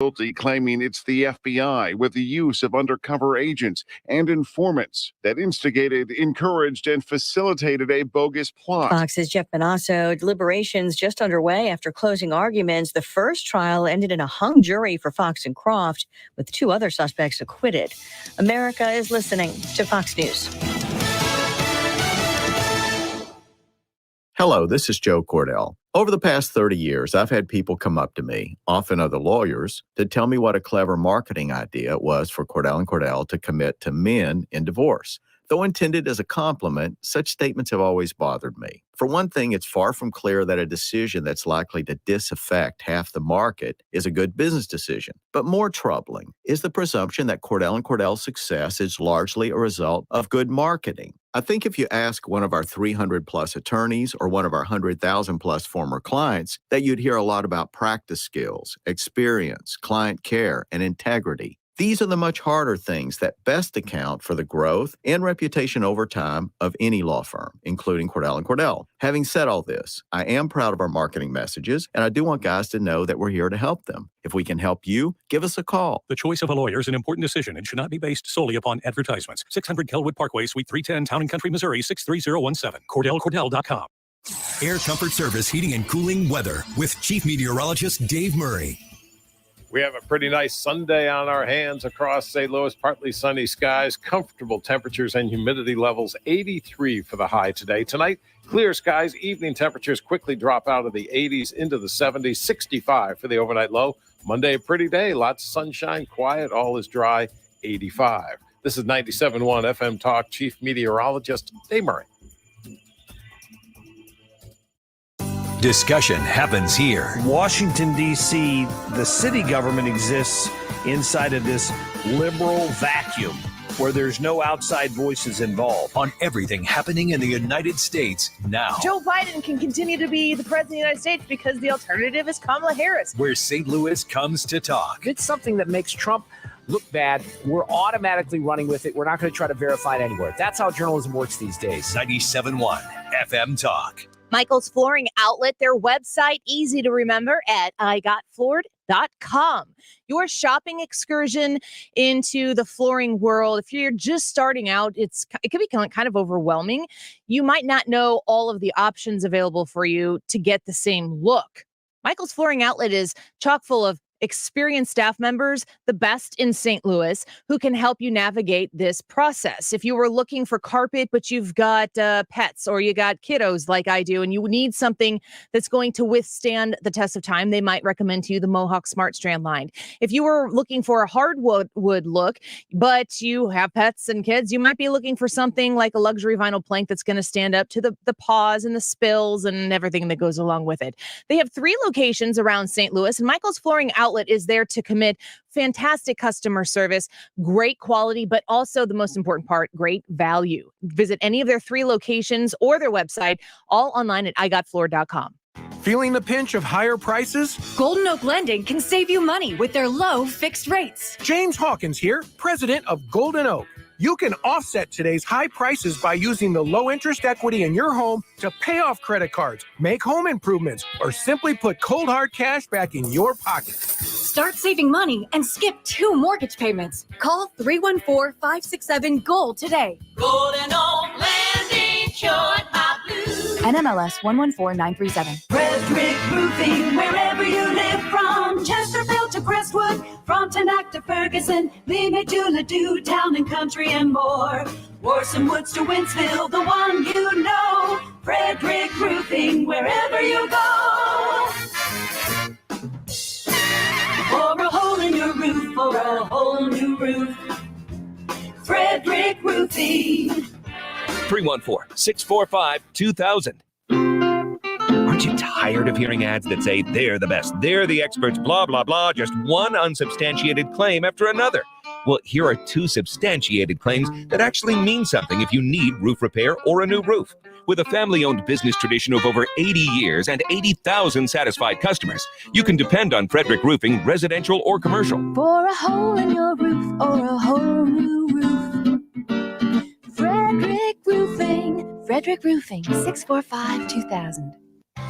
guilty, claiming it's the FBI with the use of undercover agents and informants that instigated, encouraged, and facilitated a bogus plot. Fox's Jeff Benasso. Deliberations just underway after closing arguments. The first trial ended in a hung jury for Fox and Croft, with 2 other suspects acquitted. America is listening to Fox News. Hello, this is Joe Cordell. Over the past 30 years, I've had people come up to me, often other lawyers, to tell me what a clever marketing idea it was for Cordell and Cordell to commit to men in divorce. Though intended as a compliment, such statements have always bothered me. For one thing, it's far from clear that a decision that's likely to disaffect half the market is a good business decision. But more troubling is the presumption that Cordell and Cordell's success is largely a result of good marketing. I think if you ask one of our 300-plus attorneys or one of our 100,000-plus former clients, that you'd hear a lot about practice skills, experience, client care, and integrity. These are the much harder things that best account for the growth and reputation over time of any law firm, including Cordell and Cordell. Having said all this, I am proud of our marketing messages, and I do want guys to know that we're here to help them. If we can help you, give us a call. The choice of a lawyer is an important decision and should not be based solely upon advertisements. 600 Kelwood Parkway, Suite 310, Town and Country, Missouri, 63017. CordellCordell.com. Air Comfort Service Heating and Cooling Weather with Chief Meteorologist Dave Murray. We have a pretty nice Sunday on our hands across St. Louis. Partly sunny skies, comfortable temperatures and humidity levels, 83 for the high today. Tonight, clear skies, evening temperatures quickly drop out of the 80s into the 70s, 65 for the overnight low. Monday, a pretty day, lots of sunshine, quiet, all is dry, 85. This is 97.1 FM Talk, Chief Meteorologist Dave Murray. Discussion happens here. Washington, D.C., the city government exists inside of this liberal vacuum where there's no outside voices involved. On everything happening in the United States now. Joe Biden can continue to be the president of the United States because the alternative is Kamala Harris. Where St. Louis comes to talk. If it's something that makes Trump look bad, we're automatically running with it. We're not going to try to verify it anywhere. That's how journalism works these days. 97.1 FM Talk. Michael's Flooring Outlet, their website, easy to remember, at igotfloored.com. Your shopping excursion into the flooring world. If you're just starting out, it can be kind of overwhelming. You might not know all of the options available for you to get the same look. Michael's Flooring Outlet is chock full of experienced staff members, the best in St. Louis, who can help you navigate this process. If you were looking for carpet, but you've got pets or you got kiddos like I do, and you need something that's going to withstand the test of time, they might recommend to you the Mohawk Smart Strand line. If you were looking for a hardwood look, but you have pets and kids, you might be looking for something like a luxury vinyl plank that's going to stand up to the paws and the spills and everything that goes along with it. They have 3 locations around St. Louis, and Michael's Flooring Outlet is there to commit fantastic customer service, great quality, but also the most important part, great value. Visit any of their 3 locations or their website, all online at igotfloored.com. Feeling the pinch of higher prices? Golden Oak Lending can save you money with their low fixed rates. James Hawkins here, president of Golden Oak. You can offset today's high prices by using the low interest equity in your home to pay off credit cards, make home improvements, or simply put cold hard cash back in your pocket. Start saving money and skip 2 mortgage payments. Call 314-567-GOLD today. Golden Oak Lending, short my blues. NMLS 114937. Frederick Roofing, wherever you live, from Chesterfield to Crestwood, from Tenac to Ferguson, Lima to Ladue, Town and Country and more. Warson Woods to Winsville, the one you know. Frederick Roofing, wherever you go. For a hole in your roof, for a whole new roof. Frederick Roofing. 314-645-2000. Aren't you tired of hearing ads that say they're the best, they're the experts, blah, blah, blah, just one unsubstantiated claim after another? Well, here are 2 substantiated claims that actually mean something if you need roof repair or a new roof. With a family-owned business tradition of over 80 years and 80,000 satisfied customers, you can depend on Frederick Roofing, residential or commercial. For a hole in your roof or a whole new roof. Frederick Roofing. Frederick Roofing, 645-2000.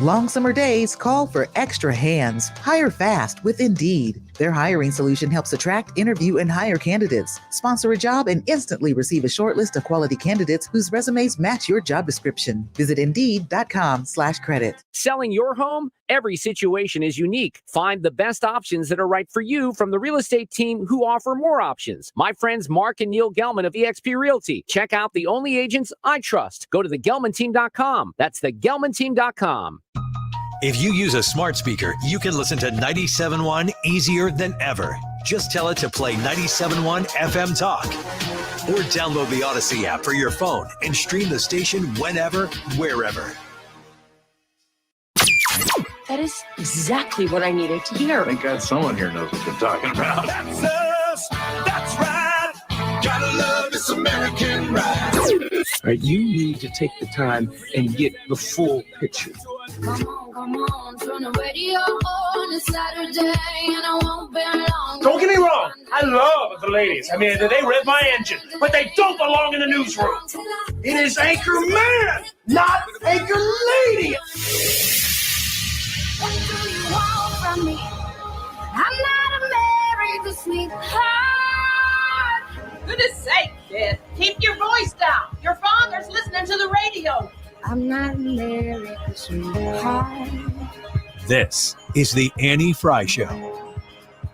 Long summer days call for extra hands. Hire fast with Indeed. Their hiring solution helps attract, interview, and hire candidates. Sponsor a job and instantly receive a short list of quality candidates whose resumes match your job description. Visit Indeed.com/credit. Selling your home? Every situation is unique. Find the best options that are right for you from the real estate team who offer more options. My friends Mark and Neil Gelman of eXp Realty. Check out the only agents I trust. Go to thegelmanteam.com. That's thegelmanteam.com. If you use a smart speaker, you can listen to 97.1 easier than ever. Just tell it to play 97.1 FM Talk. Or download the Odyssey app for your phone and stream the station whenever, wherever. That is exactly what I needed to hear. Thank God someone here knows what they're talking about. That's us. That's right. Gotta love this American ride. Right, you need to take the time and get the full picture. Come on, turn the radio on. It's Saturday and I won't be long. Don't get me wrong. I love the ladies. I mean, they rev my engine, but they don't belong in the newsroom. It is Anchor Man, not Anchor Lady. What do you want from me? I'm not a married sweetheart. Goodness sake, kid. Keep your voice down. Your father's listening to the radio. I'm not married sweetheart. This is the Annie Frey Show.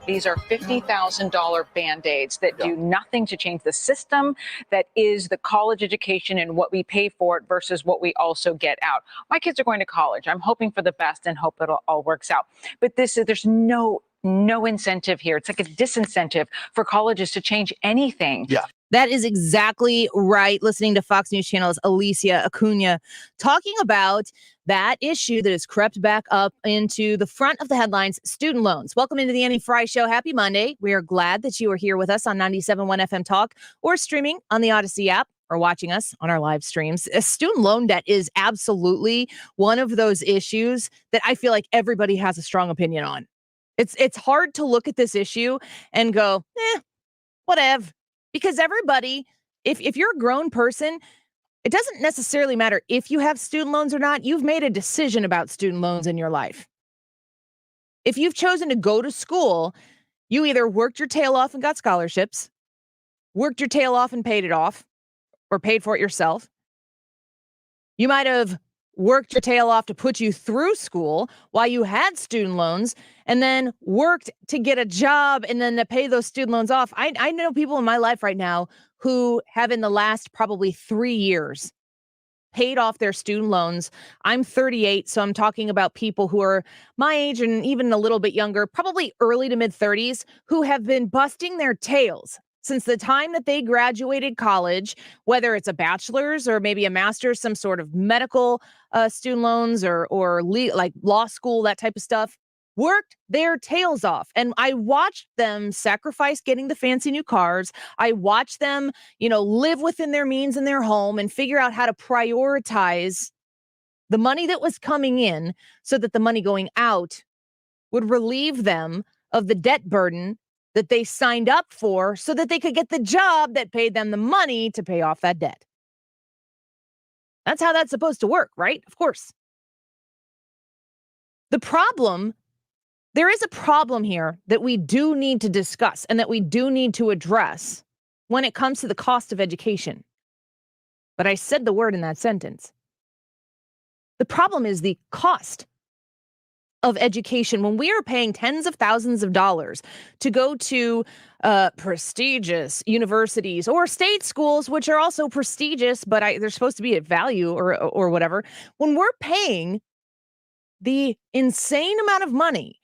These are $50,000 Band-Aids that do nothing to change the system that is the college education and what we pay for it versus what we also get out. My kids are going to college. I'm hoping for the best and hope it all works out. But there's no incentive here. It's like a disincentive for colleges to change anything. Yeah. That is exactly right. Listening to Fox News Channel's Alicia Acuna talking about that issue that has crept back up into the front of the headlines, student loans. Welcome into the Annie Frey Show. Happy Monday. We are glad that you are here with us on 97.1 FM Talk or streaming on the Odyssey app or watching us on our live streams. Student loan debt is absolutely one of those issues that I feel like everybody has a strong opinion on. It's hard to look at this issue and go, whatever. Because everybody, if you're a grown person, it doesn't necessarily matter if you have student loans or not. You've made a decision about student loans in your life. If you've chosen to go to school, you either worked your tail off and got scholarships, worked your tail off and paid it off, or paid for it yourself. You might have worked your tail off to put you through school while you had student loans and then worked to get a job and then to pay those student loans off. I know people in my life right now who have in the last probably 3 years paid off their student loans. I'm 38, so I'm talking about people who are my age and even a little bit younger, probably early to mid 30s, who have been busting their tails since the time that they graduated college, whether it's a bachelor's or maybe a master's, some sort of medical student loans or like law school, that type of stuff, worked their tails off. And I watched them sacrifice getting the fancy new cars. I watched them, live within their means in their home and figure out how to prioritize the money that was coming in so that the money going out would relieve them of the debt burden that they signed up for so that they could get the job that paid them the money to pay off that debt. That's how that's supposed to work, right? Of course. There is a problem here that we do need to discuss and that we do need to address when it comes to the cost of education. But I said the word in that sentence. The problem is the cost of education. When we are paying tens of thousands of dollars to go to prestigious universities or state schools, which are also prestigious, but they're supposed to be at value or whatever. When we're paying the insane amount of money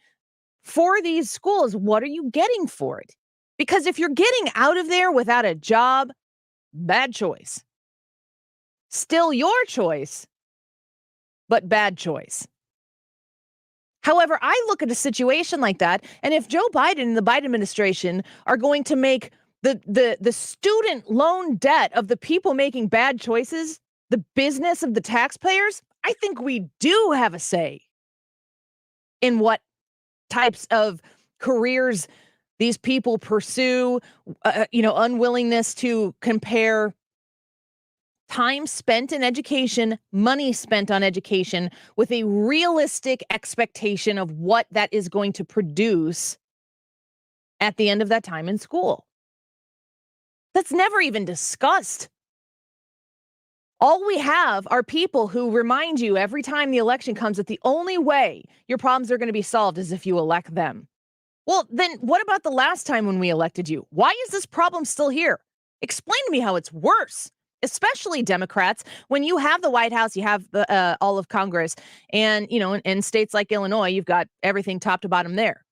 for these schools, what are you getting for it? Because if you're getting out of there without a job, bad choice. Still your choice, but bad choice. However, I look at a situation like that, and if Joe Biden and the Biden administration are going to make the student loan debt of the people making bad choices the business of the taxpayers, I think we do have a say in what types of careers these people pursue, unwillingness to compare time spent in education, money spent on education, with a realistic expectation of what that is going to produce at the end of that time in school. That's never even discussed. All we have are people who remind you every time the election comes that the only way your problems are going to be solved is if you elect them. Well, then what about the last time when we elected you? Why is this problem still here? Explain to me how it's worse, especially Democrats, when you have the White House, you have the all of Congress, and, you know, in states like Illinois, you've got everything top to bottom there.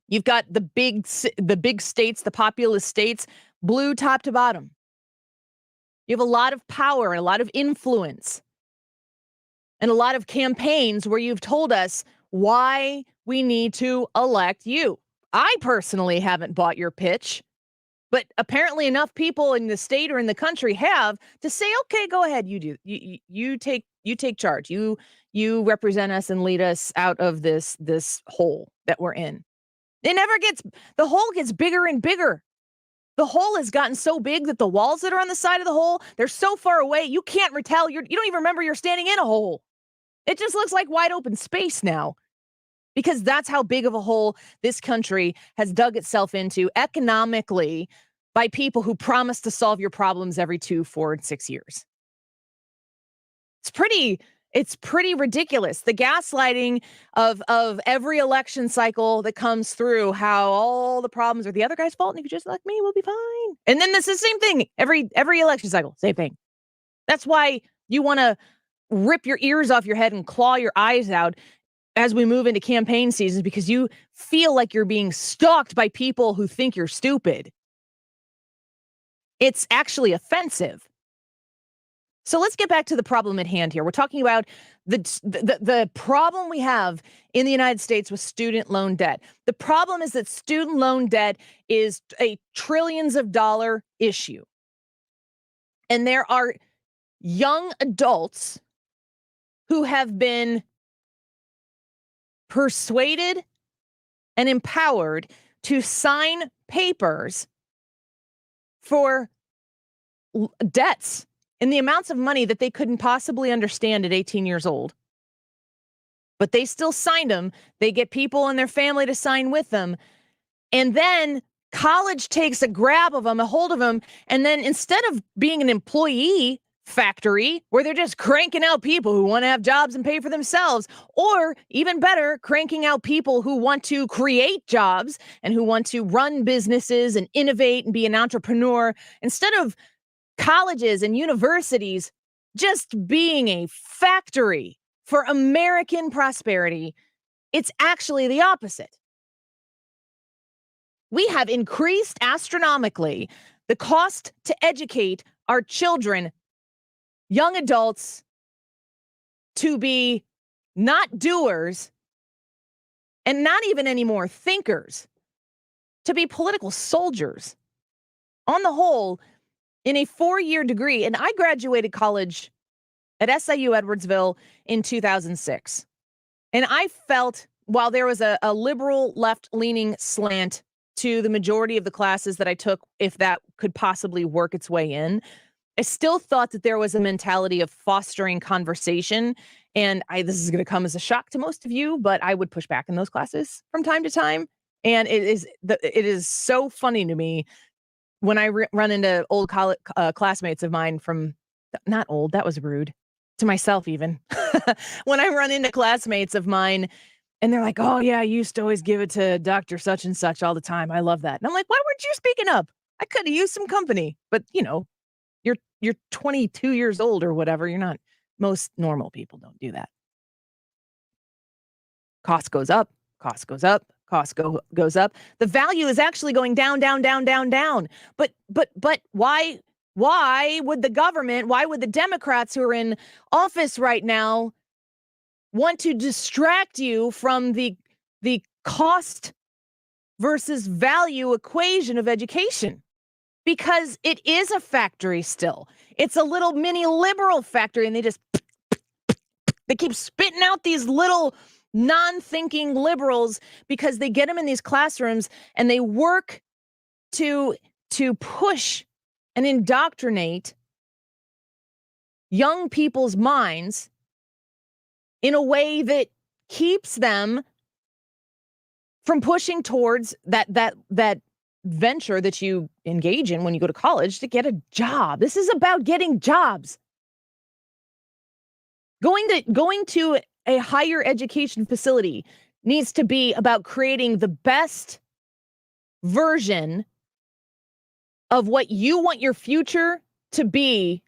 You've got the big states, the populous states, blue top to bottom. You have a lot of power, a lot of influence, and a lot of campaigns where you've told us why we need to elect you. I personally haven't bought your pitch, but apparently enough people in the state or in the country have to say, okay, go ahead, you do. You take charge. You represent us and lead us out of this hole that we're in. The hole gets bigger and bigger. The hole has gotten so big that the walls that are on the side of the hole, they're so far away, you can't tell. You don't even remember you're standing in a hole. It just looks like wide open space now, because that's how big of a hole this country has dug itself into economically by people who promise to solve your problems every 2, 4, and 6 years. It's pretty ridiculous. The gaslighting of every election cycle that comes through, how all the problems are the other guy's fault, and if you just elect me, we'll be fine. And then this is the same thing every election cycle, same thing. That's why you want to rip your ears off your head and claw your eyes out as we move into campaign seasons, because you feel like you're being stalked by people who think you're stupid. It's actually offensive. So let's get back to the problem at hand here. We're talking about the problem we have in the United States with student loan debt. The problem is that student loan debt is a trillions of dollar issue. And there are young adults who have been persuaded and empowered to sign papers for debts in the amounts of money that they couldn't possibly understand at 18 years old. But they still signed them. They get people in their family to sign with them. And then college takes a grab of them, a hold of them. And then instead of being an employee factory where they're just cranking out people who want to have jobs and pay for themselves, or even better, cranking out people who want to create jobs and who want to run businesses and innovate and be an entrepreneur, instead of colleges and universities just being a factory for American prosperity, it's actually the opposite. We have increased astronomically the cost to educate our children, young adults, to be not doers and not even anymore thinkers, to be political soldiers. On the whole, in a 4-year degree, and I graduated college at SIU Edwardsville in 2006. And I felt, while there was a liberal left-leaning slant to the majority of the classes that I took, if that could possibly work its way in, I still thought that there was a mentality of fostering conversation. And this is going to come as a shock to most of you, but I would push back in those classes from time to time. And it is so funny to me when I run into old college classmates of mine from, not old, that was rude, to myself even. When I run into classmates of mine and they're like, oh yeah, I used to always give it to Dr. such and such all the time. I love that. And I'm like, why weren't you speaking up? I could have used some company. But you know, you're 22 years old or whatever. You're not, most normal people don't do that. Cost goes up, cost goes up. Cost goes up. The value is actually going down, down, down, down, down. But why would the government, why would the Democrats who are in office right now want to distract you from the cost versus value equation of education? Because it is a factory still. It's a little mini liberal factory, and they keep spitting out these little non-thinking liberals because they get them in these classrooms and they work to push and indoctrinate young people's minds in a way that keeps them from pushing towards that venture that you engage in when you go to college to get a job. This is about getting jobs. Going to a higher education facility needs to be about creating the best version of what you want your future to be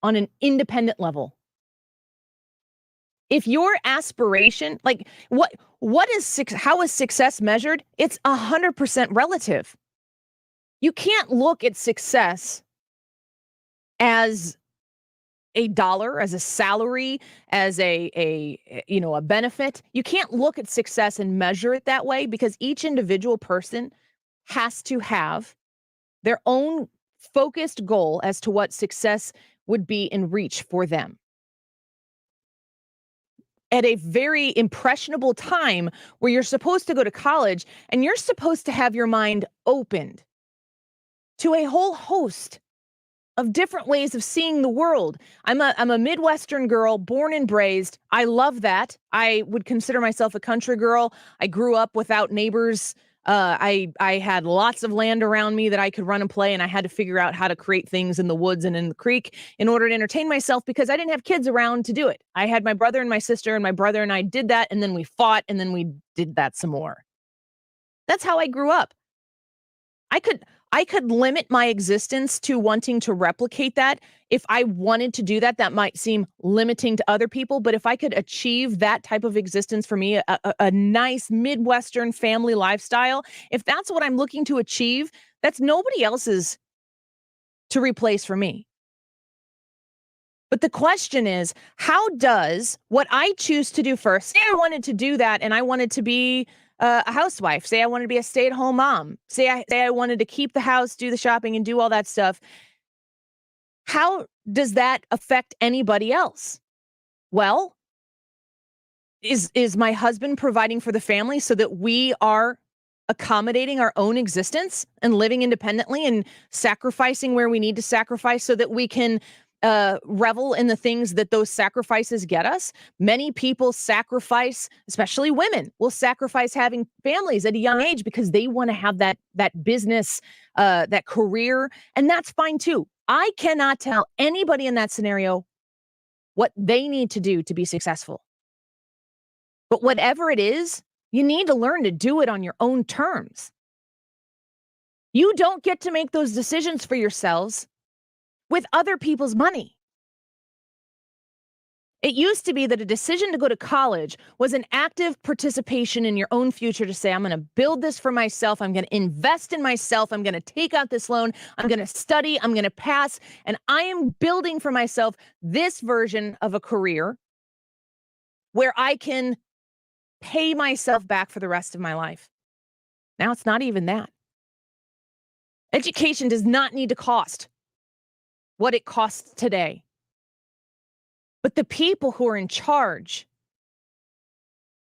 on an independent level. If your aspiration, like how is success measured? It's 100% relative. You can't look at success as a dollar, as a salary, as a benefit. You can't look at success and measure it that way, because each individual person has to have their own focused goal as to what success would be in reach for them. At a very impressionable time where you're supposed to go to college and you're supposed to have your mind opened to a whole host of different ways of seeing the world. I'm a Midwestern girl, born and raised. I love that. I would consider myself a country girl. I grew up without neighbors. I had lots of land around me that I could run and play, and I had to figure out how to create things in the woods and in the creek in order to entertain myself, because I didn't have kids around to do it. I had my brother and my sister, and my brother and I did that, and then we fought, and then we did that some more. That's how I grew up. I could limit my existence to wanting to replicate that. If I wanted to do that, that might seem limiting to other people. But if I could achieve that type of existence for me, a nice Midwestern family lifestyle, if that's what I'm looking to achieve, that's nobody else's to replace for me. But the question is, how does what I choose to do first, say I wanted to do that and I wanted to be a housewife, say I wanted to be a stay-at-home mom, say I wanted to keep the house, do the shopping, and do all that stuff, how does that affect anybody else? Well, is my husband providing for the family so that we are accommodating our own existence and living independently and sacrificing where we need to sacrifice so that we can revel in the things that those sacrifices get us? Many people sacrifice, especially women, will sacrifice having families at a young age because they want to have that business, that career, and that's fine too. I cannot tell anybody in that scenario what they need to do to be successful. But whatever it is, you need to learn to do it on your own terms. You don't get to make those decisions for yourselves with other people's money. It used to be that a decision to go to college was an active participation in your own future, to say, I'm going to build this for myself. I'm going to invest in myself. I'm going to take out this loan. I'm going to study. I'm going to pass. And I am building for myself this version of a career where I can pay myself back for the rest of my life. Now it's not even that. Education does not need to cost what it costs today. But the people who are in charge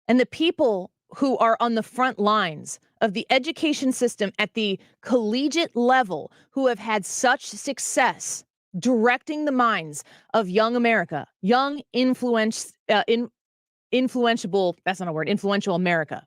and the people who are on the front lines of the education system at the collegiate level, who have had such success directing the minds of young America, young influential America.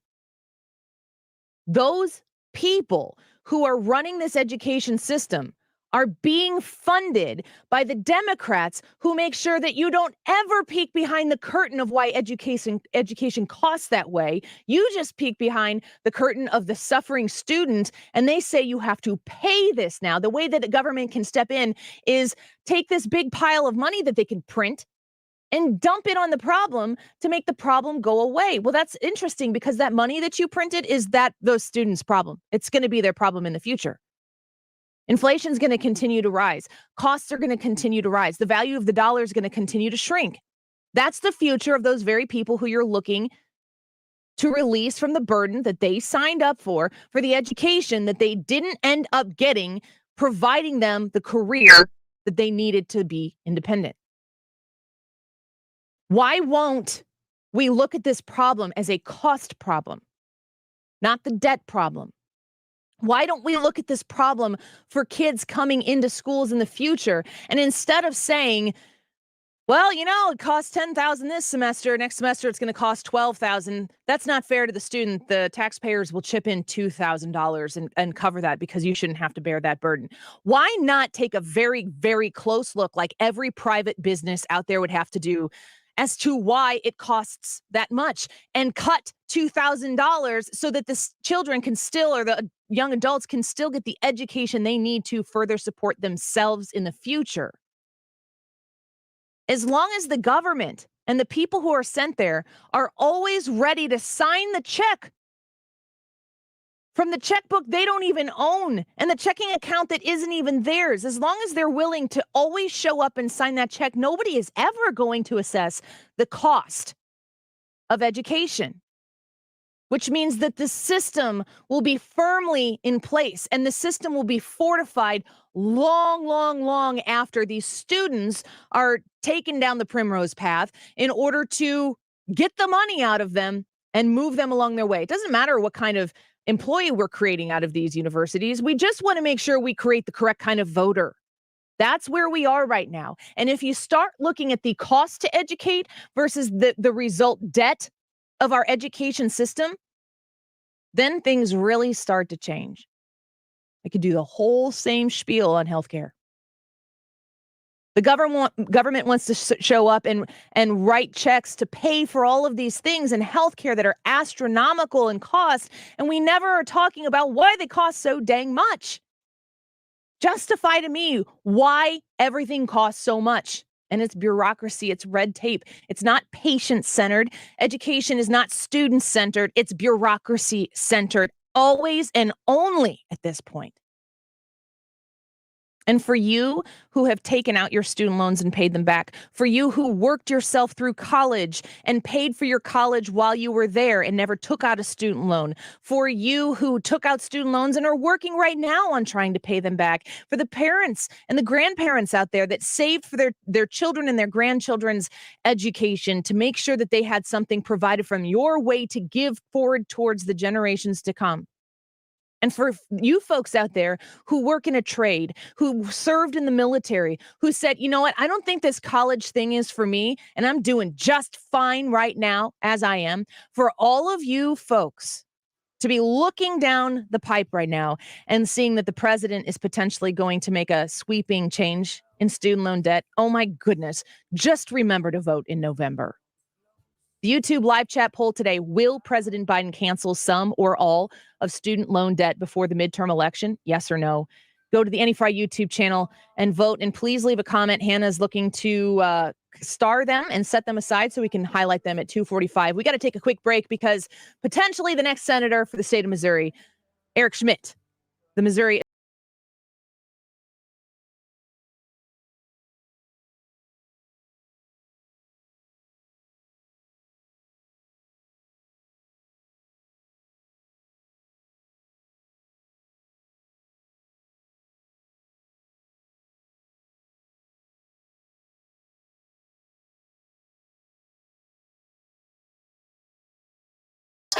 Those people who are running this education system are being funded by the Democrats, who make sure that you don't ever peek behind the curtain of why education costs that way. You just peek behind the curtain of the suffering student, and they say you have to pay this now. The way that the government can step in is take this big pile of money that they can print and dump it on the problem to make the problem go away. Well, that's interesting, because that money that you printed is those students' problem. It's going to be their problem in the future. Inflation is going to continue to rise. Costs are going to continue to rise. The value of the dollar is going to continue to shrink. That's the future of those very people who you're looking to release from the burden that they signed up for the education that they didn't end up getting, providing them the career that they needed to be independent. Why won't we look at this problem as a cost problem, not the debt problem? Why don't we look at this problem for kids coming into schools in the future? And instead of saying, well, it costs $10,000 this semester. Next semester, it's going to cost $12,000. That's not fair to the student. The taxpayers will chip in $2,000 and cover that because you shouldn't have to bear that burden. Why not take a very, very close look like every private business out there would have to do as to why it costs that much and cut $2,000 so that the children can still, or the young adults can still get the education they need to further support themselves in the future? As long as the government and the people who are sent there are always ready to sign the check from the checkbook they don't even own and the checking account that isn't even theirs, as long as they're willing to always show up and sign that check, nobody is ever going to assess the cost of education, which means that the system will be firmly in place and the system will be fortified long, long, long after these students are taken down the primrose path in order to get the money out of them and move them along their way. It doesn't matter what kind of employee we're creating out of these universities. We just want to make sure we create the correct kind of voter. That's where we are right now. And if you start looking at the cost to educate versus the result debt of our education system, then things really start to change. I could do the whole same spiel on healthcare. The government wants to show up and write checks to pay for all of these things in healthcare that are astronomical in cost, and we never are talking about why they cost so dang much. Justify to me why everything costs so much. And it's bureaucracy, it's red tape. It's not patient-centered. Education is not student-centered. It's bureaucracy-centered, always and only at this point. And for you who have taken out your student loans and paid them back, for you who worked yourself through college and paid for your college while you were there and never took out a student loan, for you who took out student loans and are working right now on trying to pay them back, for the parents and the grandparents out there that saved for their children and their grandchildren's education to make sure that they had something provided from your way to give forward towards the generations to come. And for you folks out there who work in a trade, who served in the military, who said, you know what, I don't think this college thing is for me, and I'm doing just fine right now as I am. For all of you folks to be looking down the pipe right now and seeing that the president is potentially going to make a sweeping change in student loan debt, oh my goodness, just remember to vote in November. The YouTube live chat poll today, will President Biden cancel some or all of student loan debt before the midterm election? Yes or no? Go to the Annie Frey YouTube channel and vote. And please leave a comment. Hannah's looking to star them and set them aside so we can highlight them at 2:45. We got to take a quick break because potentially the next senator for the state of Missouri, Eric Schmitt, the Missouri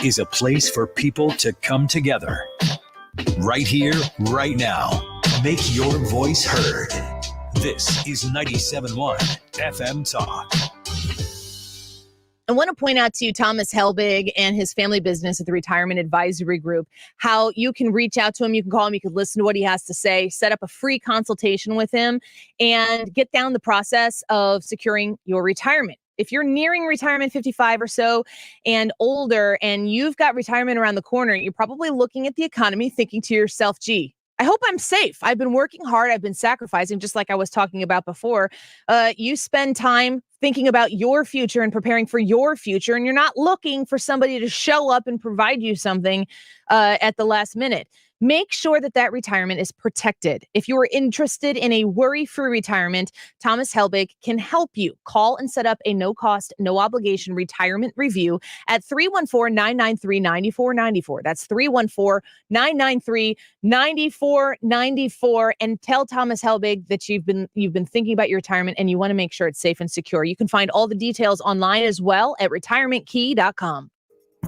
is a place for people to come together. Right here, right now. Make your voice heard. This is 97.1 FM Talk. I want to point out to you Thomas Helbig and his family business at the Retirement Advisory Group, how you can reach out to him. You can call him. You can listen to what he has to say, set up a free consultation with him, and get down the process of securing your retirement. If you're nearing retirement 55 or so and older, and you've got retirement around the corner, you're probably looking at the economy thinking to yourself, gee, I hope I'm safe. I've been working hard. I've been sacrificing, just like I was talking about before. You spend time thinking about your future and preparing for your future, and you're not looking for somebody to show up and provide you something at the last minute. Make sure that that retirement is protected. If you are interested in a worry-free retirement, Thomas Helbig can help you. Call and set up a no-cost, no-obligation retirement review at 314-993-9494. That's 314-993-9494. And tell Thomas Helbig that you've been thinking about your retirement and you want to make sure it's safe and secure. You can find all the details online as well at retirementkey.com.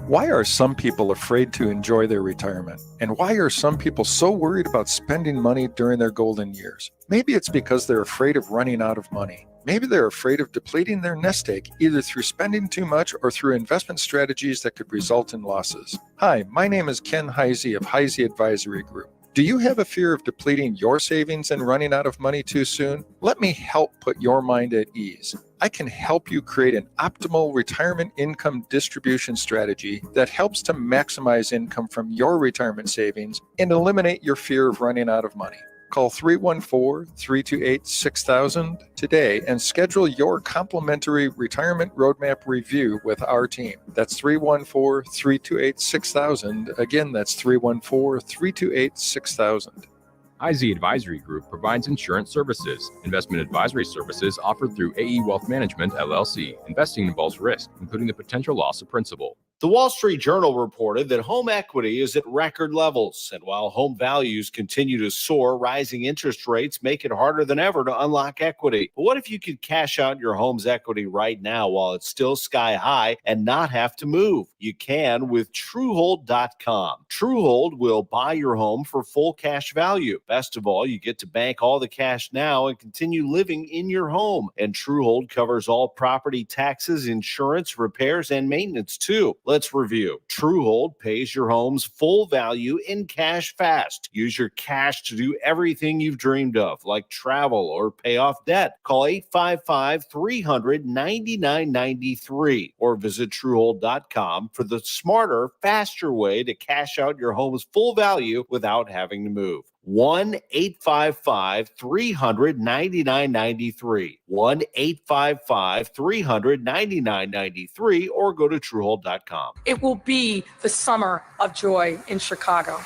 Why are some people afraid to enjoy their retirement? And why are some people so worried about spending money during their golden years? Maybe it's because they're afraid of running out of money. Maybe they're afraid of depleting their nest egg, either through spending too much or through investment strategies that could result in losses. Hi, my name is Ken Heisey of Heisey Advisory Group. Do you have a fear of depleting your savings and running out of money too soon? Let me help put your mind at ease. I can help you create an optimal retirement income distribution strategy that helps to maximize income from your retirement savings and eliminate your fear of running out of money. Call 314-328-6000 today and schedule your complimentary retirement roadmap review with our team. That's 314-328-6000. Again, that's 314-328-6000. AG Advisory Group provides insurance services. Investment advisory services offered through AE Wealth Management, LLC. Investing involves risk, including the potential loss of principal. The Wall Street Journal reported that home equity is at record levels. And while home values continue to soar, rising interest rates make it harder than ever to unlock equity. But what if you could cash out your home's equity right now while it's still sky high and not have to move? You can with Truehold.com. Truehold will buy your home for full cash value. Best of all, you get to bank all the cash now and continue living in your home. And Truehold covers all property taxes, insurance, repairs, and maintenance too. Let's review. Truehold pays your home's full value in cash fast. Use your cash to do everything you've dreamed of, like travel or pay off debt. Call 855-300-9993 or visit Truehold.com for the smarter, faster way to cash out your home's full value without having to move. 1-855-300-9993. 1-855-300-9993 or go to Truehold.com. It will be the summer of joy in Chicago.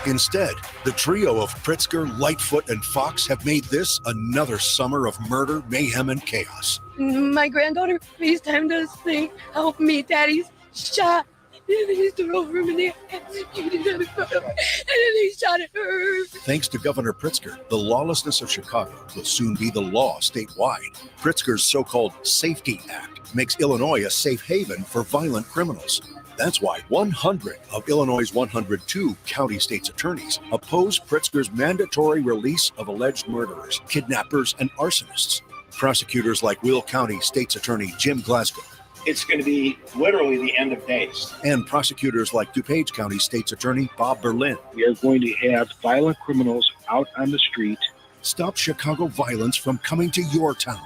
Instead, the trio of Pritzker, Lightfoot, and Fox have made this another summer of murder, mayhem, and chaos. My granddaughter FaceTimed us saying, "Help me, Daddy's shot." And then he stood over him and they executed him. And then they shot at her. Thanks to Governor Pritzker, the lawlessness of Chicago will soon be the law statewide. Pritzker's so-called Safety Act makes Illinois a safe haven for violent criminals. That's why 100 of Illinois' 102 county state's attorneys oppose Pritzker's mandatory release of alleged murderers, kidnappers, and arsonists. Prosecutors like Will County State's Attorney Jim Glasgow. It's going to be literally the end of days. And prosecutors like DuPage County State's Attorney Bob Berlin. We are going to have violent criminals out on the street. Stop Chicago violence from coming to your town.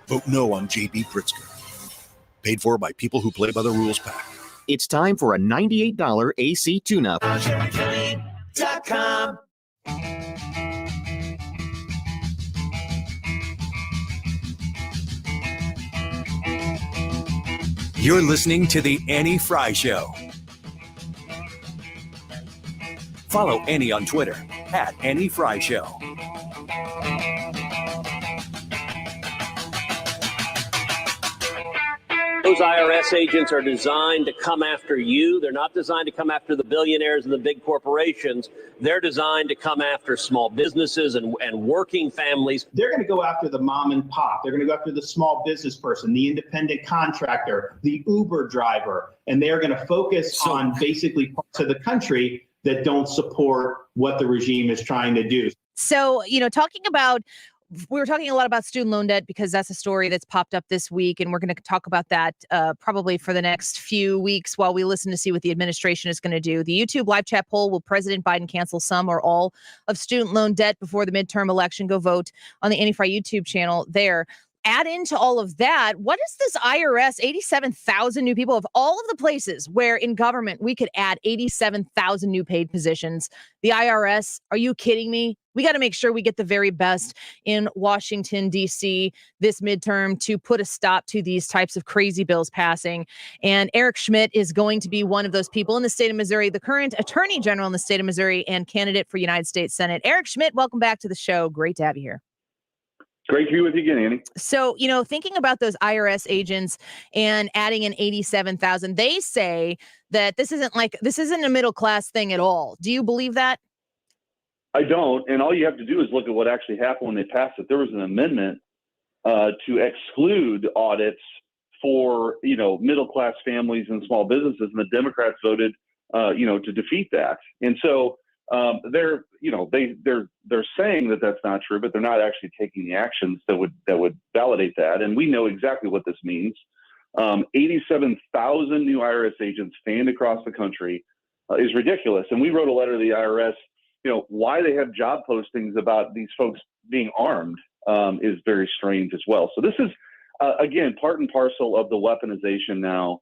Vote no on J.B. Pritzker. Paid for by people who play by the rules PAC. It's time for a $98 AC tune-up. ChevroletChevy.com. You're listening to The Annie Frey Show. Follow Annie on Twitter @Annie Frey Show. Those IRS agents are designed to come after you. They're not designed to come after the billionaires and the big corporations. They're designed to come after small businesses and working families. They're going to go after the mom and pop. They're going to go after the small business person, the independent contractor, the Uber driver, and they're going to focus on basically parts of the country that don't support what the regime is trying to do. So, we were talking a lot about student loan debt because that's a story that's popped up this week. And we're going to talk about that probably for the next few weeks while we listen to see what the administration is going to do. The YouTube live chat poll, will President Biden cancel some or all of student loan debt before the midterm election? Go vote on the Annie Frey YouTube channel there. Add into all of that, what is this IRS, 87,000 new people of all of the places where in government we could add 87,000 new paid positions? The IRS, are you kidding me? We got to make sure we get the very best in Washington, D.C. this midterm to put a stop to these types of crazy bills passing. And Eric Schmitt is going to be one of those people in the state of Missouri, the current attorney general in the state of Missouri and candidate for United States Senate. Eric Schmitt, welcome back to the show. Great to have you here. Great to be with you again, Annie. So, thinking about those IRS agents and adding in 87,000, they say that this isn't a middle class thing at all. Do you believe that? I don't. And all you have to do is look at what actually happened when they passed it. There was an amendment to exclude audits for, middle class families and small businesses, and the Democrats voted, to defeat that. And so they're saying that that's not true, but they're not actually taking the actions that would validate that. And we know exactly what this means. 87,000 new IRS agents fanned across the country is ridiculous. And we wrote a letter to the IRS. Why they have job postings about these folks being armed is very strange as well. So this is, again, part and parcel of the weaponization now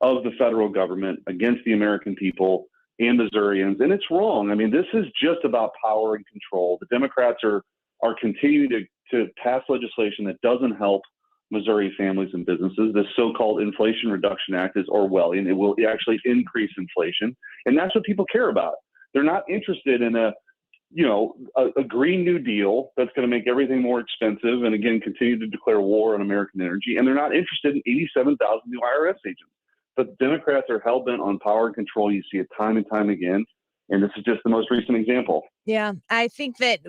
of the federal government against the American people and Missourians. And it's wrong. I mean, this is just about power and control. The Democrats are continuing to pass legislation that doesn't help Missouri families and businesses. The so-called Inflation Reduction Act is Orwellian. It will actually increase inflation. And that's what people care about. They're not interested in a Green New Deal that's going to make everything more expensive and, again, continue to declare war on American energy. And they're not interested in 87,000 new IRS agents. But Democrats are hell-bent on power and control. You see it time and time again. And this is just the most recent example. Yeah, I think that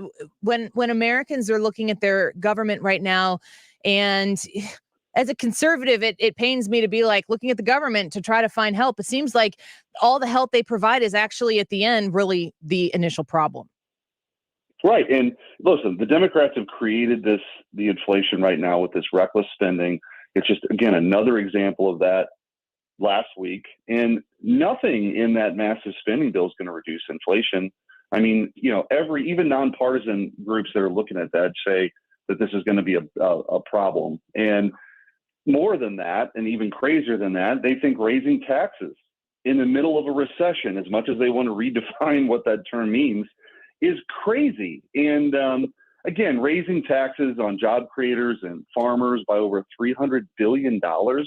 when Americans are looking at their government right now, and as a conservative, it pains me to be like looking at the government to try to find help. It seems like all the help they provide is actually at the end really the initial problem. Right. And listen, the Democrats have created the inflation right now with this reckless spending. It's just, again, another example of that last week. And nothing in that massive spending bill is going to reduce inflation. I mean, even nonpartisan groups that are looking at that say that this is going to be a problem. And more than that, and even crazier than that, they think raising taxes in the middle of a recession, as much as they want to redefine what that term means, is crazy. And again, raising taxes on job creators and farmers by over $300 billion. I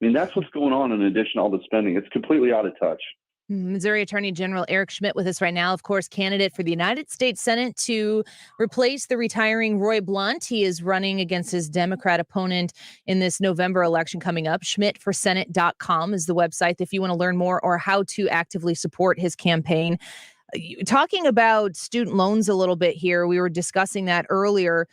mean, that's what's going on in addition to all the spending. It's completely out of touch. Missouri Attorney General Eric Schmitt with us right now, of course, candidate for the United States Senate to replace the retiring Roy Blunt. He is running against his Democrat opponent in this November election coming up. SchmittForSenate.com is the website if you want to learn more or how to actively support his campaign. Talking about student loans a little bit here, we were discussing that earlier.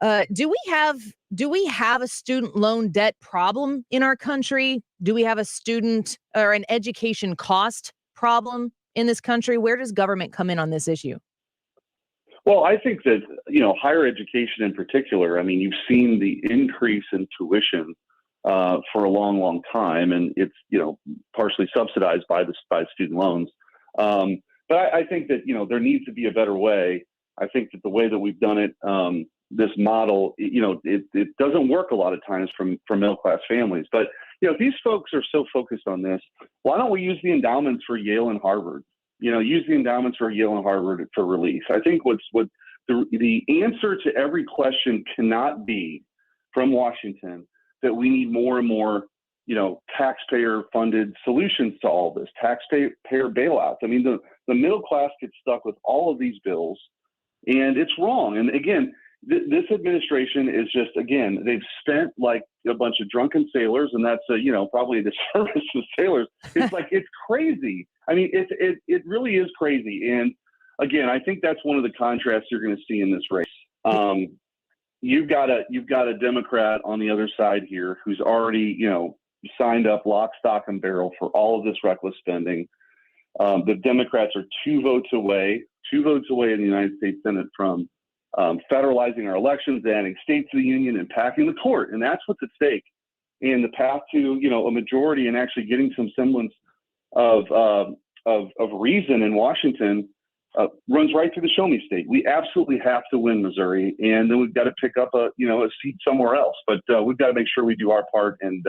Do we have a student loan debt problem in our country? Do we have a student or an education cost problem in this country? Where does government come in on this issue? Well, I think that, higher education in particular, I mean, you've seen the increase in tuition for a long, long time, and it's, partially subsidized by student loans. But I think that, there needs to be a better way. I think that the way that we've done it, this model, it doesn't work a lot of times from middle-class families. But, if these folks are so focused on this, why don't we use the endowments for Yale and Harvard? Use the endowments for Yale and Harvard for relief. I think the answer to every question cannot be from Washington that we need more and more, taxpayer-funded solutions to all this, taxpayer bailouts. I mean, the middle class gets stuck with all of these bills, and it's wrong. And again, this administration is just, again, they've spent like a bunch of drunken sailors, and that's, probably a disservice to sailors. It's like, it's crazy. I mean, it really is crazy. And again, I think that's one of the contrasts you're going to see in this race. You've got a Democrat on the other side here who's already, signed up lock, stock, and barrel for all of this reckless spending. The Democrats are two votes away in the United States Senate from federalizing our elections, adding states to the union, and packing the court. And that's what's at stake. And the path to, a majority and actually getting some semblance of reason in Washington runs right through the show me state. We absolutely have to win Missouri, and then we've got to pick up a seat somewhere else. But we've got to make sure we do our part. And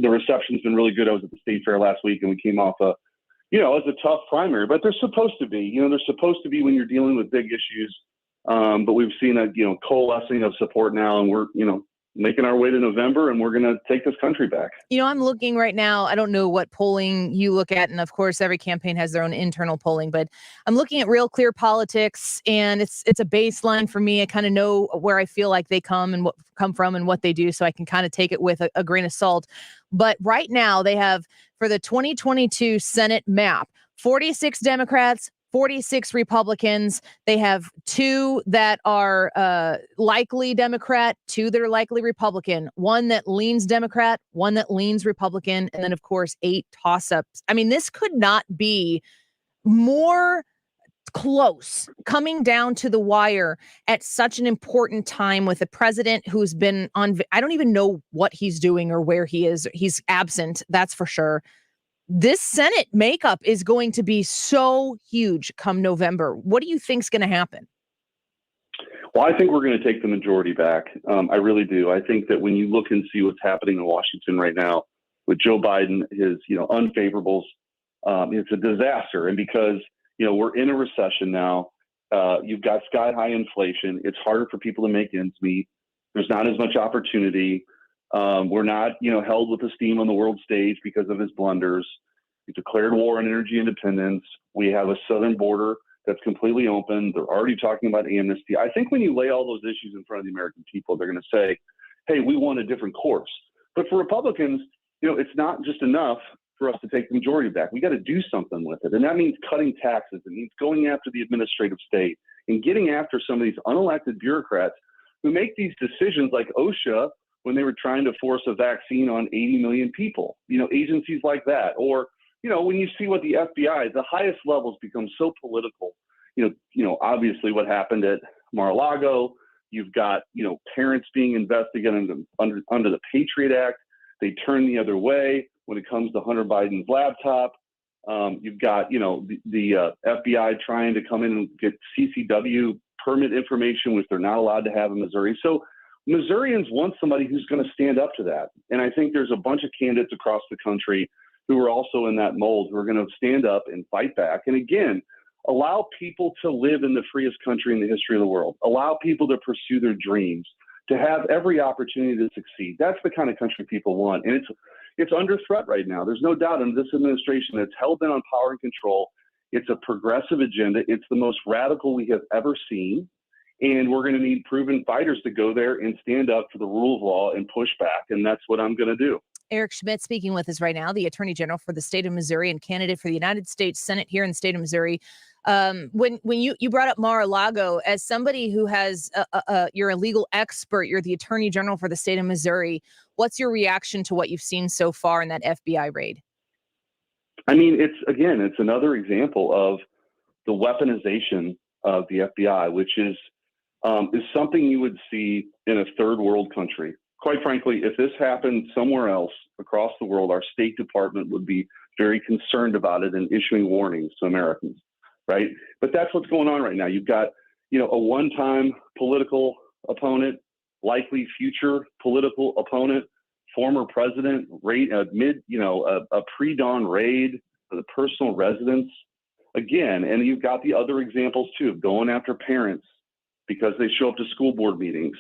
the reception's been really good. I was at the state fair last week, and we came off it's a tough primary, but they're supposed to be. They're supposed to be when you're dealing with big issues. But we've seen a coalescing of support now, and we're making our way to November, and we're going to take this country back. I'm looking right now. I don't know what polling you look at, and of course, every campaign has their own internal polling. But I'm looking at Real Clear Politics, and it's a baseline for me. I kind of know where I feel like they come from and what they do, so I can kind of take it with a grain of salt. But right now, they have for the 2022 Senate map 46 Democrats, 46 Republicans. They have 2 that are likely Democrat, 2 that are likely Republican, 1 that leans Democrat, 1 that leans Republican, and then, of course, 8 toss-ups. I mean, this could not be more close, coming down to the wire at such an important time with a president who's been on, I don't even know what he's doing or where he is. He's absent, that's for sure. This Senate makeup is going to be so huge come November. What do you think's going to happen? Well, I think we're going to take the majority back. I really do. I think that when you look and see what's happening in Washington right now with Joe Biden, his unfavorables, it's a disaster. And because we're in a recession now, you've got sky high inflation. It's harder for people to make ends meet. There's not as much opportunity. We're not, held with esteem on the world stage because of his blunders. He declared war on energy independence. We have a southern border that's completely open. They're already talking about amnesty. I think when you lay all those issues in front of the American people, they're going to say, hey, we want a different course. But for Republicans, it's not just enough for us to take the majority back. We got to do something with it. And that means cutting taxes. It means going after the administrative state and getting after some of these unelected bureaucrats who make these decisions, like OSHA, when they were trying to force a vaccine on 80 million people, agencies like that. Or, when you see what the FBI, the highest levels become so political, obviously what happened at Mar-a-Lago, you've got, parents being investigated under the Patriot Act. They turn the other way when it comes to Hunter Biden's laptop. You've got, the FBI trying to come in and get CCW permit information, which they're not allowed to have in Missouri. So Missourians want somebody who's going to stand up to that. And I think there's a bunch of candidates across the country who are also in that mold, who are going to stand up and fight back. And again, allow people to live in the freest country in the history of the world. Allow people to pursue their dreams, to have every opportunity to succeed. That's the kind of country people want. And it's under threat right now. There's no doubt in this administration that's hell-bent on power and control. It's a progressive agenda. It's the most radical we have ever seen. And we're going to need proven fighters to go there and stand up for the rule of law and push back. And that's what I'm going to do. Eric Schmitt speaking with us right now, the Attorney General for the state of Missouri and candidate for the United States Senate here in the state of Missouri. When you brought up Mar-a-Lago, as somebody who has you're a legal expert, you're the Attorney General for the state of Missouri. What's your reaction to what you've seen so far in that FBI raid? I mean, it's another example of the weaponization of the FBI, which is something you would see in a third world country. Quite frankly, if this happened somewhere else across the world, our State Department would be very concerned about it and issuing warnings to Americans, right? But that's what's going on right now. You've got, a one-time political opponent, likely future political opponent, former president, a pre-dawn raid for the personal residence. Again, and you've got the other examples too, of going after parents because they show up to school board meetings,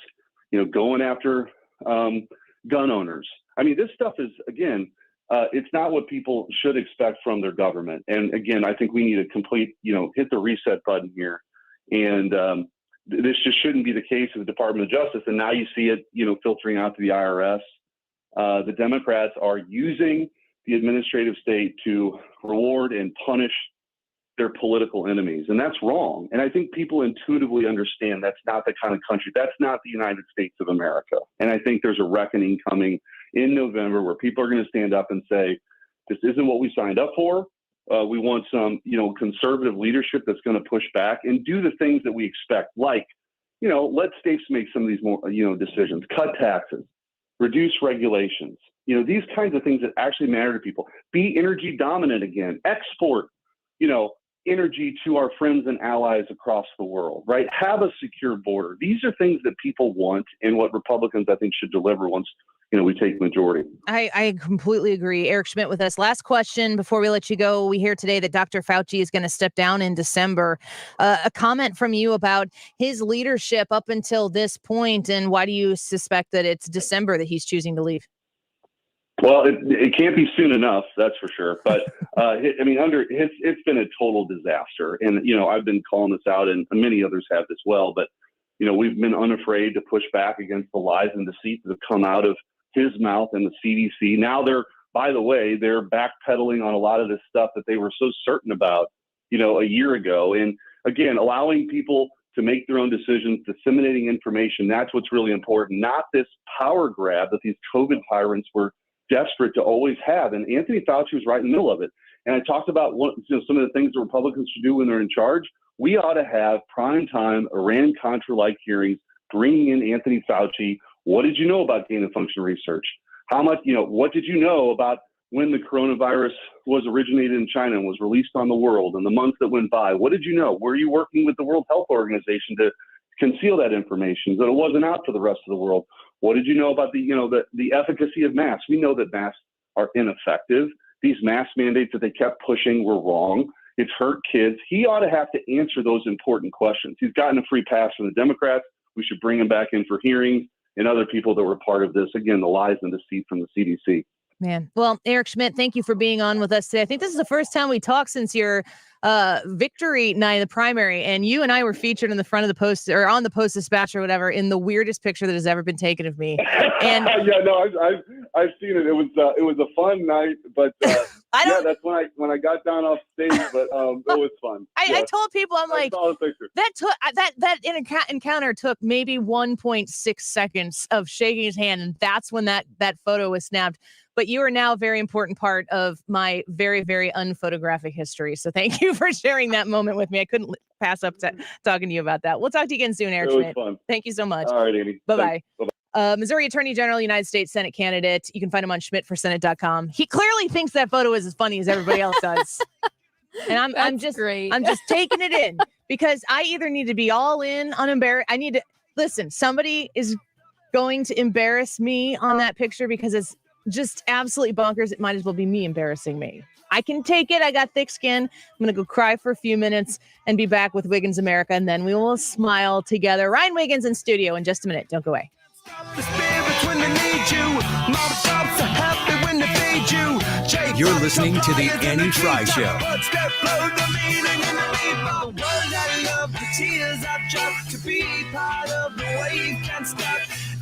going after gun owners. I mean, this stuff is, again, it's not what people should expect from their government. And again, I think we need a complete, hit the reset button here. And this just shouldn't be the case with the Department of Justice. And now you see it, filtering out to the IRS. The Democrats are using the administrative state to reward and punish their political enemies. And that's wrong. And I think people intuitively understand that's not the kind of country, that's not the United States of America. And I think there's a reckoning coming in November where people are going to stand up and say, this isn't what we signed up for. We want some, conservative leadership that's going to push back and do the things that we expect, like, let states make some of these more, decisions, cut taxes, reduce regulations, these kinds of things that actually matter to people. Be energy dominant again, export, energy to our friends and allies across the world, right? Have a secure border. These are things that people want and what Republicans, I think, should deliver once, we take majority. I completely agree. Eric Schmitt with us. Last question before we let you go. We hear today that Dr. Fauci is going to step down in December. A comment from you about his leadership up until this point, and why do you suspect that it's December that he's choosing to leave? Well, it can't be soon enough, that's for sure. But it's been a total disaster. And, I've been calling this out and many others have as well. But, we've been unafraid to push back against the lies and deceit that have come out of his mouth and the CDC. Now they're backpedaling on a lot of this stuff that they were so certain about a year ago. And again, allowing people to make their own decisions, disseminating information, that's what's really important, not this power grab that these COVID tyrants were desperate to always have. And Anthony Fauci was right in the middle of it. And I talked about some of the things the Republicans should do when they're in charge. We ought to have primetime Iran-Contra-like hearings, bringing in Anthony Fauci. What did you know about gain-of-function research? How much, what did you know about when the coronavirus was originated in China and was released on the world and the months that went by? What did you know? Were you working with the World Health Organization to conceal that information so that it wasn't out for the rest of the world? What did you know about the efficacy of masks? We know that masks are ineffective. These mask mandates that they kept pushing were wrong. It's hurt kids. He ought to have to answer those important questions. He's gotten a free pass from the Democrats. We should bring him back in for hearings, and other people that were part of this. Again, the lies and deceit from the CDC. Man. Well, Eric Schmitt, thank you for being on with us today. I think this is the first time we talked since your victory night of the primary, and you and I were featured in the front of the Post, or on the Post-Dispatch or whatever, in the weirdest picture that has ever been taken of me. And I've seen it. It was a fun night, but that's when I got down off stage. But it was fun. I told people, I'm like, that encounter took maybe 1.6 seconds of shaking his hand, and that's when that photo was snapped. But you are now a very important part of my very, very unphotographic history. So thank you for sharing that moment with me. I couldn't pass up talking to you about that. We'll talk to you again soon, Eric Schmitt. Fun. Thank you so much. All right, Annie. Bye-bye. Bye-bye. Missouri Attorney General, United States Senate candidate. You can find him on schmidtforsenate.com. He clearly thinks that photo is as funny as everybody else does. And I'm just taking it in, because I either need to be all in on I need to listen. Somebody is going to embarrass me on that picture because it's just absolutely bonkers. It might as well be me embarrassing me. I can take it. I got thick skin. I'm going to go cry for a few minutes and be back with Wiggins America, and then we will smile together. Ryan Wiggins in studio in just a minute. Don't go away. You're listening to the Annie Frey Show.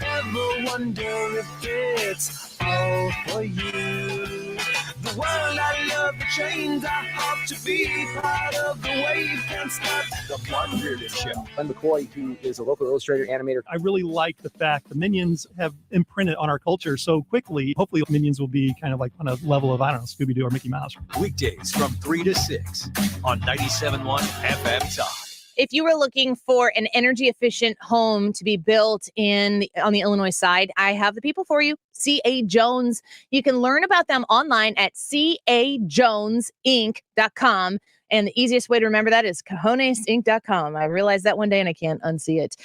Ever wonder if it's all for you? The world I love, the chains I hop to be part of the wave can't stop. The Mark Reardon Show. Glenn McCoy, who is a local illustrator, animator. I really like the fact the Minions have imprinted on our culture so quickly. Hopefully Minions will be kind of like on a level of, I don't know, Scooby-Doo or Mickey Mouse. Weekdays from 3 to 6 on 97.1 FM Talk. If you were looking for an energy efficient home to be built on the Illinois side, I have the people for you. C.A. Jones. You can learn about them online at cajonesinc.com. And the easiest way to remember that is cajonesinc.com. I realized that one day and I can't unsee it.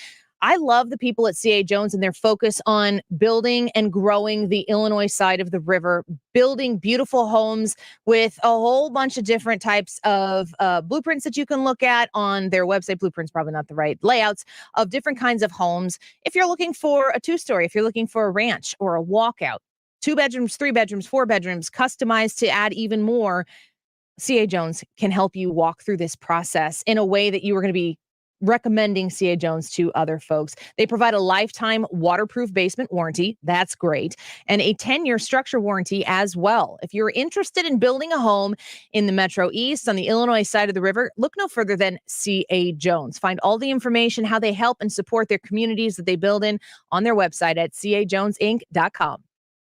I love the people at C.A. Jones and their focus on building and growing the Illinois side of the river, building beautiful homes with a whole bunch of different types of blueprints that you can look at on their website. Blueprints, probably not the right layouts of different kinds of homes. If you're looking for a 2-story, if you're looking for a ranch or a walkout, 2 bedrooms, 3 bedrooms, 4 bedrooms, customized to add even more, C.A. Jones can help you walk through this process in a way that you are going to be recommending C.A. Jones to other folks. They provide a lifetime waterproof basement warranty. That's great. And a 10-year structure warranty as well. If you're interested in building a home in the Metro East on the Illinois side of the river, look no further than C.A. Jones. Find all the information, how they help and support their communities that they build in on their website at cajonesinc.com.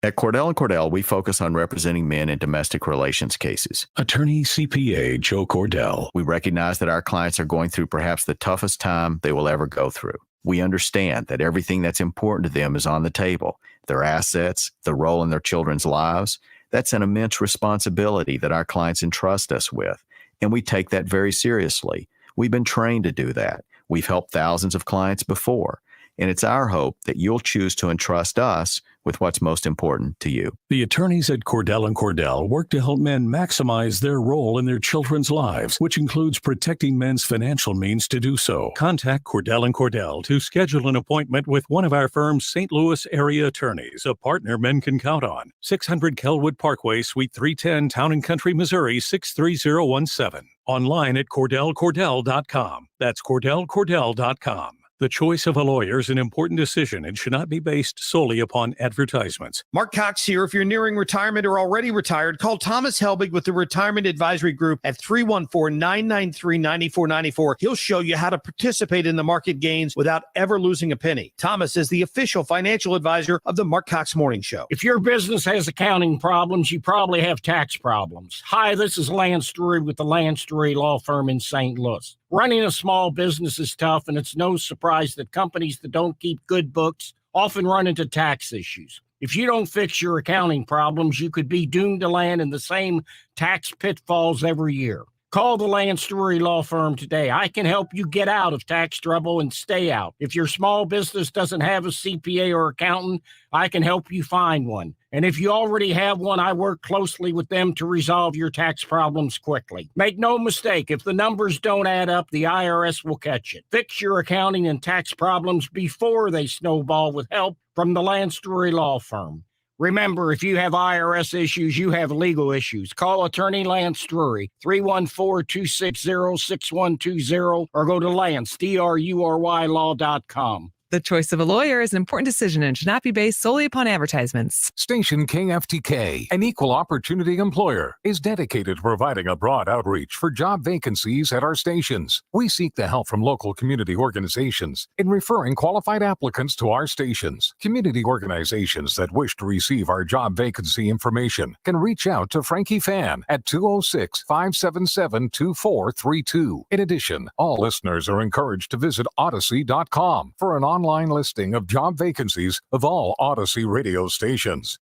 At Cordell and Cordell, we focus on representing men in domestic relations cases. Attorney CPA Joe Cordell. We recognize that our clients are going through perhaps the toughest time they will ever go through. We understand that everything that's important to them is on the table. Their assets, the role in their children's lives. That's an immense responsibility that our clients entrust us with, and we take that very seriously. We've been trained to do that. We've helped thousands of clients before. And it's our hope that you'll choose to entrust us with what's most important to you. The attorneys at Cordell and Cordell work to help men maximize their role in their children's lives, which includes protecting men's financial means to do so. Contact Cordell and Cordell to schedule an appointment with one of our firm's St. Louis area attorneys, a partner men can count on. 600 Kelwood Parkway, Suite 310, Town and Country, Missouri, 63017. Online at CordellCordell.com. That's CordellCordell.com. The choice of a lawyer is an important decision and should not be based solely upon advertisements. Mark Cox here. If you're nearing retirement or already retired, call Thomas Helbig with the Retirement Advisory Group at 314-993-9494. He'll show you how to participate in the market gains without ever losing a penny. Thomas is the official financial advisor of the Mark Cox Morning Show. If your business has accounting problems, you probably have tax problems. Hi, this is Lance Drury with the Lance Drury Law Firm in St. Louis. Running a small business is tough, and it's no surprise that companies that don't keep good books often run into tax issues. If you don't fix your accounting problems, you could be doomed to land in the same tax pitfalls every year. Call the Lance Drury Law Firm today. I can help you get out of tax trouble and stay out. If your small business doesn't have a CPA or accountant, I can help you find one. And if you already have one, I work closely with them to resolve your tax problems quickly. Make no mistake, if the numbers don't add up, the IRS will catch it. Fix your accounting and tax problems before they snowball with help from the Lance Drury Law Firm. Remember, if you have IRS issues, you have legal issues. Call attorney Lance Drury, 314-260-6120, or go to Lance, DRURY law.com. The choice of a lawyer is an important decision and should not be based solely upon advertisements. Station KFTK, an equal opportunity employer, is dedicated to providing a broad outreach for job vacancies at our stations. We seek the help from local community organizations in referring qualified applicants to our stations. Community organizations that wish to receive our job vacancy information can reach out to Frankie Fan at 206-577-2432. In addition, all listeners are encouraged to visit Odyssey.com for an online listing of job vacancies of all Odyssey radio stations.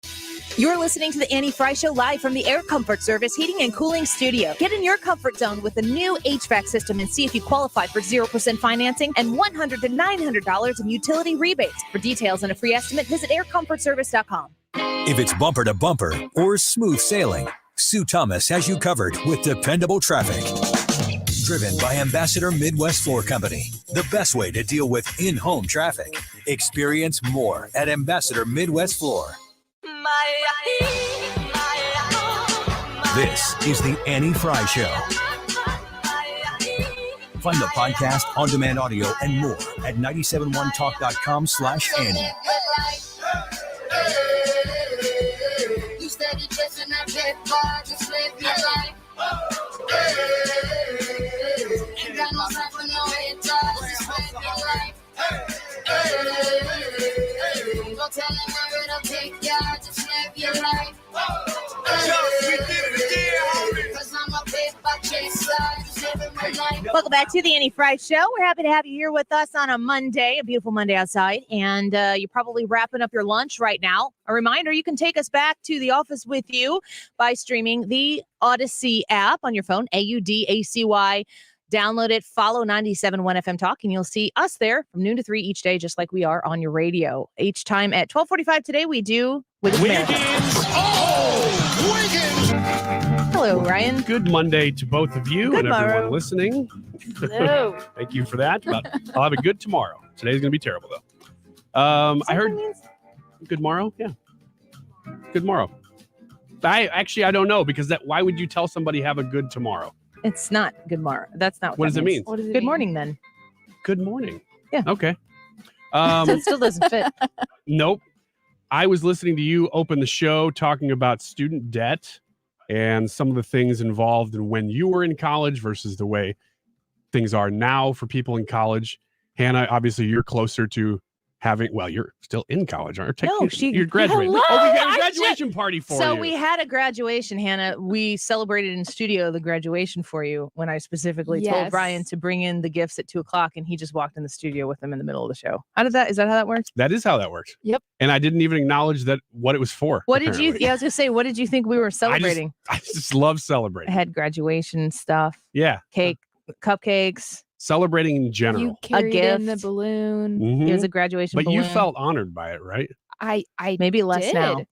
You're listening to the Annie Frey Show live from the Air Comfort Service Heating and Cooling Studio. Get in your comfort zone with the new HVAC system and see if you qualify for 0% financing and $100 to $900 in utility rebates. For details and a free estimate, visit aircomfortservice.com. If it's bumper to bumper or smooth sailing, Sue Thomas has you covered with dependable traffic. Driven by Ambassador Midwest Floor Company, the best way to deal with in-home traffic. Experience more at Ambassador Midwest Floor. This is the Annie Frey Show. Find the podcast, on-demand audio, and more at 971talk.com/Annie. You steady dressing that red bar, just live your life. Ain't got no time for no haters, just live your life. Don't tell them where it'll take ya, just live your life. Cause I'm a paper chaser, just living my life. Welcome back to the Annie Frey Show. We're happy to have you here with us on a Monday, a beautiful Monday outside, and you're probably wrapping up your lunch right now. A reminder, you can take us back to the office with you by streaming the Odyssey app on your phone, AUDACY. Download it, follow 97.1 FM Talk, and you'll see us there from noon to 3 each day, just like we are on your radio. Each time at 12:45 today, we do Wiggins. Wiggins! Hello, Ryan. Good Monday to both of you Good and everyone morrow. listening. Hello. Thank you for that. But I'll have a good tomorrow. Today's going to be terrible, though. I heard good morrow. Yeah. Good morrow. I don't know, because why would you tell somebody have a good tomorrow? It's not good morning. That's not What does it mean? What does it good morning, then. Good morning. Yeah. Okay. So it still doesn't fit. Nope. I was listening to you open the show talking about student debt and some of the things involved in when you were in college versus the way things are now for people in college. Hannah, obviously you're closer to having, well, you're still in college, aren't you? No, you're graduating. Hello, Oh, we got a I graduation party for you. So we had a graduation, Hannah. We celebrated in studio the graduation for you when I specifically told Yes. Brian to bring in the gifts at 2:00, and he just walked in the studio with them in the middle of the show. Is that how that works? That is how that works. Yep. And I didn't even acknowledge what it was for. What did you? apparently. Yeah, I was gonna say, what did you think we were celebrating? I just love I celebrating. had graduation stuff, Yeah. cake, cupcakes, Celebrating in general. You carried gift. in the balloon. Mhm. It was a graduation But you balloon. felt honored by it, right? I maybe less did. now.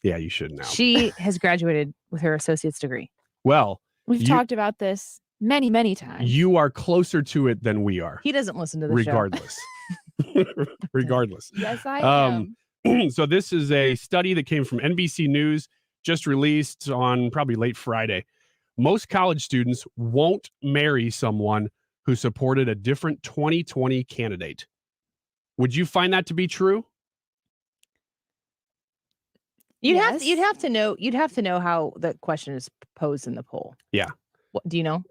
Yeah, you should now. She has graduated with her associate's degree. Well, We've you, talked about this many, many times. you are closer to it than we are. He doesn't listen to the Regardless. Regardless. Yes, I am. So this is a study that came from NBC News, just released on probably late Friday. Most college students won't marry someone who supported a different 2020 candidate. Would you find that to be true? You'd have to know how the question is posed in the poll. Yeah. What do you know?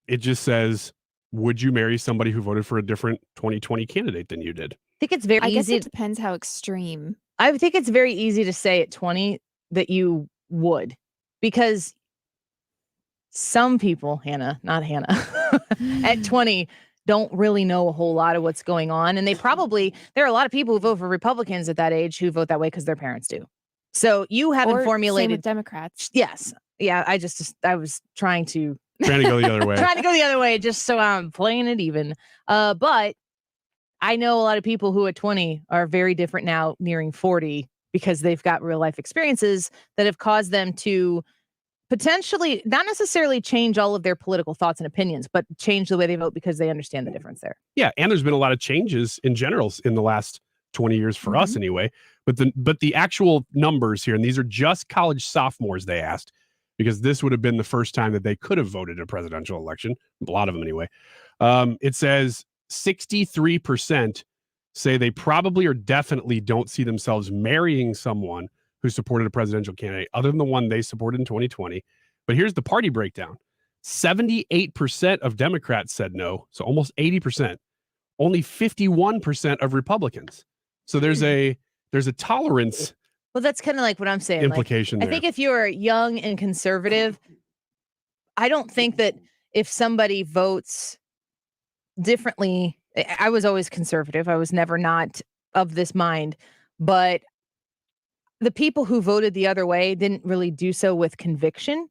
It just says, would you marry somebody who voted for a different 2020 candidate than you did? I think it's very I guess easy. it depends how extreme. I think it's very easy to say at 20 that you would, because some people, not Hannah, at 20 don't really know a whole lot of what's going on. And there are a lot of people who vote for Republicans at that age who vote that way because their parents do. So you haven't formulated. Same with Democrats. Yes. Yeah. I was trying to go the other way. Trying to go the other way just so I'm playing it even. But I know a lot of people who at 20 are very different now, nearing 40, because they've got real life experiences that have caused them to potentially not necessarily change all of their political thoughts and opinions, but change the way they vote because they understand the difference there. Yeah, and there's been a lot of changes in general in the last 20 years for us anyway. But the actual numbers here, and these are just college sophomores they asked, because this would have been the first time that they could have voted in a presidential election, a lot of them anyway. It says 63% say they probably or definitely don't see themselves marrying someone who supported a presidential candidate other than the one they supported in 2020. But here's the party breakdown. 78% of Democrats said no, so almost 80%. Only 51% of Republicans. So there's a tolerance. Well, that's kind of like what I'm saying. Implication I think if you're young and conservative, I don't think that if somebody votes differently, I was always conservative. I was never not of this mind, but the people who voted the other way didn't really do so with conviction.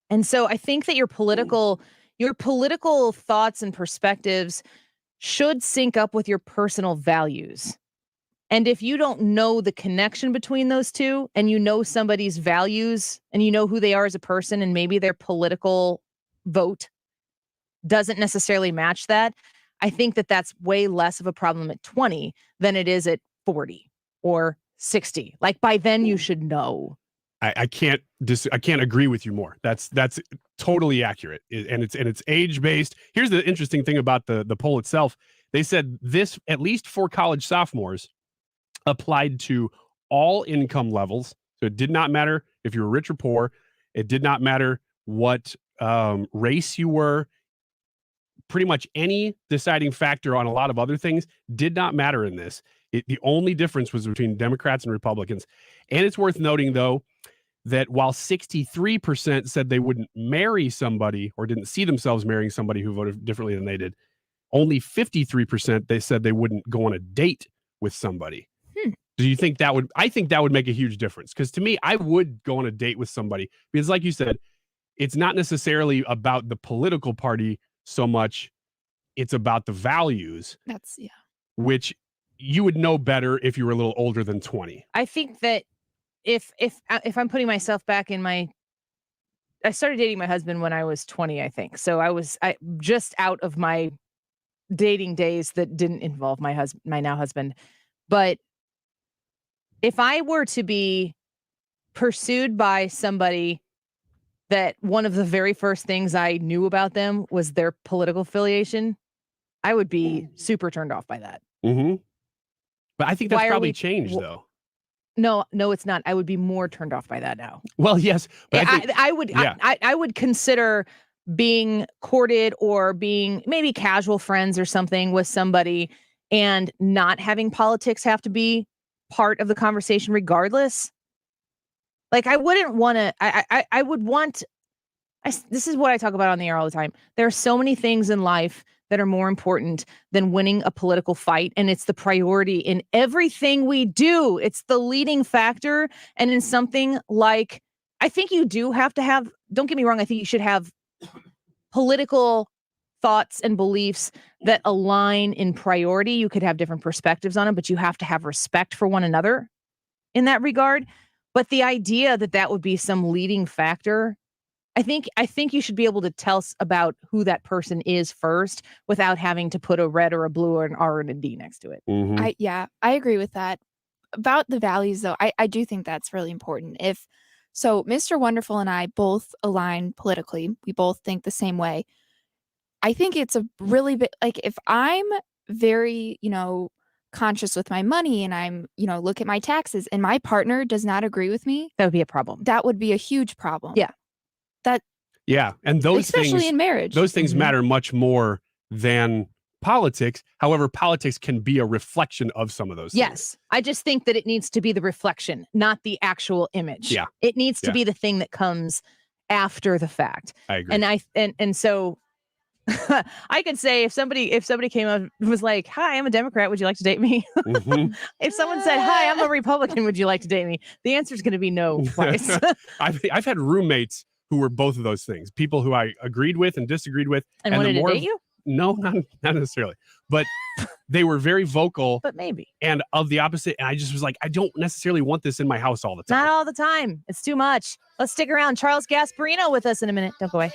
And so I think that your political thoughts and perspectives should sync up with your personal values. And if you don't know the connection between those two, and you know somebody's values and you know who they are as a person, and maybe their political vote doesn't necessarily match that, I think that that's way less of a problem at 20 than it is at 40 or 60. Like by then you should know. I can't agree with you more. That's totally accurate. And it's age based. Here's the interesting thing about the poll itself. They said this, at least for college sophomores, applied to all income levels. So it did not matter if you were rich or poor. It did not matter what race you were. Pretty much any deciding factor on a lot of other things did not matter in this. The only difference was between Democrats and Republicans. And it's worth noting, though, that while 63% said they wouldn't marry somebody or didn't see themselves marrying somebody who voted differently than they did, only 53% they said they wouldn't go on a date with somebody. Do you think that would? I think that would make a huge difference, because to me, I would go on a date with somebody, because like you said, it's not necessarily about the political party so much. It's about the values. Which you would know better if you were a little older than 20. I think that if I'm putting myself back in I started dating my husband when I was 20, I think. So I just out of my dating days that didn't involve my now husband. But if I were to be pursued by somebody that one of the very first things I knew about them was their political affiliation, I would be super turned off by that. Mm-hmm. But I think that's probably changed, though. No, it's not. I would be more turned off by that now. Well, yes, but I would consider being courted or being maybe casual friends or something with somebody, and not having politics have to be part of the conversation regardless. Like I wouldn't want to, I would want, this is what I talk about on the air all the time. There are so many things in life that are more important than winning a political fight. And it's the priority in everything we do. It's the leading factor. And in something like, I think you do have to have, don't get me wrong, I think you should have political thoughts and beliefs that align in priority. You could have different perspectives on it, but you have to have respect for one another in that regard. But the idea that would be some leading factor, I think you should be able to tell us about who that person is first without having to put a red or a blue or an R and a D next to it. Mm-hmm. I agree with that. About the values, though, I do think that's really important. So Mr. Wonderful and I both align politically. We both think the same way. I think it's a really bit like if I'm very, conscious with my money and I'm, look at my taxes and my partner does not agree with me, that would be a problem. That would be a huge problem. Yeah. Yeah. And those especially things, in marriage. those things matter much more than politics. However, politics can be a reflection of some of those things. Yes. I just think that it needs to be the reflection, not the actual image. Yeah. It needs to be the thing that comes after the fact. I agree. And so I could say if somebody came up and was like, "Hi, I'm a Democrat. Would you like to date me?" If someone said, "Hi, I'm a Republican. Would you like to date me?" The answer is going to be no twice. I've had roommates who were both of those things. People who I agreed with and disagreed with. And wanted to date you? No, not necessarily. But they were very vocal. But maybe. And of the opposite. And I just was like, I don't necessarily want this in my house all the time. Not all the time. It's too much. Let's stick around. Charles Gasparino with us in a minute. Don't go away.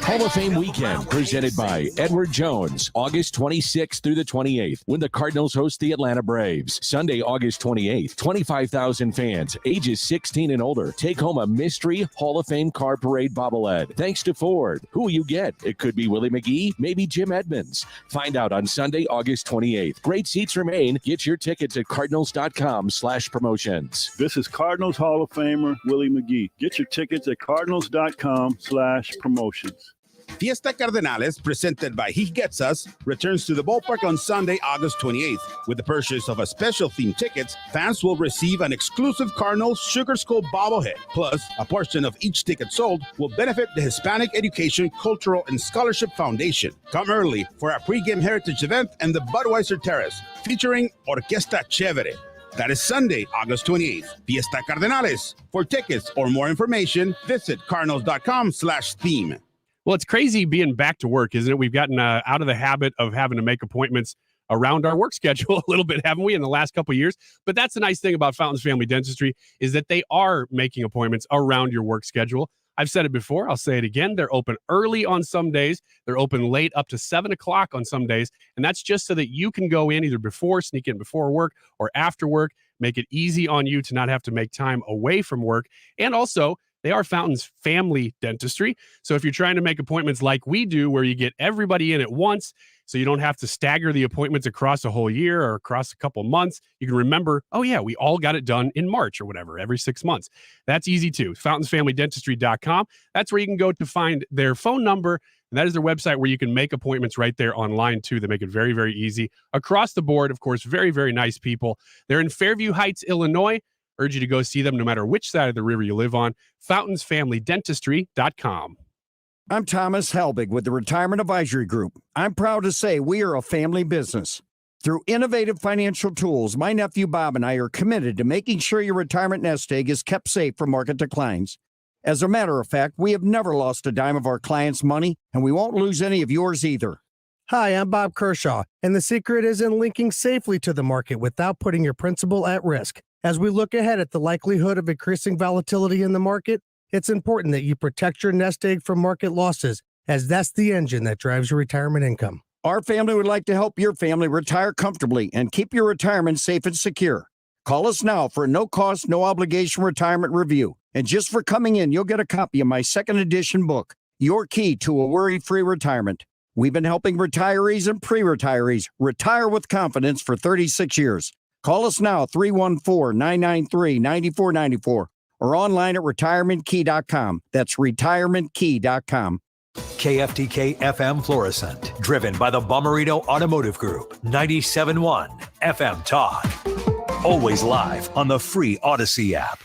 Hall of Fame weekend presented by Edward Jones, August 26th through the 28th, when the Cardinals host the Atlanta Braves. Sunday, August 28th, 25,000 fans, ages 16 and older, take home a mystery Hall of Fame car parade bobblehead. Thanks to Ford. Who will you get? It could be Willie McGee, maybe Jim Edmonds. Find out on Sunday, August 28th. Great seats remain. Get your tickets at cardinals.com/promotions. This is Cardinals Hall of Famer Willie McGee. Get your tickets at cardinals.com/promotions. Fiesta Cardenales, presented by He Gets Us, returns to the ballpark on Sunday, August 28th. With the purchase of a special themed tickets, fans will receive an exclusive Cardinals Sugar Skull bobblehead. Plus, a portion of each ticket sold will benefit the Hispanic Education, Cultural, and Scholarship Foundation. Come early for our pregame heritage event and the Budweiser Terrace, featuring Orquesta Chévere. That is Sunday, August 28th. Fiesta Cardenales. For tickets or more information, visit cardinals.com/theme. Well, it's crazy being back to work, isn't it? We've gotten out of the habit of having to make appointments around our work schedule a little bit, haven't we, in the last couple of years? But that's the nice thing about Fountains Family Dentistry is that they are making appointments around your work schedule. I've said it before. I'll say it again. They're open early on some days. They're open late up to 7 o'clock on some days. And that's just so that you can go in either sneak in before work or after work, make it easy on you to not have to make time away from work. And also, they are Fountains Family Dentistry. So if you're trying to make appointments like we do, where you get everybody in at once, so you don't have to stagger the appointments across a whole year or across a couple months, you can remember, oh yeah, we all got it done in March or whatever, every 6 months. That's easy too. FountainsFamilyDentistry.com. That's where you can go to find their phone number. And that is their website where you can make appointments right there online too. They make it very, very easy across the board. Of course, very, very nice people. They're in Fairview Heights, Illinois. Urge you to go see them no matter which side of the river you live on. FountainsFamilyDentistry.com. I'm Thomas Helbig with the Retirement Advisory Group. I'm proud to say we are a family business. Through innovative financial tools, my nephew Bob and I are committed to making sure your retirement nest egg is kept safe from market declines. As a matter of fact, we have never lost a dime of our clients' money, and we won't lose any of yours either. Hi, I'm Bob Kershaw, and the secret is in linking safely to the market without putting your principal at risk. As we look ahead at the likelihood of increasing volatility in the market, it's important that you protect your nest egg from market losses, as that's the engine that drives your retirement income. Our family would like to help your family retire comfortably and keep your retirement safe and secure. Call us now for a no-cost, no-obligation retirement review. And just for coming in, you'll get a copy of my second edition book, Your Key to a Worry-Free Retirement. We've been helping retirees and pre-retirees retire with confidence for 36 years. Call us now, 314-993-9494, or online at retirementkey.com. That's retirementkey.com. KFTK FM Florissant, driven by the Bomarito Automotive Group, 97.1 FM Talk. Always live on the free Odyssey app.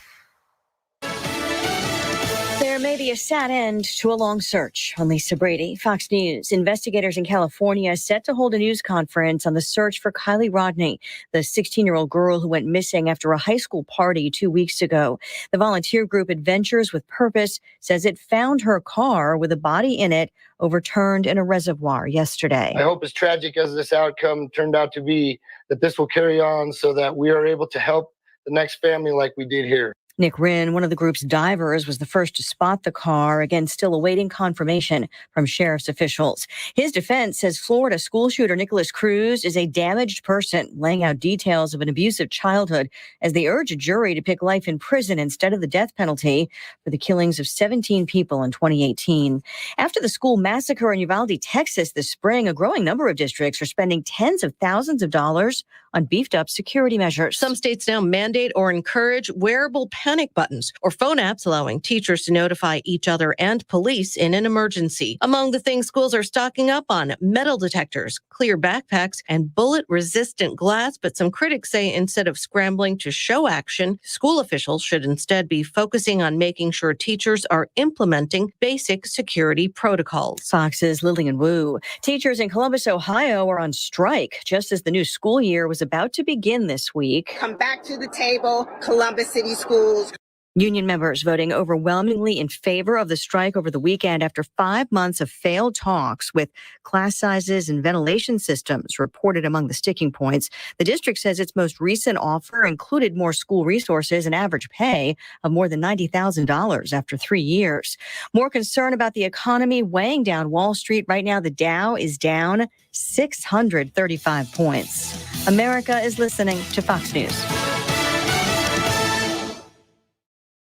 There may be a sad end to a long search. On Lisa Brady, Fox News. Investigators in California set to hold a news conference on the search for Kylie Rodney, the 16-year-old girl who went missing after a high school party 2 weeks ago. The volunteer group Adventures with Purpose says it found her car with a body in it overturned in a reservoir yesterday. I hope as tragic as this outcome turned out to be, that this will carry on so that we are able to help the next family like we did here. Nick Rinn, one of the group's divers, was the first to spot the car, again still awaiting confirmation from sheriff's officials. His defense says Florida school shooter Nicholas Cruz is a damaged person, laying out details of an abusive childhood as they urge a jury to pick life in prison instead of the death penalty for the killings of 17 people in 2018. After the school massacre in Uvalde, Texas this spring, a growing number of districts are spending tens of thousands of dollars on beefed up security measures. Some states now mandate or encourage wearable panic buttons or phone apps allowing teachers to notify each other and police in an emergency. Among the things schools are stocking up on, metal detectors, clear backpacks, and bullet-resistant glass. But some critics say instead of scrambling to show action, school officials should instead be focusing on making sure teachers are implementing basic security protocols. Fox's Lillian Wu. Teachers in Columbus, Ohio are on strike just as the new school year was about to begin this week. Come back to the table, Columbus City Schools. Union members voting overwhelmingly in favor of the strike over the weekend after 5 months of failed talks, with class sizes and ventilation systems reported among the sticking points. The district says its most recent offer included more school resources and average pay of more than $90,000 after 3 years. More concern about the economy weighing down Wall Street. Right now, the Dow is down 635 points. America is listening to Fox News.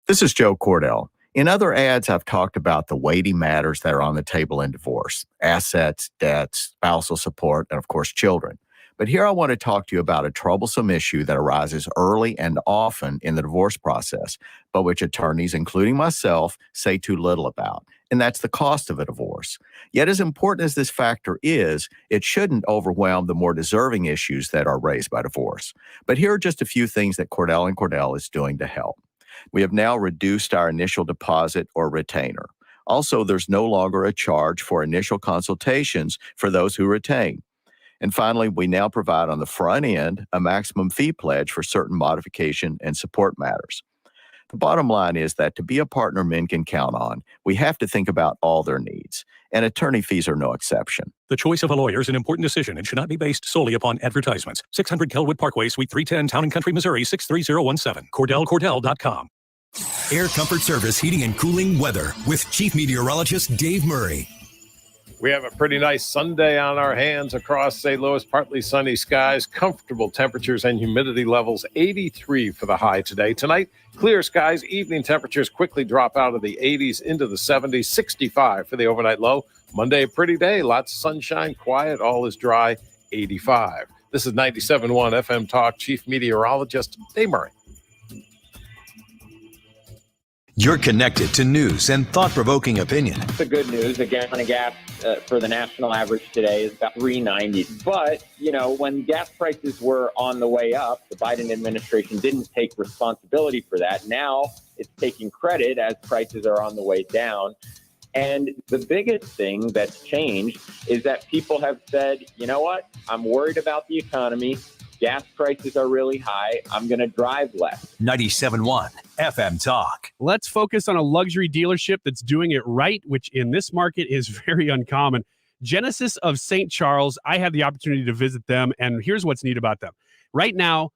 This is Joe Cordell. In other ads, I've talked about the weighty matters that are on the table in divorce: assets, debts, spousal support, and of course, children. But here I want to talk to you about a troublesome issue that arises early and often in the divorce process, but which attorneys, including myself, say too little about, and that's the cost of a divorce. Yet as important as this factor is, it shouldn't overwhelm the more deserving issues that are raised by divorce. But here are just a few things that Cordell and Cordell is doing to help. We have now reduced our initial deposit or retainer. Also, there's no longer a charge for initial consultations for those who retain. And finally, we now provide on the front end a maximum fee pledge for certain modification and support matters. The bottom line is that to be a partner men can count on, we have to think about all their needs, and attorney fees are no exception. The choice of a lawyer is an important decision and should not be based solely upon advertisements. 600 Kelwood Parkway, Suite 310, Town and Country, Missouri, 63017. CordellCordell.com. Air Comfort Service Heating and Cooling Weather with Chief Meteorologist Dave Murray. We have a pretty nice Sunday on our hands across St. Louis. Partly sunny skies, comfortable temperatures and humidity levels. 83 for the high today. Tonight, clear skies. Evening temperatures quickly drop out of the 80s into the 70s. 65 for the overnight low. Monday, a pretty day. Lots of sunshine, quiet, all is dry. 85. This is 97.1 FM Talk. Chief Meteorologist Dave Murray. You're connected to news and thought-provoking opinion. The good news, a gallon of gas for the national average today is about $3.90. But, when gas prices were on the way up, the Biden administration didn't take responsibility for that. Now it's taking credit as prices are on the way down. And the biggest thing that's changed is that people have said, you know what, I'm worried about the economy. Gas prices are really high. I'm going to drive less. 97.1 FM Talk. Let's focus on a luxury dealership that's doing it right, which in this market is very uncommon. Genesis of St. Charles. I had the opportunity to visit them, and here's what's neat about them. Right now,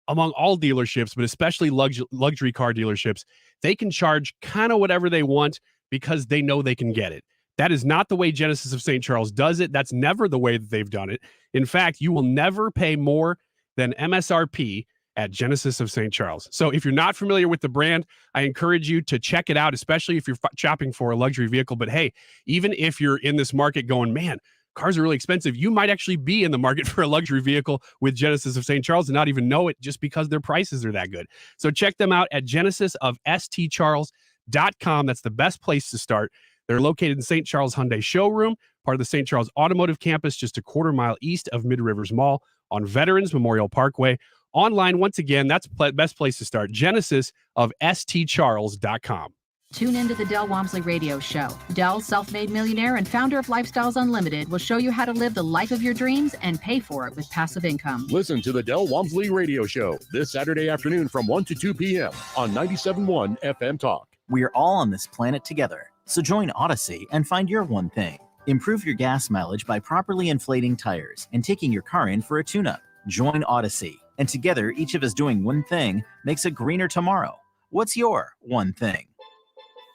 among all dealerships, but especially luxury car dealerships, they can charge kind of whatever they want because they know they can get it. That is not the way Genesis of St. Charles does it. That's never the way that they've done it. In fact, you will never pay more than MSRP at Genesis of St. Charles. So if you're not familiar with the brand, I encourage you to check it out, especially if you're shopping for a luxury vehicle. But hey, even if you're in this market going, man, cars are really expensive, you might actually be in the market for a luxury vehicle with Genesis of St. Charles and not even know it just because their prices are that good. So check them out at genesisofstcharles.com. That's the best place to start. They're located in St. Charles Hyundai Showroom, part of the St. Charles Automotive Campus, just a quarter mile east of Mid Rivers Mall on Veterans Memorial Parkway. Online, once again, that's the best place to start. genesisofstcharles.com. Tune into the Del Walmsley Radio Show. Del, self-made millionaire and founder of Lifestyles Unlimited, will show you how to live the life of your dreams and pay for it with passive income. Listen to the Del Walmsley Radio Show this Saturday afternoon from 1 to 2 p.m. on 97.1 FM Talk. We are all on this planet together, so join Odyssey and find your one thing. Improve your gas mileage by properly inflating tires and taking your car in for a tune-up. Join Odyssey, and together, each of us doing one thing makes a greener tomorrow. What's your one thing?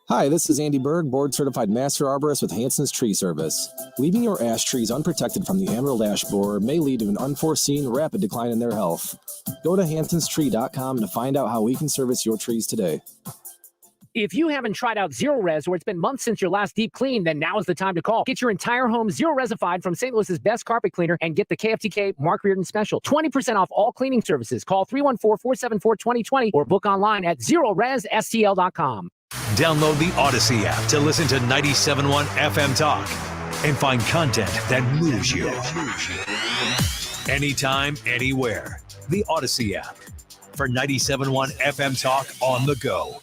Hi, this is Andy Berg, board-certified master arborist with Hanson's Tree Service. Leaving your ash trees unprotected from the emerald ash borer may lead to an unforeseen rapid decline in their health. Go to hansonstree.com to find out how we can service your trees today. If you haven't tried out Zero Res or it's been months since your last deep clean, then now is the time to call. Get your entire home Zero Resified from St. Louis's best carpet cleaner and get the KFTK Mark Reardon special. 20% off all cleaning services. Call 314-474-2020 or book online at ZeroResSTL.com. Download the Odyssey app to listen to 97.1 FM Talk and find content that moves you. Anytime, anywhere. The Odyssey app for 97.1 FM Talk on the go.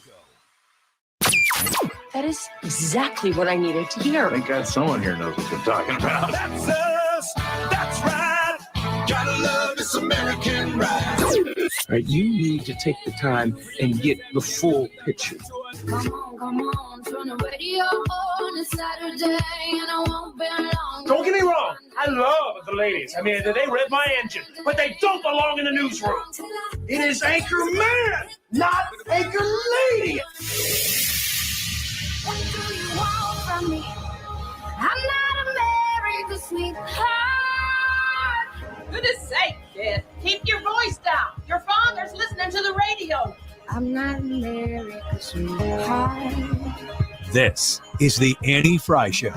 That is exactly what I needed to hear. Thank God someone here knows what they're talking about. That's us. That's right. Gotta love this American ride. All right, you need to take the time and get the full picture. Come on, turn the radio on. It's Saturday and I won't be long. Don't get me wrong, I love the ladies. I mean, they rev my engine, but they don't belong in the newsroom. It is Anchor Man, not Anchor Lady. What do you want from me? I'm not America's sweetheart. Goodness sake, kid. Keep your voice down. Your father's listening to the radio. I'm not America's sweetheart. This is the Annie Frey Show.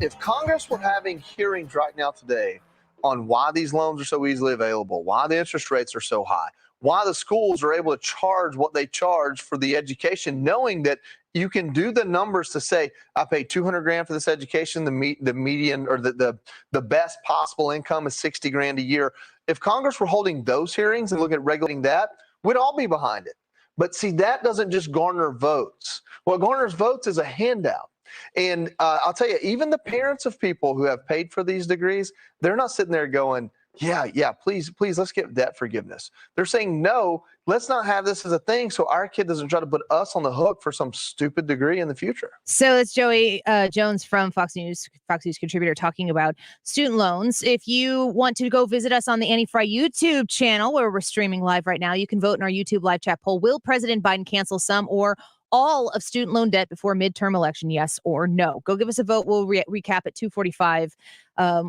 If Congress were having hearings right now today on why these loans are so easily available, why the interest rates are so high, why the schools are able to charge what they charge for the education, knowing that you can do the numbers to say, I paid $200,000 for this education, the median or the best possible income is $60,000 a year. If Congress were holding those hearings and looking at regulating that, we'd all be behind it. But see, that doesn't just garner votes. What garners votes is a handout. And I'll tell you, even the parents of people who have paid for these degrees, they're not sitting there going, yeah, please, let's get debt forgiveness. They're saying, no, let's not have this as a thing so our kid doesn't try to put us on the hook for some stupid degree in the future. So it's Joey Jones from Fox News contributor talking about student loans. If you want to go visit us on the Annie Frey YouTube channel where we're streaming live right now, you can vote in our YouTube live chat poll. Will President Biden cancel some or all of student loan debt before midterm election, yes or no? Go give us a vote. We'll recap at 2:45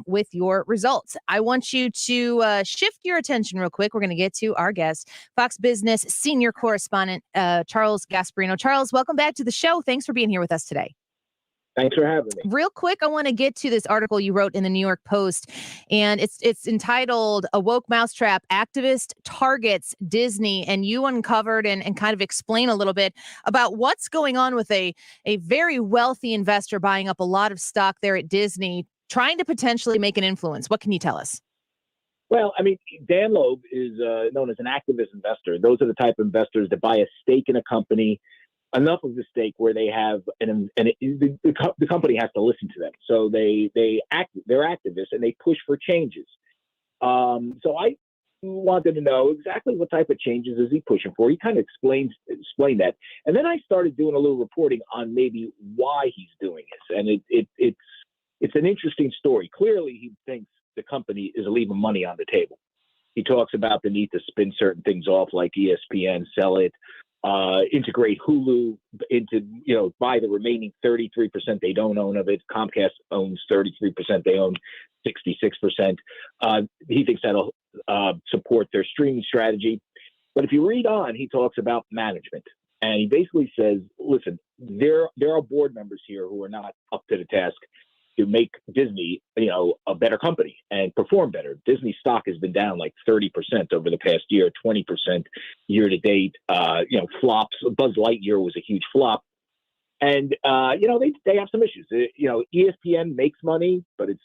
with your results. I want you to shift your attention real quick. We're going to get to our guest, Fox Business senior correspondent, Charles Gasparino. Charles, welcome back to the show. Thanks for being here with us today. Thanks for having me. Real quick, I want to get to this article you wrote in the New York Post, and it's entitled "A Woke Mousetrap Activist Targets Disney," and you uncovered and kind of explain a little bit about what's going on with a very wealthy investor buying up a lot of stock there at Disney, trying to potentially make an influence. What can you tell us? Well, I mean, Dan Loeb is known as an activist investor. Those are the type of investors that buy a stake in a company, enough of the stake where they have the company has to listen to them. So they're activists and they push for changes. So I wanted to know exactly what type of changes is he pushing for. He kind of explained that, and then I started doing a little reporting on maybe why he's doing this, and it's an interesting story. Clearly, he thinks the company is leaving money on the table. He talks about the need to spin certain things off, like ESPN, sell it. Integrate Hulu into, buy the remaining 33% they don't own of it. Comcast owns 33%. They own 66%. He thinks that'll support their streaming strategy. But if you read on, he talks about management. And he basically says, listen, there are board members here who are not up to the task to make Disney, a better company and perform better. Disney stock has been down like 30% over the past year, 20% year to date. Flops. Buzz Lightyear was a huge flop. And, they have some issues. ESPN makes money, but it's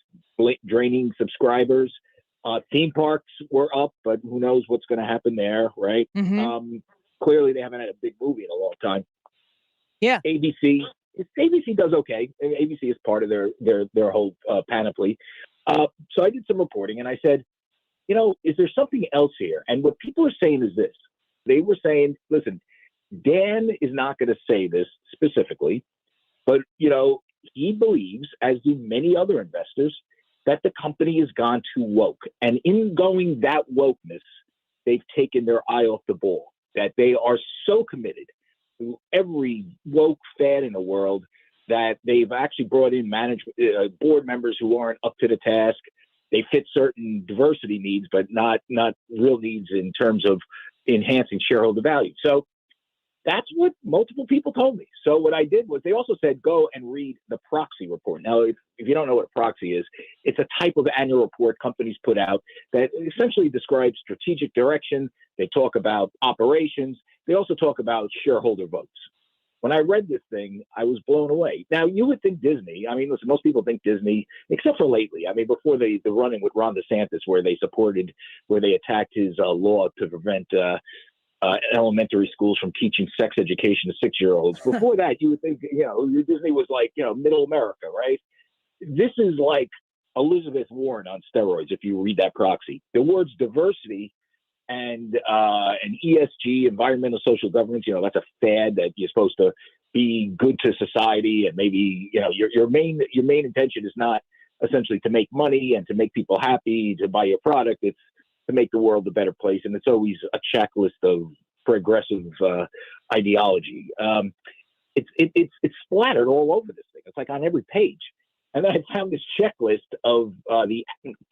draining subscribers. Theme parks were up, but who knows what's going to happen there, right? Mm-hmm. Clearly, they haven't had a big movie in a long time. Yeah. ABC does okay. ABC is part of their whole panoply. So I did some reporting and I said, is there something else here? And what people are saying is this. They were saying, listen, Dan is not going to say this specifically, but, he believes, as do many other investors, that the company has gone too woke. And in going that wokeness, they've taken their eye off the ball. that they are so committed to every woke fad in the world that they've actually brought in board members who aren't up to the task. They fit certain diversity needs, but not real needs in terms of enhancing shareholder value. So that's what multiple people told me. So what I did was they also said, go and read the proxy report. Now, if you don't know what a proxy is, it's a type of annual report companies put out that essentially describes strategic direction. They talk about operations. They also talk about shareholder votes. When I read this thing, I was blown away. Now, you would think Disney, I mean, listen, most people think Disney, except for lately. I mean, before the run-in with Ron DeSantis, where they attacked his law to prevent elementary schools from teaching sex education to 6-year-olds. Before that, you would think, Disney was like, middle America, right? This is like Elizabeth Warren on steroids, if you read that proxy. The words diversity and ESG, environmental social governance, that's a fad that you're supposed to be good to society, and maybe your main intention is not essentially to make money and to make people happy to buy your product. It's to make the world a better place, and it's always a checklist of progressive ideology. It's splattered all over this thing. It's like on every page. And then I found this checklist of the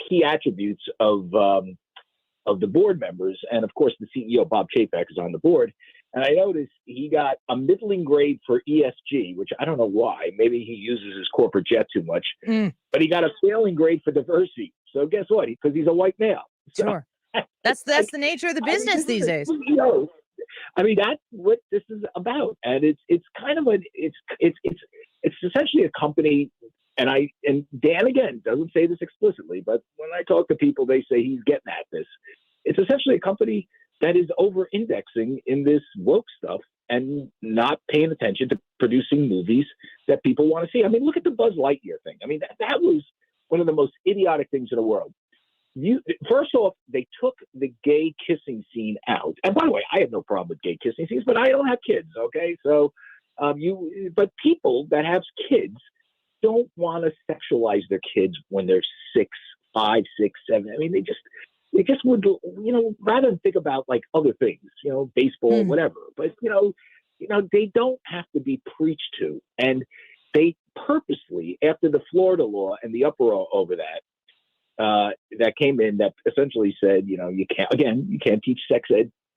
key attributes of the board members. And of course, the CEO, Bob Chapek, is on the board. And I noticed he got a middling grade for ESG, which I don't know why. Maybe he uses his corporate jet too much. But he got a failing grade for diversity. So guess what? Because he's a white male. So, sure. That's the nature of the business these days. I mean, that's what this is about. And it's kind of it's essentially a company. And Dan, again, doesn't say this explicitly, but when I talk to people, they say he's getting at this. It's essentially a company that is over-indexing in this woke stuff and not paying attention to producing movies that people want to see. I mean, look at the Buzz Lightyear thing. I mean, that was one of the most idiotic things in the world. First off, they took the gay kissing scene out. And by the way, I have no problem with gay kissing scenes, but I don't have kids, okay? So, but people that have kids don't want to sexualize their kids when they're 6, 5, 6, 7. I mean, they just would, rather than think about like other things, baseball, whatever. But, they don't have to be preached to. And they purposely, after the Florida law and the uproar over that came in that essentially said, you can't teach sex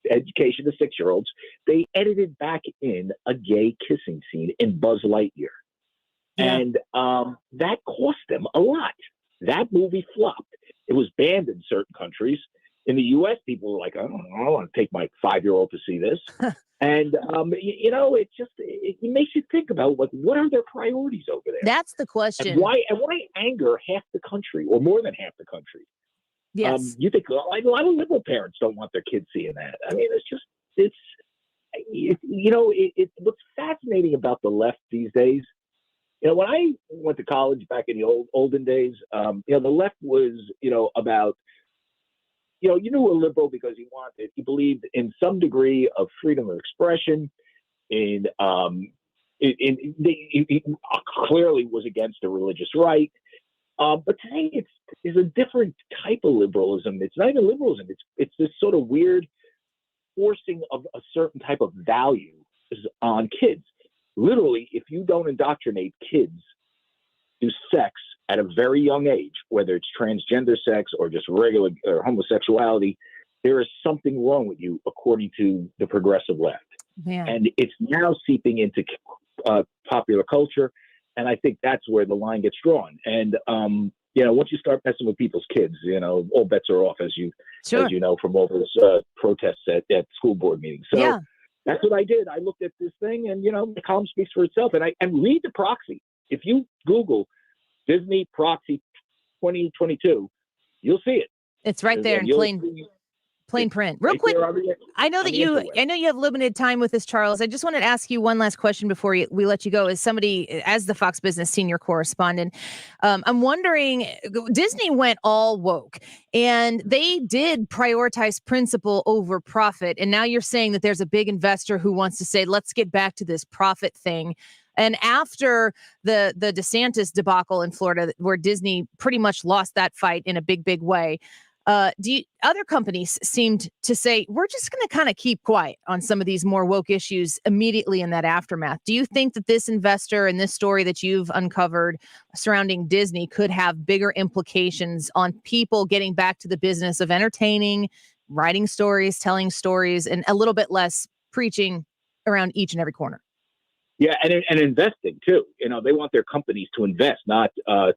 education to 6-year-olds. They edited back in a gay kissing scene in Buzz Lightyear. Yeah. And that cost them a lot. That movie flopped. It was banned in certain countries. In the U.S., people were like, I don't want to take my 5-year-old to see this. And, it makes you think about, like, what are their priorities over there? That's the question. And why anger half the country or more than half the country? Yes. You think a lot of liberal parents don't want their kids seeing that. I mean, what's fascinating about the left these days. When I went to college back in the olden days, the left was, about, you knew a liberal because he believed in some degree of freedom of expression. He clearly was against the religious right. But today it's a different type of liberalism. It's not even liberalism. It's this sort of weird forcing of a certain type of value on kids. Literally, if you don't indoctrinate kids to sex at a very young age, whether it's transgender sex or just regular or homosexuality, there is something wrong with you, according to the progressive left. Man. And it's now seeping into popular culture. And I think that's where the line gets drawn. And, once you start messing with people's kids, all bets are off, as you know, from all those protests at school board meetings. So, yeah. That's what I did. I looked at this thing, and the column speaks for itself. And read the proxy. If you Google Disney proxy 2022, you'll see it. It's right there in plain print. Real quick, I know you have limited time with this, Charles. I just wanted to ask you one last question before we let you go. As the Fox Business senior correspondent, I'm wondering, Disney went all woke, and they did prioritize principle over profit. And now you're saying that there's a big investor who wants to say, let's get back to this profit thing. And after the DeSantis debacle in Florida, where Disney pretty much lost that fight in a big, big way, Other companies seemed to say, we're just going to kind of keep quiet on some of these more woke issues immediately in that aftermath. Do you think that this investor and this story that you've uncovered surrounding Disney could have bigger implications on people getting back to the business of entertaining, writing stories, telling stories, and a little bit less preaching around each and every corner? Yeah, and investing too. You know, they want their companies to invest, not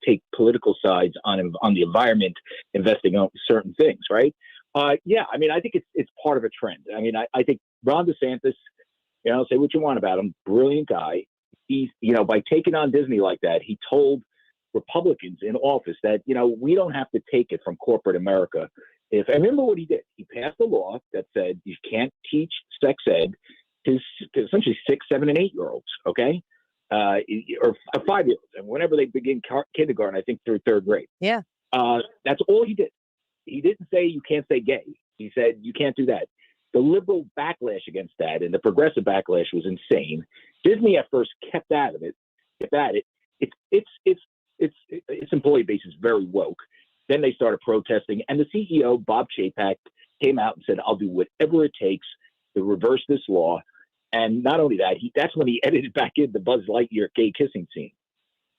take political sides on the environment, investing on certain things, right? Yeah, I mean, I think it's part of a trend. I mean, I think Ron DeSantis, you know, say what you want about him, brilliant guy. He's, you know, by taking on Disney like that, he told Republicans in office that, you know, we don't have to take it from corporate America. I remember what he did, he passed a law that said you can't teach sex ed to essentially 6, 7, and 8-year-olds, okay, or 5-year-olds, and whenever they begin kindergarten, I think through 3rd grade. Yeah, that's all he did. He didn't say you can't say gay. He said you can't do that. The liberal backlash against that and the progressive backlash was insane. Disney at first kept at it. Its employee base is very woke. Then they started protesting, and the CEO Bob Chapek came out and said, "I'll do whatever it takes to reverse this law." And not only that, that's when he edited back in the Buzz Lightyear gay kissing scene.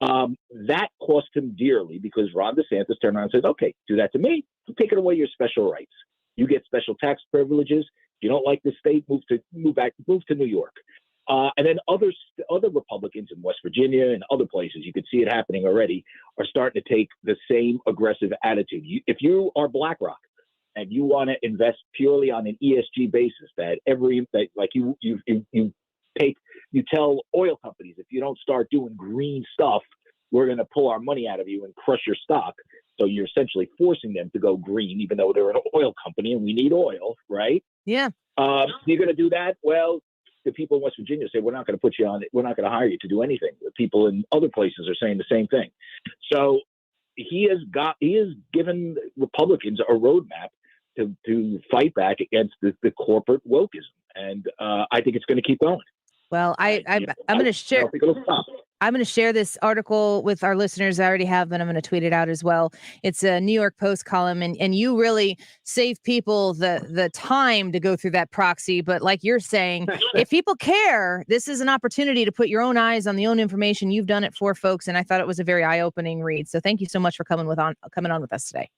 That cost him dearly because Ron DeSantis turned around and says, okay, do that to me, I'm taking away your special rights. You get special tax privileges. If you don't like the state, move to New York. And then other Republicans in West Virginia and other places, you could see it happening already, are starting to take the same aggressive attitude. If you are BlackRock, and you want to invest purely on an ESG basis, you tell oil companies, if you don't start doing green stuff, we're going to pull our money out of you and crush your stock. So you're essentially forcing them to go green, even though they're an oil company and we need oil, right? Yeah. You're going to do that? Well, the people in West Virginia say, we're not going to put you on it. We're not going to hire you to do anything. The people in other places are saying the same thing. So he has given Republicans a roadmap to fight back against the corporate wokeism. And I think it's going to keep going. Well, I'm going to share. I'm going to share this article with our listeners. I already have, and I'm going to tweet it out as well. It's a New York Post column, and you really save people the time to go through that proxy. But like you're saying, if people care, this is an opportunity to put your own eyes on the own information. You've done it for folks, and I thought it was a very eye-opening read. So thank you so much for coming on with us today.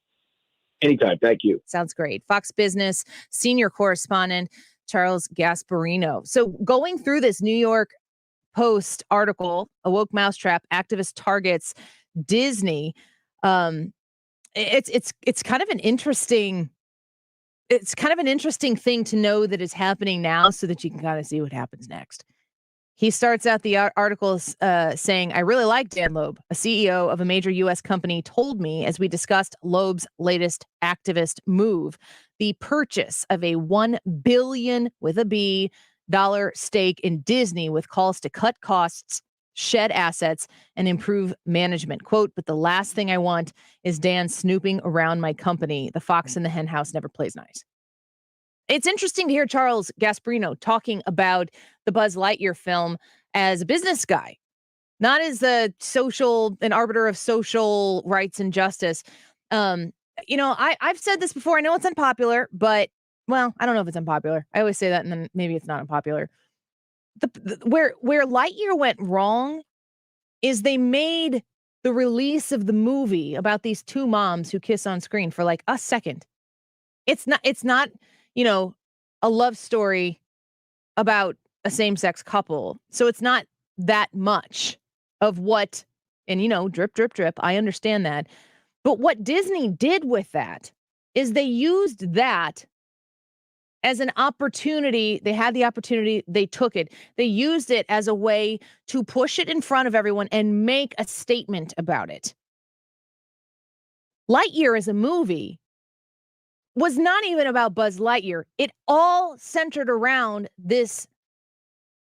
Anytime. Thank you. Sounds great. Fox Business senior correspondent Charles Gasparino. So going through this New York Post article, A Woke Mousetrap, Activist Targets Disney. It's kind of an interesting thing to know that is happening now so that you can kind of see what happens next. He starts out the article saying, I really like Dan Loeb, a CEO of a major U.S. company, told me as we discussed Loeb's latest activist move, the purchase of a $1 billion with a B dollar stake in Disney with calls to cut costs, shed assets, and improve management. Quote, but the last thing I want is Dan snooping around my company. The fox in the hen house never plays nice. It's interesting to hear Charles Gasparino talking about the Buzz Lightyear film as a business guy, not as an arbiter of social rights and justice. I've said this before. I know it's unpopular, but well, I don't know if it's unpopular. I always say that, and then maybe it's not unpopular. Where Lightyear went wrong is they made the release of the movie about these two moms who kiss on screen for like a second. It's not, a love story about a same-sex couple. So it's not that much of what, and drip, drip, drip. I understand that. But what Disney did with that is they used that as an opportunity. They had the opportunity. They took it. They used it as a way to push it in front of everyone and make a statement about it. Lightyear as a movie was not even about Buzz Lightyear. It all centered around this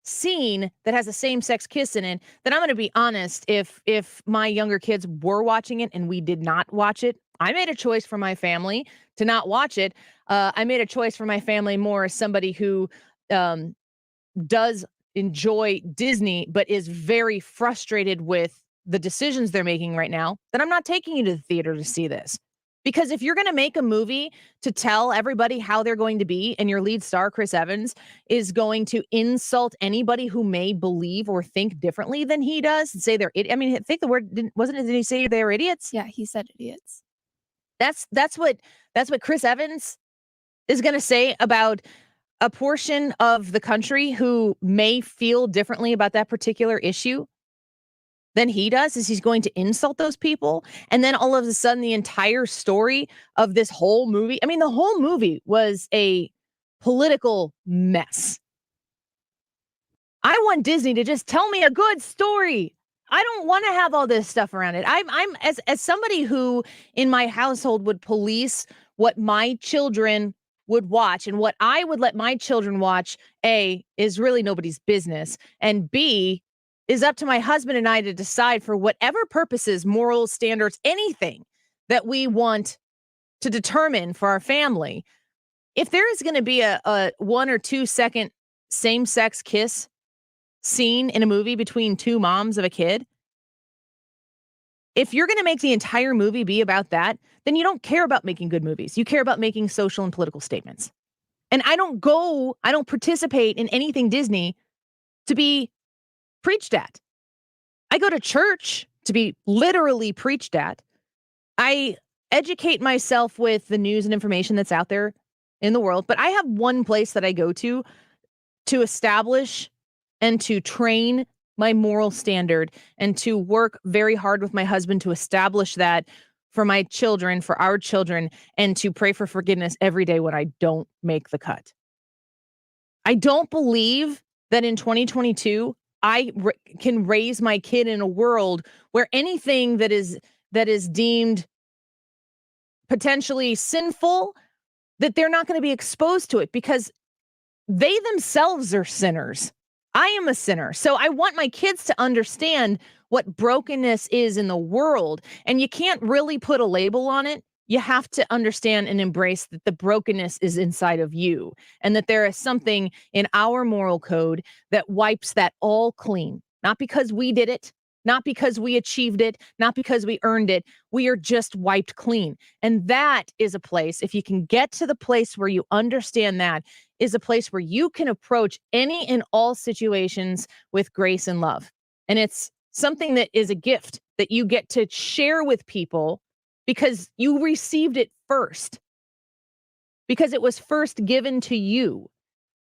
scene that has a same-sex kiss in it that I'm going to be honest, if my younger kids were watching it and we did not watch it, I made a choice for my family to not watch it. I made a choice for my family more as somebody who does enjoy Disney, but is very frustrated with the decisions they're making right now, that I'm not taking you to the theater to see this. Because if you're going to make a movie to tell everybody how they're going to be, and your lead star, Chris Evans, is going to insult anybody who may believe or think differently than he does and say they're I mean, I think the word did he say they're idiots? Yeah, he said idiots. That's what Chris Evans is going to say about a portion of the country who may feel differently about that particular issue than he does, is he's going to insult those people. And then all of a sudden, the entire story of this whole movie, I mean, the whole movie was a political mess. I want Disney to just tell me a good story. I don't want to have all this stuff around it. I'm as somebody who in my household would police what my children would watch, and what I would let my children watch, A, is really nobody's business, and B, is up to my husband and I to decide for whatever purposes, moral standards, anything that we want to determine for our family. If there is going to be a 1 or 2 second same-sex kiss scene in a movie between two moms of a kid, if you're going to make the entire movie be about that, then you don't care about making good movies. You care about making social and political statements. And I don't participate in anything Disney to be preached at. I go to church to be literally preached at. I educate myself with the news and information that's out there in the world, but I have one place that I go to establish and to train my moral standard and to work very hard with my husband to establish that for my children, for our children, and to pray for forgiveness every day when I don't make the cut. I don't believe that in 2022, I can raise my kid in a world where anything that is deemed potentially sinful, that they're not going to be exposed to it, because they themselves are sinners. I am a sinner. So I want my kids to understand what brokenness is in the world. And you can't really put a label on it. You have to understand and embrace that the brokenness is inside of you, and that there is something in our moral code that wipes that all clean. Not because we did it, not because we achieved it, not because we earned it. We are just wiped clean. And that is a place, if you can get to the place where you understand that, is a place where you can approach any and all situations with grace and love. And it's something that is a gift that you get to share with people because you received it first, because it was first given to you.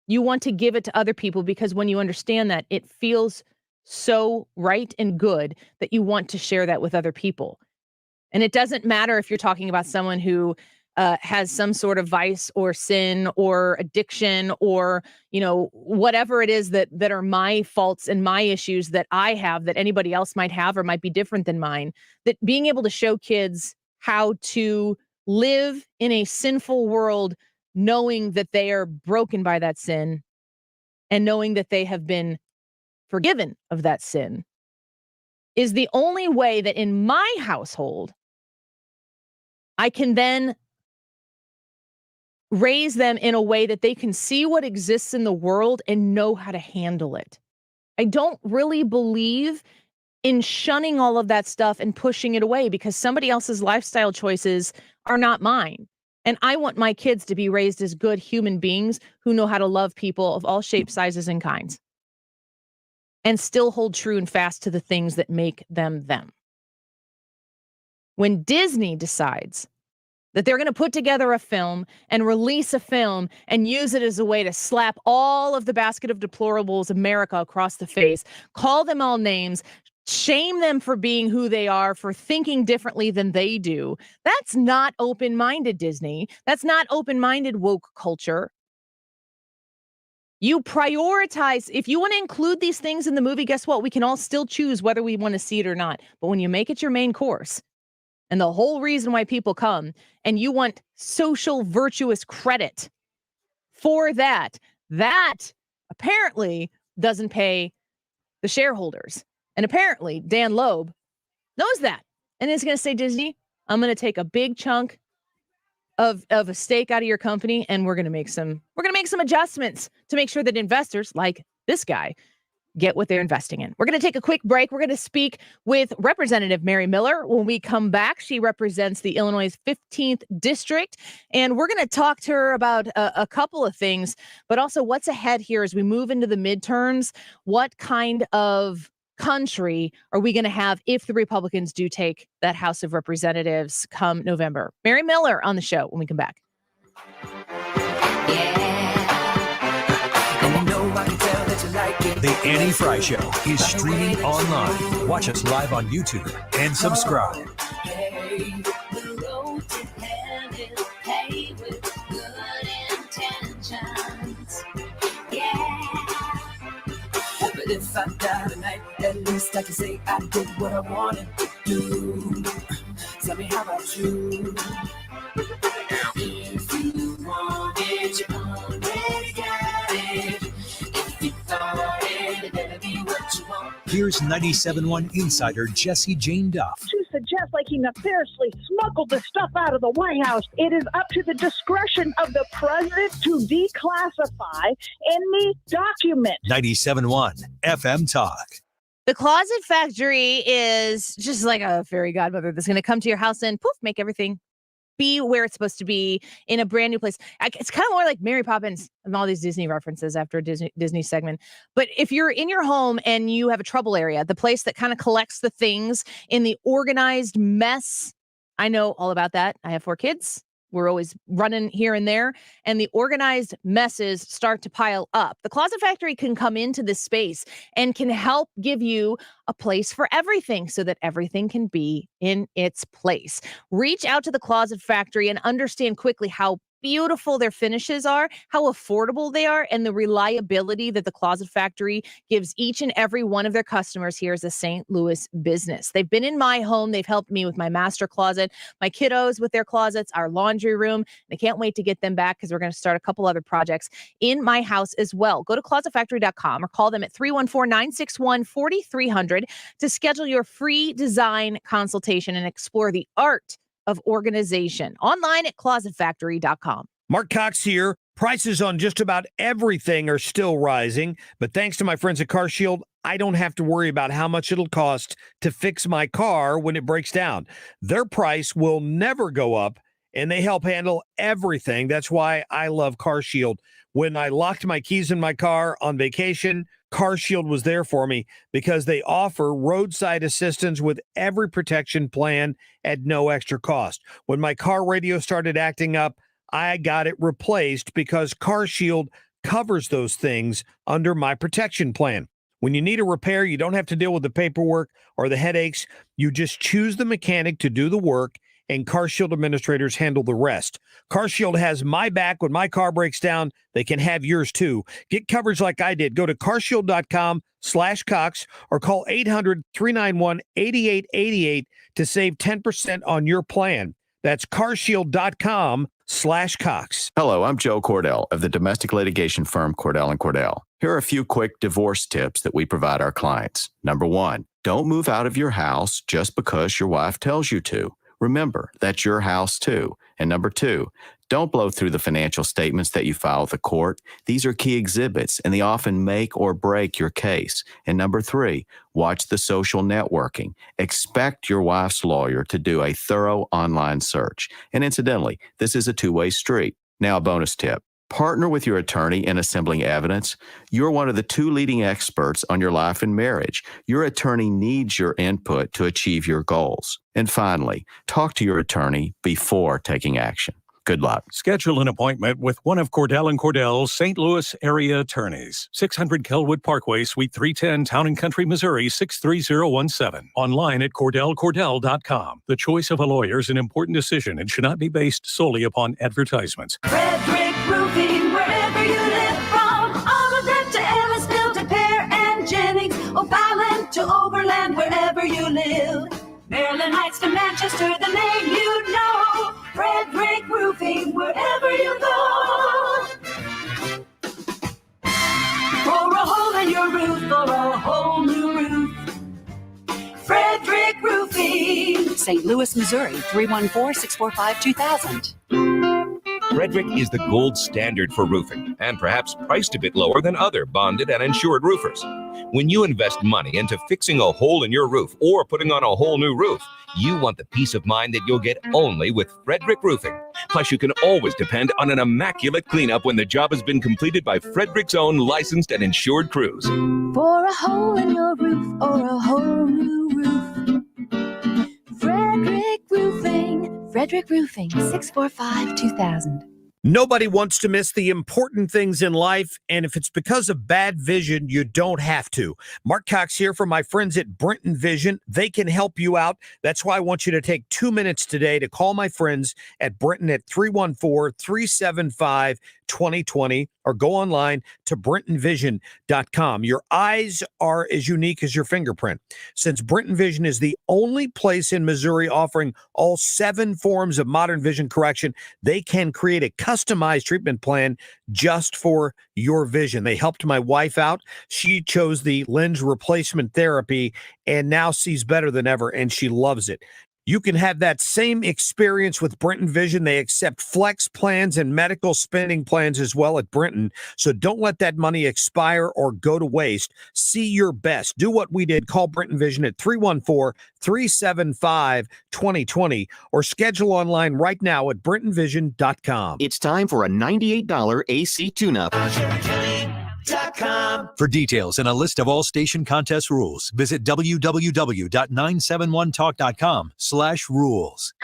You want to give it to other people because when you understand that, it feels so right and good that you want to share that with other people. And it doesn't matter if you're talking about someone who has some sort of vice or sin or addiction or, whatever it is that are my faults and my issues that I have that anybody else might have or might be different than mine, that being able to show kids how to live in a sinful world, knowing that they are broken by that sin and knowing that they have been forgiven of that sin, is the only way that in my household I can then raise them in a way that they can see what exists in the world and know how to handle it. I don't really believe in shunning all of that stuff and pushing it away because somebody else's lifestyle choices are not mine. And I want my kids to be raised as good human beings who know how to love people of all shapes, sizes, and kinds, and still hold true and fast to the things that make them them. When Disney decides that they're going to put together a film and release a film and use it as a way to slap all of the basket of deplorables America across the face, call them all names, shame them for being who they are, for thinking differently than they do, that's not open-minded Disney. That's not open-minded woke culture. You prioritize. If you want to include these things in the movie, guess what? We can all still choose whether we want to see it or not. But when you make it your main course, and the whole reason why people come, and you want social virtuous credit for that, that apparently doesn't pay the shareholders. And apparently Dan Loeb knows that. And is going to say, Disney, I'm going to take a big chunk of a stake out of your company, and we're going to make some adjustments to make sure that investors like this guy get what they're investing in. We're going to take a quick break. We're going to speak with Representative Mary Miller. When we come back, she represents the Illinois 15th District, and we're going to talk to her about a couple of things, but also what's ahead here as we move into the midterms. What kind of country are we going to have if the Republicans do take that House of Representatives come November? Mary Miller on the show when we come back. The Annie Frey Show is streaming online. Watch us live on YouTube and subscribe. But if I die tonight, at least I can say I did what I wanted to do. Tell me, how about you? If you want it, you already got it. If you thought it better be what you want. Here's 97.1 Insider Jesse Jane Duff. To suggest like he nefariously smuggled the stuff out of the White House, it is up to the discretion of the president to declassify any document. 97.1 FM Talk. The Closet Factory is just like a fairy godmother that's going to come to your house and poof, make everything be where it's supposed to be in a brand new place. It's kind of more like Mary Poppins and all these Disney references after a Disney segment. But if you're in your home and you have a trouble area, the place that kind of collects the things in the organized mess, I know all about that. I have 4 kids. We're always running here and there, and the organized messes start to pile up. The Closet Factory can come into this space and can help give you a place for everything so that everything can be in its place. Reach out to the Closet Factory and understand quickly how beautiful their finishes are, how affordable they are, and the reliability that the Closet Factory gives each and every one of their customers here as a St. Louis business. They've been in my home. They've helped me with my master closet, my kiddos with their closets, our laundry room. And I can't wait to get them back because we're going to start a couple other projects in my house as well. Go to closetfactory.com or call them at 314-961-4300 to schedule your free design consultation and explore the art of organization online at closetfactory.com. Mark Cox here. Prices on just about everything are still rising, but thanks to my friends at CarShield, I don't have to worry about how much it'll cost to fix my car when it breaks down. Their price will never go up, and they help handle everything. That's why I love CarShield. When I locked my keys in my car on vacation, CarShield was there for me because they offer roadside assistance with every protection plan at no extra cost. When my car radio started acting up, I got it replaced because CarShield covers those things under my protection plan. When you need a repair, you don't have to deal with the paperwork or the headaches. You just choose the mechanic to do the work, and CarShield administrators handle the rest. CarShield has my back when my car breaks down. They can have yours too. Get coverage like I did. Go to carshield.com/Cox or call 800-391-8888 to save 10% on your plan. That's carshield.com/Cox. Hello, I'm Joe Cordell of the domestic litigation firm Cordell and Cordell. Here are a few quick divorce tips that we provide our clients. Number 1, don't move out of your house just because your wife tells you to. Remember, that's your house too. And number 2, don't blow through the financial statements that you file with the court. These are key exhibits, and they often make or break your case. And number 3, watch the social networking. Expect your wife's lawyer to do a thorough online search. And incidentally, this is a two-way street. Now, a bonus tip. Partner with your attorney in assembling evidence. You're one of the 2 leading experts on your life and marriage. Your attorney needs your input to achieve your goals. And finally, talk to your attorney before taking action. Good luck. Schedule an appointment with one of Cordell and Cordell's St. Louis area attorneys. 600 Kelwood Parkway, Suite 310, Town and Country, Missouri, 63017. Online at CordellCordell.com. The choice of a lawyer is an important decision and should not be based solely upon advertisements. Frederick Roofing, wherever you live, from Olivet to Ellisville to Pear and Jennings, O'Fallon to Overland, wherever you live. Maryland Heights to Manchester, the name you know. Frederick Roofing, wherever you go. For a hole in your roof, for a whole new roof. Frederick Roofing. St. Louis, Missouri, 314-645-2000. Frederick is the gold standard for roofing and perhaps priced a bit lower than other bonded and insured roofers. When you invest money into fixing a hole in your roof or putting on a whole new roof, you want the peace of mind that you'll get only with Frederick Roofing. Plus, you can always depend on an immaculate cleanup when the job has been completed by Frederick's own licensed and insured crews. For a hole in your roof or a whole new roof, Frederick Roofing. Frederick Roofing, 645-2000. Nobody wants to miss the important things in life, and if it's because of bad vision, you don't have to. Mark Cox here from my friends at Brenton Vision. They can help you out. That's why I want you to take 2 minutes today to call my friends at Brenton at 314-375-2020 or go online to BrentonVision.com. Your eyes are as unique as your fingerprint. Since Brenton Vision is the only place in Missouri offering all 7 forms of modern vision correction, they can create a customized treatment plan just for your vision. They helped my wife out. She chose the lens replacement therapy and now sees better than ever, and she loves it. You can have that same experience with Brenton Vision. They accept flex plans and medical spending plans as well at Brenton. So don't let that money expire or go to waste. See your best. Do what we did. Call Brenton Vision at 314-375-2020 or schedule online right now at BrentonVision.com. It's time for a $98 AC tune-up. For details and a list of all station contest rules, visit www.971talk.com/rules.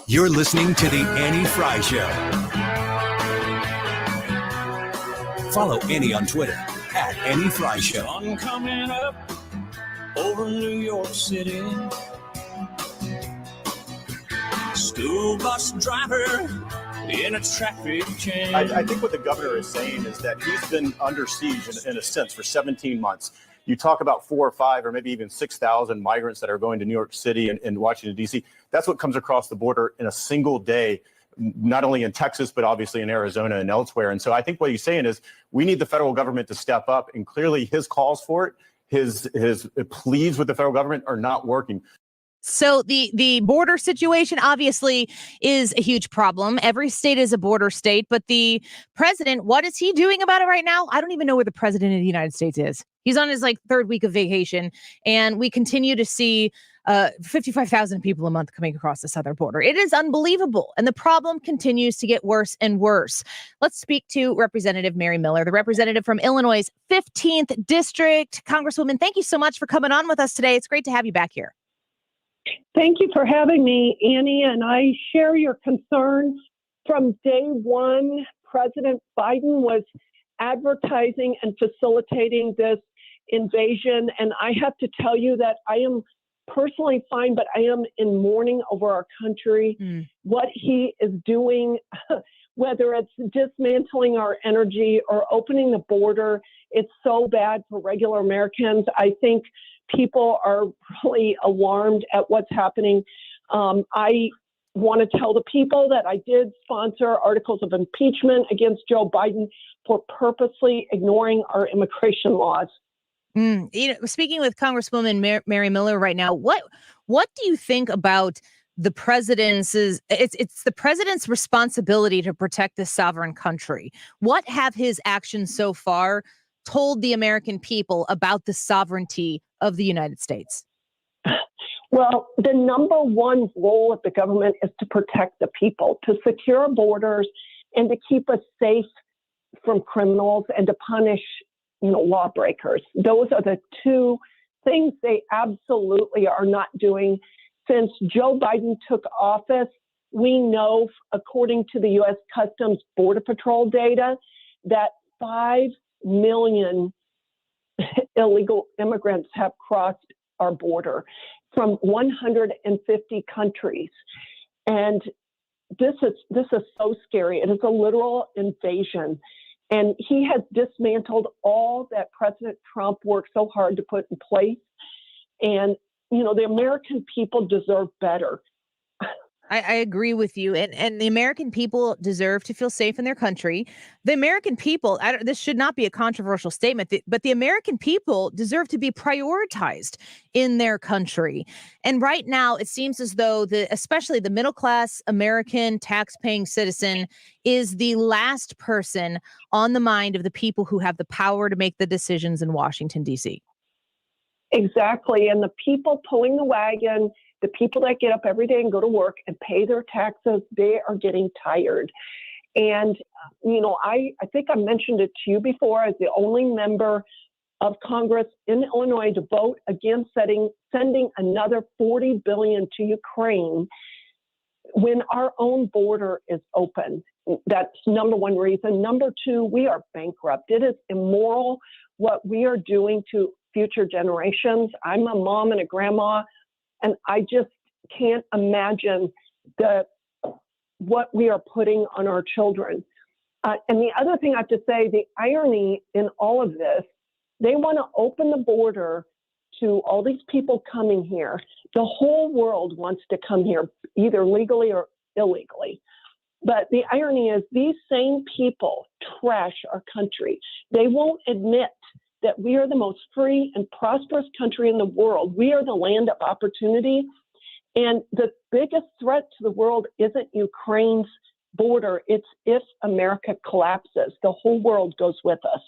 You're listening to The Annie Frey Show. Follow Annie on Twitter at Annie Frey Show. Sun coming up over New York City. School bus driver in a traffic jam. I think what the governor is saying is that he's been under siege in a sense for 17 months. You talk about 4 or 5 or maybe even 6,000 migrants that are going to New York City and Washington, D.C. That's what comes across the border in a single day, not only in Texas, but obviously in Arizona and elsewhere. And so I think what he's saying is we need the federal government to step up. And clearly his calls for it, his pleas with the federal government are not working. So the border situation obviously is a huge problem. Every state is a border state, but the president, what is he doing about it right now? I don't even know where the president of the United States is. He's on his 3rd week of vacation, and we continue to see 55,000 people a month coming across the southern border. It is unbelievable, and the problem continues to get worse and worse. Let's speak to Representative Mary Miller, the representative from Illinois' 15th District. Congresswoman, thank you so much for coming on with us today. It's great to have you back here. Thank you for having me, Annie, and I share your concerns. From day one, President Biden was advertising and facilitating this invasion, and I have to tell you that I am personally fine, but I am in mourning over our country. What he is doing, whether it's dismantling our energy or opening the border, it's so bad for regular Americans. I think people are really alarmed at what's happening. I want to tell the people that I did sponsor articles of impeachment against Joe Biden for purposely ignoring our immigration laws. Speaking with Congresswoman Mary Miller right now, what do you think about the president's? It's the president's responsibility to protect this sovereign country. What have his actions so far told the American people about the sovereignty of the United States? Well, the number one role of the government is to protect the people, to secure borders, and to keep us safe from criminals and to punish, lawbreakers. Those are the 2 things they absolutely are not doing. Since Joe Biden took office, we know, according to the U.S. Customs Border Patrol data, that 5 million illegal immigrants have crossed our border from 150 countries. And this is so scary. It is a literal invasion. And he has dismantled all that President Trump worked so hard to put in place. And, the American people deserve better. I agree with you. And the American people deserve to feel safe in their country. The American people, this should not be a controversial statement, but the American people deserve to be prioritized in their country. And right now, it seems as though especially the middle class American tax-paying citizen is the last person on the mind of the people who have the power to make the decisions in Washington, D.C. Exactly. And the people pulling the wagon, the people that get up every day and go to work and pay their taxes, they are getting tired. And, I think I mentioned it to you before, as the only member of Congress in Illinois to vote against sending another $40 billion to Ukraine when our own border is open. That's number one reason. Number two, we are bankrupt. It is immoral what we are doing to future generations. I'm a mom and a grandma, and I just can't imagine what we are putting on our children. And the other thing I have to say, the irony in all of this, they want to open the border to all these people coming here. The whole world wants to come here, either legally or illegally. But the irony is these same people trash our country. They won't admit that we are the most free and prosperous country in the world. We are the land of opportunity. And the biggest threat to the world isn't Ukraine's border. It's if America collapses, the whole world goes with us.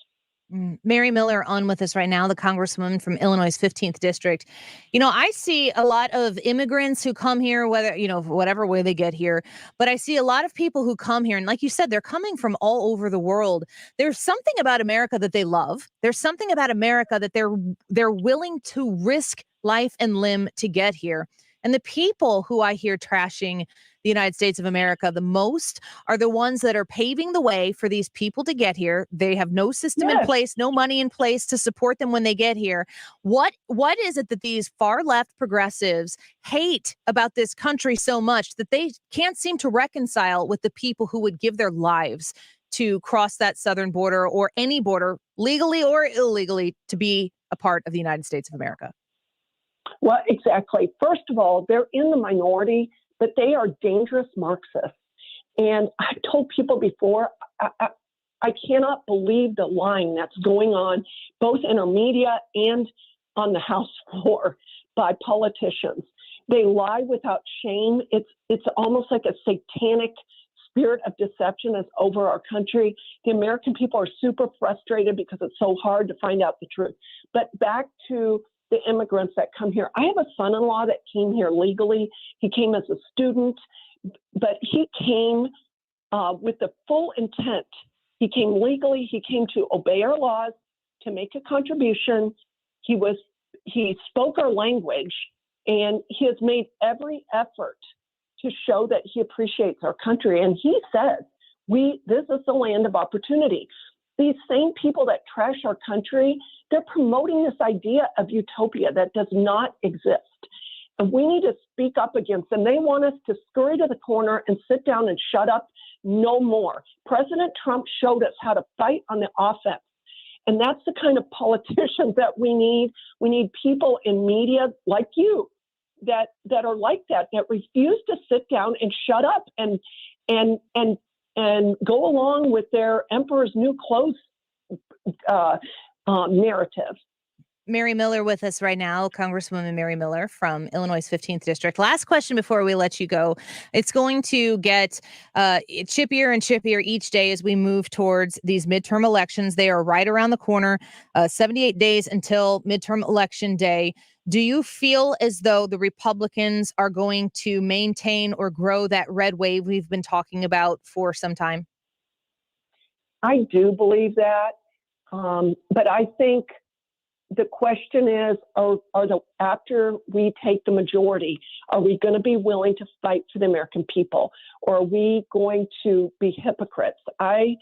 Mary Miller on with us right now, the Congresswoman from Illinois' 15th District. I see a lot of immigrants who come here, whatever way they get here. But I see a lot of people who come here. And like you said, they're coming from all over the world. There's something about America that they love. There's something about America that they're willing to risk life and limb to get here. And the people who I hear trashing the United States of America the most are the ones that are paving the way for these people to get here. They have no system in place, no money in place to support them when they get here. What is it that these far left progressives hate about this country so much that they can't seem to reconcile with the people who would give their lives to cross that southern border or any border, legally or illegally, to be a part of the United States of America? Well, exactly. First of all, they're in the minority, but they are dangerous Marxists. And I've told people before, I cannot believe the lying that's going on, both in our media and on the House floor by politicians. They lie without shame. It's almost like a satanic spirit of deception is over our country. The American people are super frustrated because it's so hard to find out the truth. But back to the immigrants that come here. I have a son-in-law that came here legally. He came as a student, but he came with the full intent. He came legally. He came to obey our laws, to make a contribution. He spoke our language, and he has made every effort to show that he appreciates our country. And he says, this is the land of opportunity. These same people that trash our country, they're promoting this idea of utopia that does not exist. And we need to speak up against them. They want us to scurry to the corner and sit down and shut up no more. President Trump showed us how to fight on the offense. And that's the kind of politicians that we need. We need people in media like you that are like that refuse to sit down and shut up and go along with their emperor's new clothes narrative. Mary Miller with us right now, Congresswoman Mary Miller from Illinois' 15th District. Last question before we let you go. It's going to get chippier and chippier each day as we move towards these midterm elections. They are right around the corner, 78 days until midterm election day. Do you feel as though the Republicans are going to maintain or grow that red wave we've been talking about for some time? I do believe that. But I think the question is, after we take the majority, are we going to be willing to fight for the American people? Or are we going to be hypocrites? I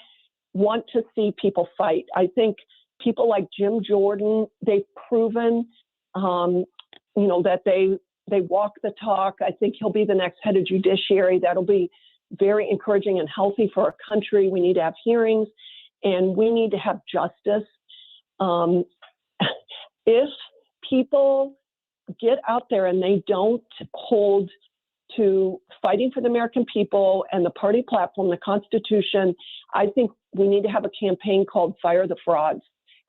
want to see people fight. I think people like Jim Jordan, they've proven, that they walk the talk. I think he'll be the next head of judiciary. That'll be very encouraging and healthy for our country. We need to have hearings, and we need to have justice. If people get out there and they don't hold to fighting for the American people and the party platform, the Constitution, I think we need to have a campaign called Fire the Frauds.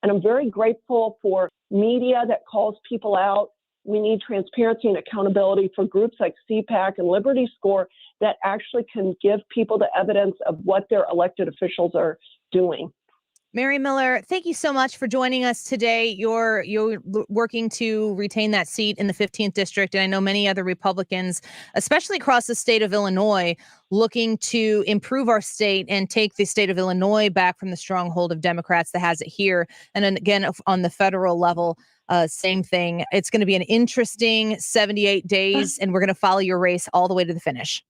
And I'm very grateful for media that calls people out. We need transparency and accountability for groups like CPAC and Liberty Score that actually can give people the evidence of what their elected officials are doing. Mary Miller, thank you so much for joining us today. You're working to retain that seat in the 15th district, and I know many other Republicans, especially across the state of Illinois, looking to improve our state and take the state of Illinois back from the stronghold of Democrats that has it here. And then again, on the federal level, same thing. It's going to be an interesting 78 days, and we're going to follow your race all the way to the finish.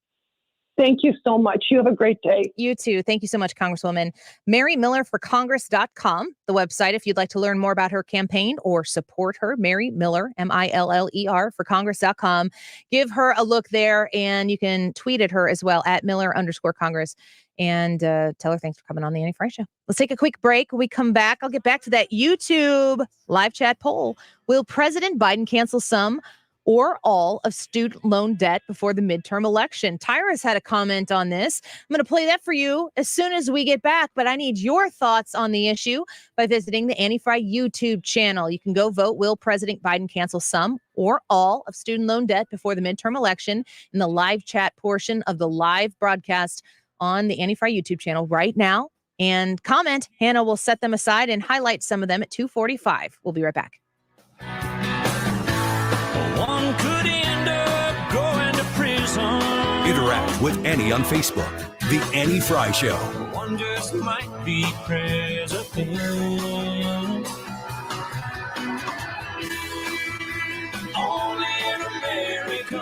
Thank you so much. You have a great day. You too. Thank you so much, Congresswoman. Mary Miller for Congress.com, the website, if you'd like to learn more about her campaign or support her. Mary Miller, Miller for Congress.com. Give her a look there, and you can tweet at her as well at Miller_Congress, and tell her thanks for coming on the Annie Frey Show. Let's take a quick break. When we come back, I'll get back to that YouTube live chat poll. Will President Biden cancel some or all of student loan debt before the midterm election? Tyra's had a comment on this. I'm going to play that for you as soon as we get back, but I need your thoughts on the issue by visiting the Annie Frey YouTube channel. You can go vote, will President Biden cancel some or all of student loan debt before the midterm election, in the live chat portion of the live broadcast on the Annie Frey YouTube channel right now, and comment. Hannah will set them aside and highlight some of them at 2:45. We'll be right back. One could end up going to prison. Interact with Annie on Facebook. The Annie Frey Show. One just might be president. Only in America.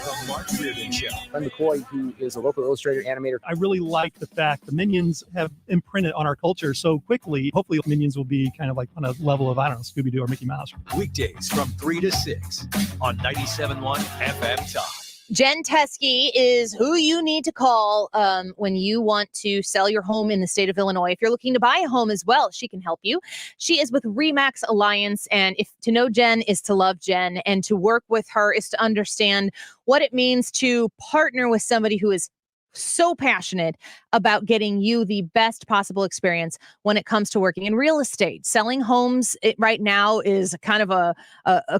The Mark Reardon Show. Len McCoy, who is a local illustrator, animator. I really like the fact the Minions have imprinted on our culture so quickly. Hopefully Minions will be kind of like on a level of, I don't know, Scooby-Doo or Mickey Mouse. Weekdays from 3 to 6 on 97.1 FM Talk. Jen Teskey is who you need to call when you want to sell your home in the state of Illinois. If you're looking to buy a home as well, she can help you. She is with RE/MAX Alliance, and if to know Jen is to love Jen, and to work with her is to understand what it means to partner with somebody who is so passionate about getting you the best possible experience when it comes to working in real estate. Selling homes right now is kind of a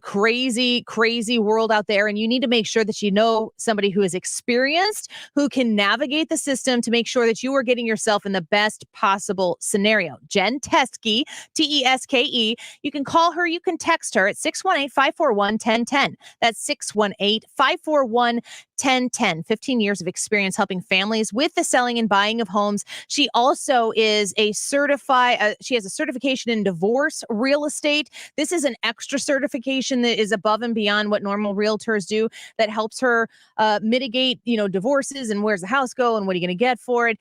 crazy, crazy world out there. And you need to make sure that you know somebody who is experienced, who can navigate the system to make sure that you are getting yourself in the best possible scenario. Jen Teskey, Teske. You can call her, you can text her at 618-541-1010. That's 618-541-1010. 15 years of experience helping families with the selling and buying of homes. She also is a she has a certification in divorce real estate. This is an extra certification that is above and beyond what normal realtors do, that helps her mitigate, divorces and where's the house go and what are you going to get for it.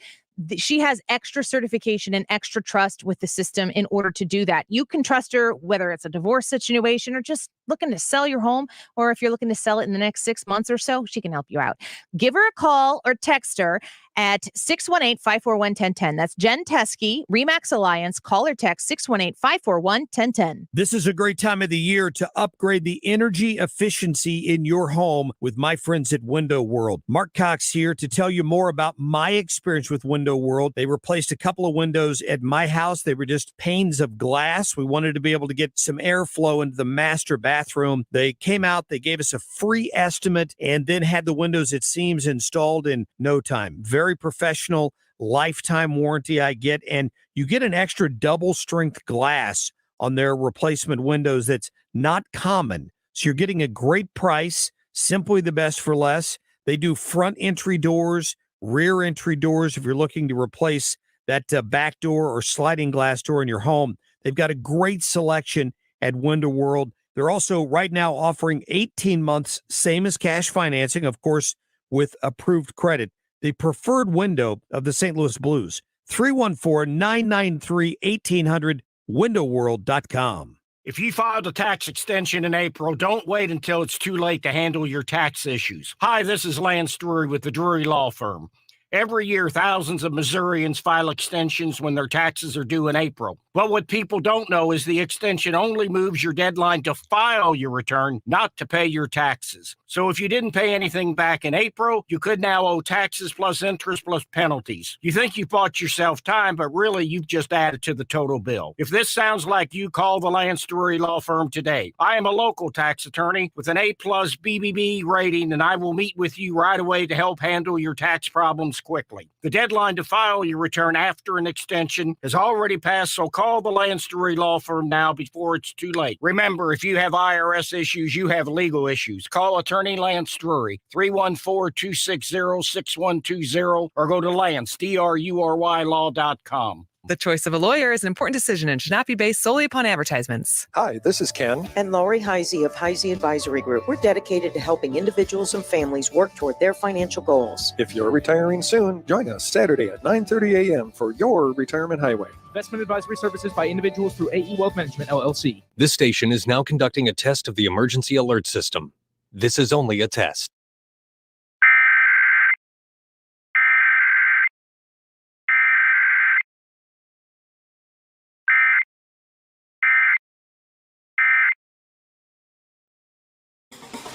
She has extra certification and extra trust with the system in order to do that. You can trust her, whether it's a divorce situation or just looking to sell your home, or if you're looking to sell it in the next 6 months or so, she can help you out. Give her a call or text her at 618-541-1010. That's Jen Teskey, RE/MAX Alliance. Call or text 618-541-1010. This is a great time of the year to upgrade the energy efficiency in your home with my friends at Window World. Mark Cox here to tell you more about my experience with Window World. They replaced a couple of windows at my house. They were just panes of glass. We wanted to be able to get some airflow into the master bathroom. They came out, they gave us a free estimate, and then had the windows at seams installed in no time. Very professional, lifetime warranty I get, and you get an extra double strength glass on their replacement windows that's not common. So you're getting a great price, simply the best for less. They do front entry doors, rear entry doors if you're looking to replace that back door or sliding glass door in your home. They've got a great selection at Window World. They're also right now offering 18 months, same as cash financing, of course, with approved credit. The preferred window of the St. Louis Blues. 314-993-1800, windowworld.com. If you filed a tax extension in April, don't wait until it's too late to handle your tax issues. Hi, this is Lance Drury with the Drury Law Firm. Every year, thousands of Missourians file extensions when their taxes are due in April. But what people don't know is the extension only moves your deadline to file your return, not to pay your taxes. So if you didn't pay anything back in April, you could now owe taxes plus interest plus penalties. You think you've bought yourself time, but really you've just added to the total bill. If this sounds like you, call the Lansbury Law Firm today. I am a local tax attorney with an A+ BBB rating, and I will meet with you right away to help handle your tax problems quickly. The deadline to file your return after an extension has already passed, so call the Lansbury Law Firm now before it's too late. Remember, if you have IRS issues, you have legal issues. Call Attorney Lance Drury, 314-260-6120, or go to Lance, DRURY law.com. The choice of a lawyer is an important decision and should not be based solely upon advertisements. Hi, this is Ken. And Lori Heisey of Heisey Advisory Group. We're dedicated to helping individuals and families work toward their financial goals. If you're retiring soon, join us Saturday at 9:30 a.m. for your Retirement Highway. Investment advisory services by individuals through AE Wealth Management, LLC. This station is now conducting a test of the emergency alert system. This is only a test.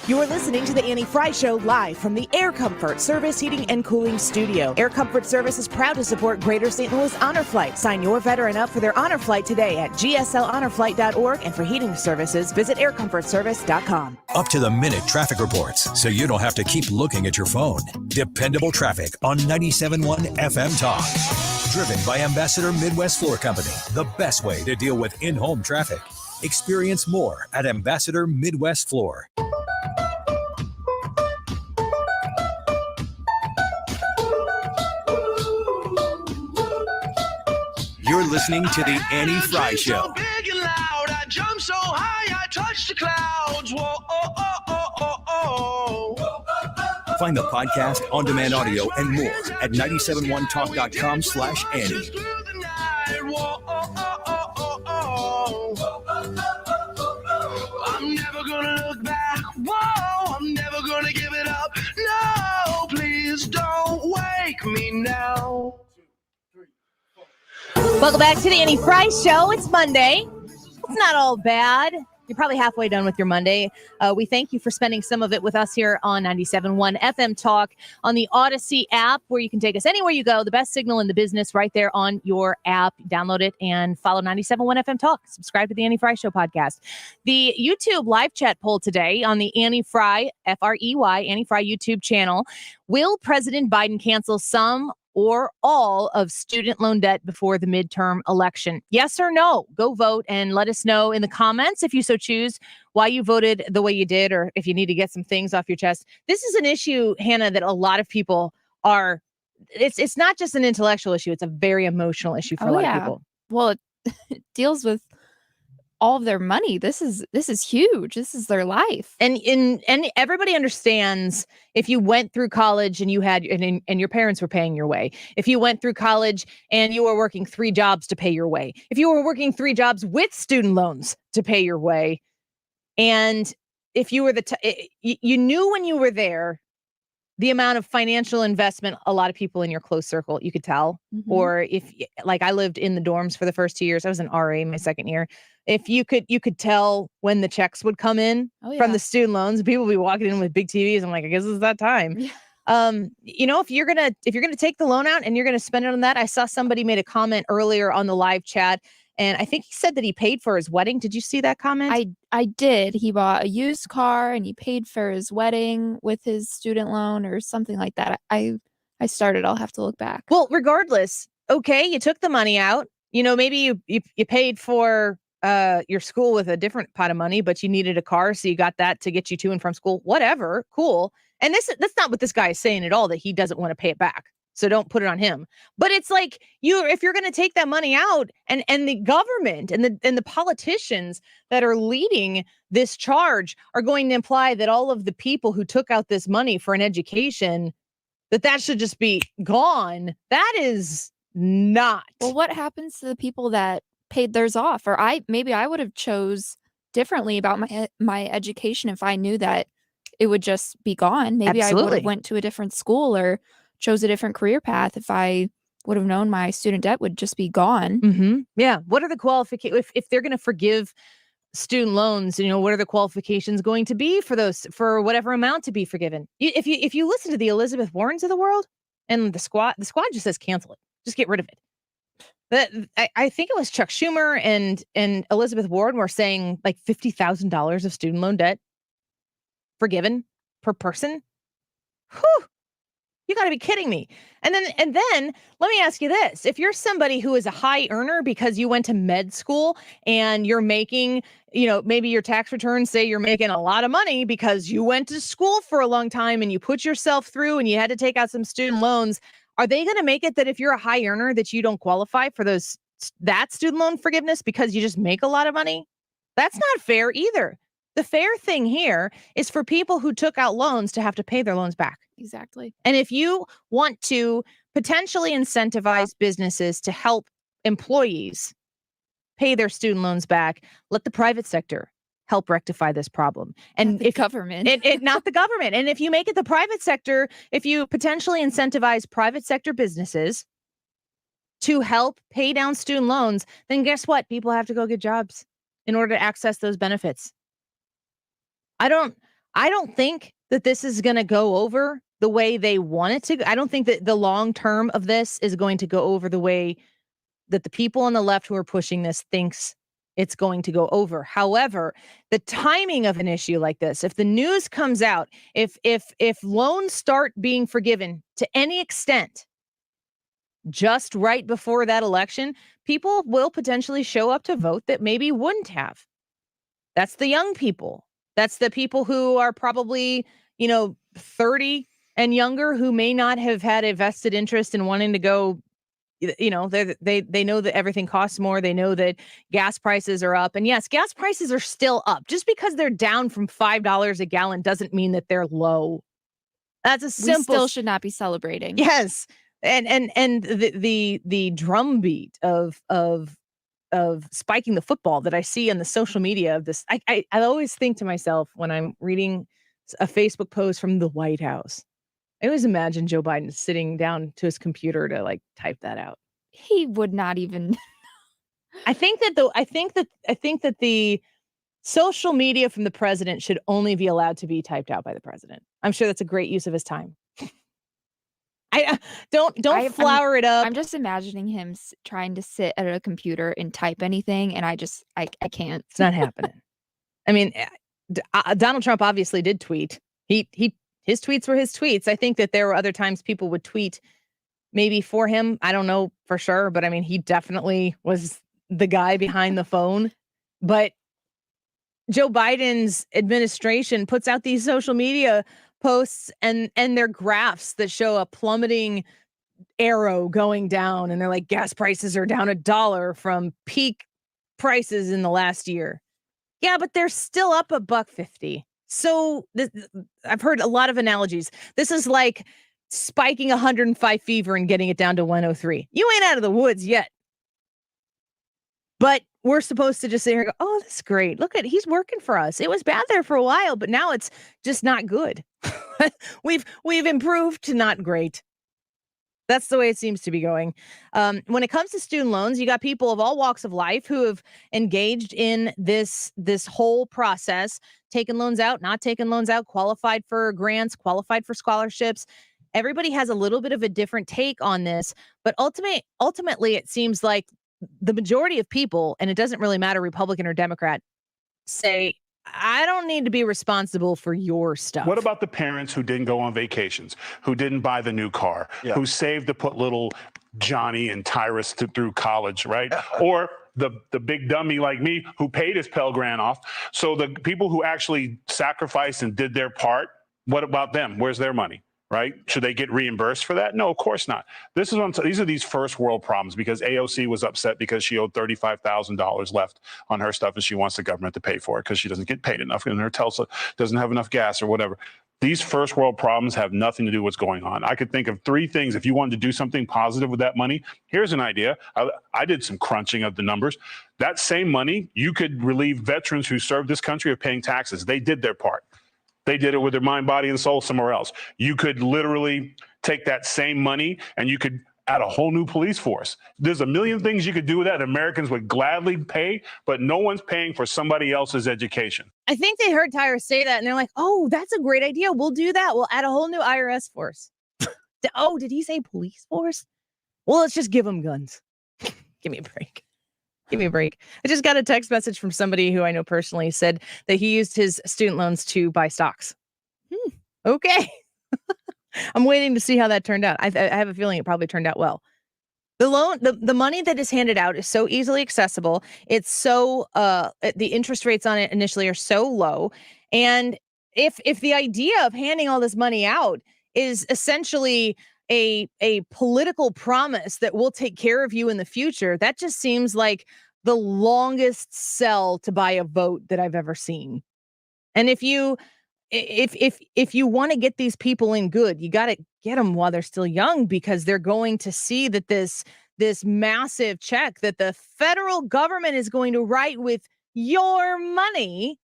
You are listening to the Annie Frey Show live from the Air Comfort Service Heating and Cooling Studio. Air Comfort Service is proud to support Greater St. Louis Honor Flight. Sign your veteran up for their honor flight today at gslhonorflight.org, and for heating services, visit aircomfortservice.com. Up-to-the-minute traffic reports, so you don't have to keep looking at your phone. Dependable traffic on 97.1 FM Talk. Driven by Ambassador Midwest Floor Company, the best way to deal with in-home traffic. Experience more at Ambassador Midwest Floor. You're listening to the Annie Frey Show. So big and loud, I jump so high, I touch the clouds. Whoa, oh, oh, oh, oh, oh. Find the podcast, on-demand audio, and more at 971talk.com/Annie. Whoa, oh, oh, oh, oh, oh. I'm never gonna look back. Whoa, I'm never gonna give it up. No, please don't wake me now. Welcome back to the Annie Frey Show. It's Monday. It's not all bad. You're probably halfway done with your Monday. We thank you for spending some of it with us here on 97.1 FM Talk on the Odyssey app, where you can take us anywhere you go. The best signal in the business right there on your app. Download it and follow 97.1 FM Talk. Subscribe to the Annie Frey Show podcast. The YouTube live chat poll today on the Annie Frey, F-R-E-Y, Annie Frey YouTube channel. Will President Biden cancel some or all of student loan debt before the midterm election? Yes or no? Go vote and let us know in the comments, if you so choose, why you voted the way you did, or if you need to get some things off your chest. This is an issue, Hannah, that a lot of people are, it's not just an intellectual issue, it's a very emotional issue for a lot of people. Well, it deals with all of their money. This is huge. This is their life. And everybody understands, if you went through college and you had and your parents were paying your way, if you went through college and you were working 3 jobs to pay your way, if you were working 3 jobs with student loans to pay your way, and if you were you knew when you were there the amount of financial investment a lot of people in your close circle, you could tell. Mhm. Or if, like, I lived in the dorms for the first 2 years. I was an RA my second year. If you could tell when the checks would come in from the student loans. People would be walking in with big TVs. I'm like, I guess it's that time. Yeah. If you're gonna take the loan out and you're gonna spend it on that. I saw somebody made a comment earlier on the live chat, and I think he said that he paid for his wedding. Did you see that comment? I did. He bought a used car and he paid for his wedding with his student loan or something like that. I started. I'll have to look back. Well, regardless, okay, you took the money out. Maybe you paid for your school with a different pot of money, but you needed a car, so you got that to get you to and from school. Whatever, cool. And that's not what this guy is saying at all, that he doesn't want to pay it back. So don't put it on him. But it's like, if you're going to take that money out, and the government and the politicians that are leading this charge are going to imply that all of the people who took out this money for an education, that should just be gone. That is not. Well, what happens to the people that paid theirs off? Or maybe I would have chose differently about my education if I knew that it would just be gone. Maybe I would have went to a different school or chose a different career path if I would have known my student debt would just be gone. Mm-hmm. Yeah. What are the qualifications if they're going to forgive student loans? What are the qualifications going to be for whatever amount to be forgiven? If you listen to the Elizabeth Warrens of the world and the squad just says cancel it, just get rid of it. But I think it was Chuck Schumer and Elizabeth Warren were saying like $50,000 of student loan debt forgiven per person. Whew. You got to be kidding me. And then let me ask you this. If you're somebody who is a high earner because you went to med school and you're making, maybe your tax returns say you're making a lot of money because you went to school for a long time and you put yourself through and you had to take out some student loans, are they going to make it that if you're a high earner that you don't qualify for that student loan forgiveness because you just make a lot of money? That's not fair either. The fair thing here is for people who took out loans to have to pay their loans back. Exactly. And if you want to potentially incentivize businesses to help employees pay their student loans back, let the private sector help rectify this problem. And not the government. Not the government. And if you make it the private sector, if you potentially incentivize private sector businesses to help pay down student loans, then guess what? People have to go get jobs in order to access those benefits. I don't think that this is going to go over the way they want it to. I don't think that the long term of this is going to go over the way that the people on the left who are pushing this thinks it's going to go over. However, the timing of an issue like this, if the news comes out, if loans start being forgiven to any extent just right before that election, people will potentially show up to vote that maybe wouldn't have. That's the young people. That's the people who are probably, 30 and younger who may not have had a vested interest in wanting to go, they know that everything costs more. They know that gas prices are up. And yes, gas prices are still up. Just because they're down from $5 a gallon doesn't mean that they're low. That's a simple. We still should not be celebrating. Yes. And the drumbeat of spiking the football that I see on the social media of this. I always think to myself when I'm reading a Facebook post from the White House, I always imagine Joe Biden sitting down to his computer to type that out. He would not even. I think that the social media from the president should only be allowed to be typed out by the president. I'm sure that's a great use of his time. I don't flower it up. I'm just imagining him trying to sit at a computer and type anything, and I can't. It's not happening. I mean, Donald Trump obviously did tweet. His tweets were his tweets. I think that there were other times people would tweet maybe for him. I don't know for sure, but I mean, he definitely was the guy behind the phone. But Joe Biden's administration puts out these social media posts and their graphs that show a plummeting arrow going down, and they're like, gas prices are down $1 from peak prices in the last year. Yeah, but they're still up $1.50. So I've heard a lot of analogies. This is like spiking 105 fever and getting it down to 103. You ain't out of the woods yet. But we're supposed to just sit here and go, oh, that's great. Look at, he's working for us. It was bad there for a while, but now it's just not good. We've improved to not great. That's the way it seems to be going. When it comes to student loans, you got people of all walks of life who have engaged in this whole process, taken loans out, not taken loans out, qualified for grants, qualified for scholarships. Everybody has a little bit of a different take on this, but ultimately it seems like the majority of people, and it doesn't really matter Republican or Democrat, say, I don't need to be responsible for your stuff. What about the parents who didn't go on vacations, who didn't buy the new car, who saved to put little Johnny and Tyrus through college, right? Or the big dummy like me who paid his Pell Grant off. So the people who actually sacrificed and did their part, what about them? Where's their money? Right? Should they get reimbursed for that? No, of course not. These are these first world problems because AOC was upset because she owed $35,000 left on her stuff and she wants the government to pay for it because she doesn't get paid enough and her Tulsa doesn't have enough gas or whatever. These first world problems have nothing to do with what's going on. I could think of 3 things. If you wanted to do something positive with that money, here's an idea. I did some crunching of the numbers. That same money, you could relieve veterans who served this country of paying taxes. They did their part. They did it with their mind, body, and soul somewhere else. You could literally take that same money and you could add a whole new police force. There's a million things you could do with that Americans would gladly pay, but no one's paying for somebody else's education. I think they heard Tyrus say that and they're like, oh, that's a great idea. We'll do that. We'll add a whole new IRS force. Oh, did he say police force? Well, let's just give them guns. Give me a break. Give me a break. I just got a text message from somebody who I know personally said that he used his student loans to buy stocks. Okay. I'm waiting to see how that turned out. I have a feeling it probably turned out well. The money that is handed out is so easily accessible. It's so the interest rates on it initially are so low. And if the idea of handing all this money out is essentially a political promise that will take care of you in the future, that just seems like the longest sell to buy a vote that I've ever seen. And if you want to get these people in good, you got to get them while they're still young, because they're going to see that this massive check that the federal government is going to write with your money,